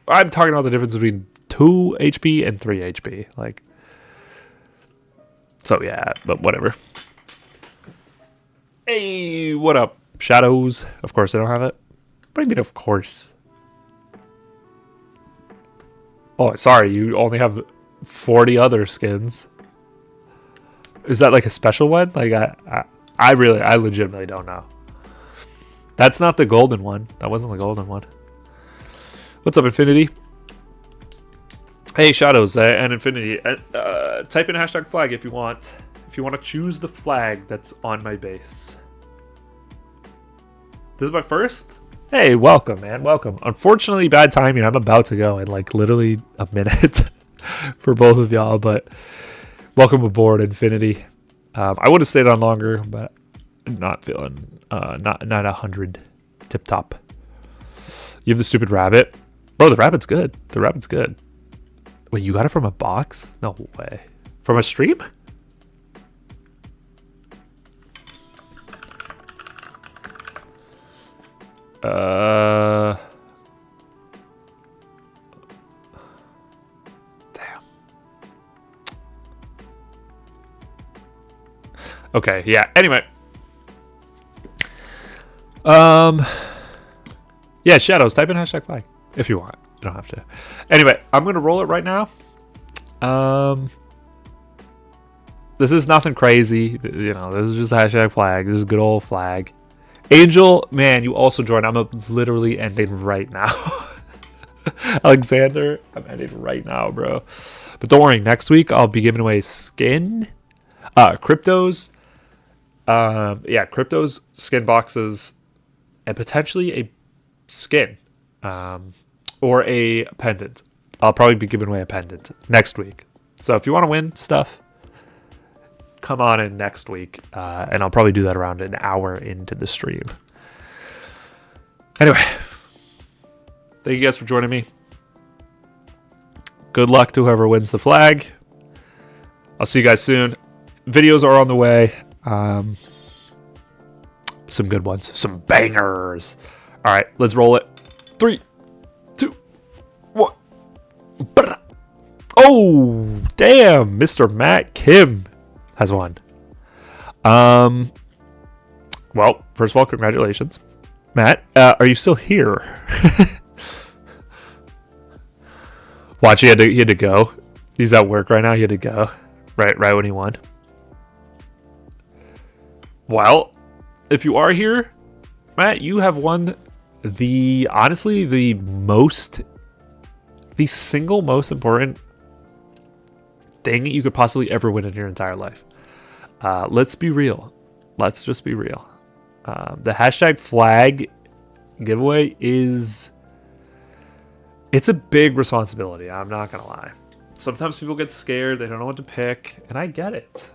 I'm talking about the difference between 2 HP and 3 HP. Like, so yeah, but whatever. Hey, what up, Shadows? Of course I don't have it. What do you mean, of course? Oh, sorry, you only have 40 other skins. Is that like a special one? Like, I legitimately don't know. That's not the golden one. That wasn't the golden one. What's up, Infinity? Hey, Shadows and Infinity. Type in hashtag flag if you want. If you want to choose the flag that's on my base. This is my first? Hey, welcome, man. Welcome. Unfortunately, bad timing. I'm about to go in like literally a minute for both of y'all, but welcome aboard, Infinity. I would have stayed on longer, but I'm not feeling not 100 tip top. You have the stupid rabbit. Bro, the rabbit's good. The rabbit's good. Wait, you got it from a box? No way. From a stream? Damn. Okay, yeah. Anyway. Yeah, Shadows, type in hashtag flag if you want. You don't have to. Anyway, I'm going to roll it right now. This is nothing crazy. You know, this is just hashtag flag. This is a good old flag. Angel, man, you also joined. I'm literally ending right now. Alexander, I'm ending right now, bro. But don't worry, next week I'll be giving away skin, cryptos. Yeah, cryptos, skin boxes, and potentially a skin. Or a pendant. I'll probably be giving away a pendant next week. So if you want to win stuff, come on in next week. And I'll probably do that around an hour into the stream. Anyway, thank you guys for joining me. Good luck to whoever wins the flag. I'll see you guys soon. Videos are on the way. Some good ones. Some bangers. All right, let's roll it. 3, 2, 1. Oh, damn. Mr. Matt Kim has won. Well, first of all, congratulations. Matt, are you still here? Watch, he had to go. He's at work right now. He had to go. Right when he won. Well, if you are here, Matt, you have won the single most important thing you could possibly ever win in your entire life. Let's be real. Let's just be real. The hashtag flag giveaway it's a big responsibility. I'm not going to lie. Sometimes people get scared. They don't know what to pick. And I get it.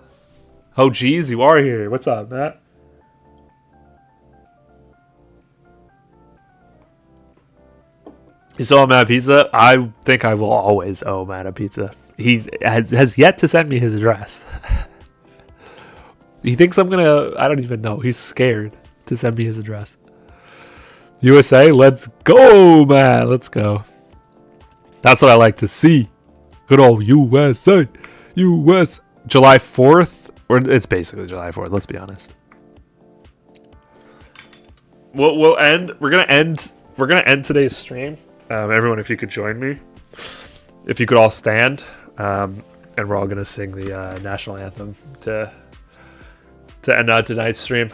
Oh, geez, you are here. What's up, Matt? You still owe Matt a pizza? I think I will always owe Matt a pizza. He has yet to send me his address. He thinks I'm going to... I don't even know. He's scared to send me his address. USA, let's go, man. Let's go. That's what I like to see. Good old USA. US. July 4th? Or it's basically July 4th, let's be honest. We'll end. We're gonna end today's stream. Everyone, if you could join me. If you could all stand. And we're all gonna sing the national anthem to end out tonight's stream.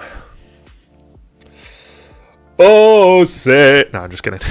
Oh, say... No, I'm just kidding.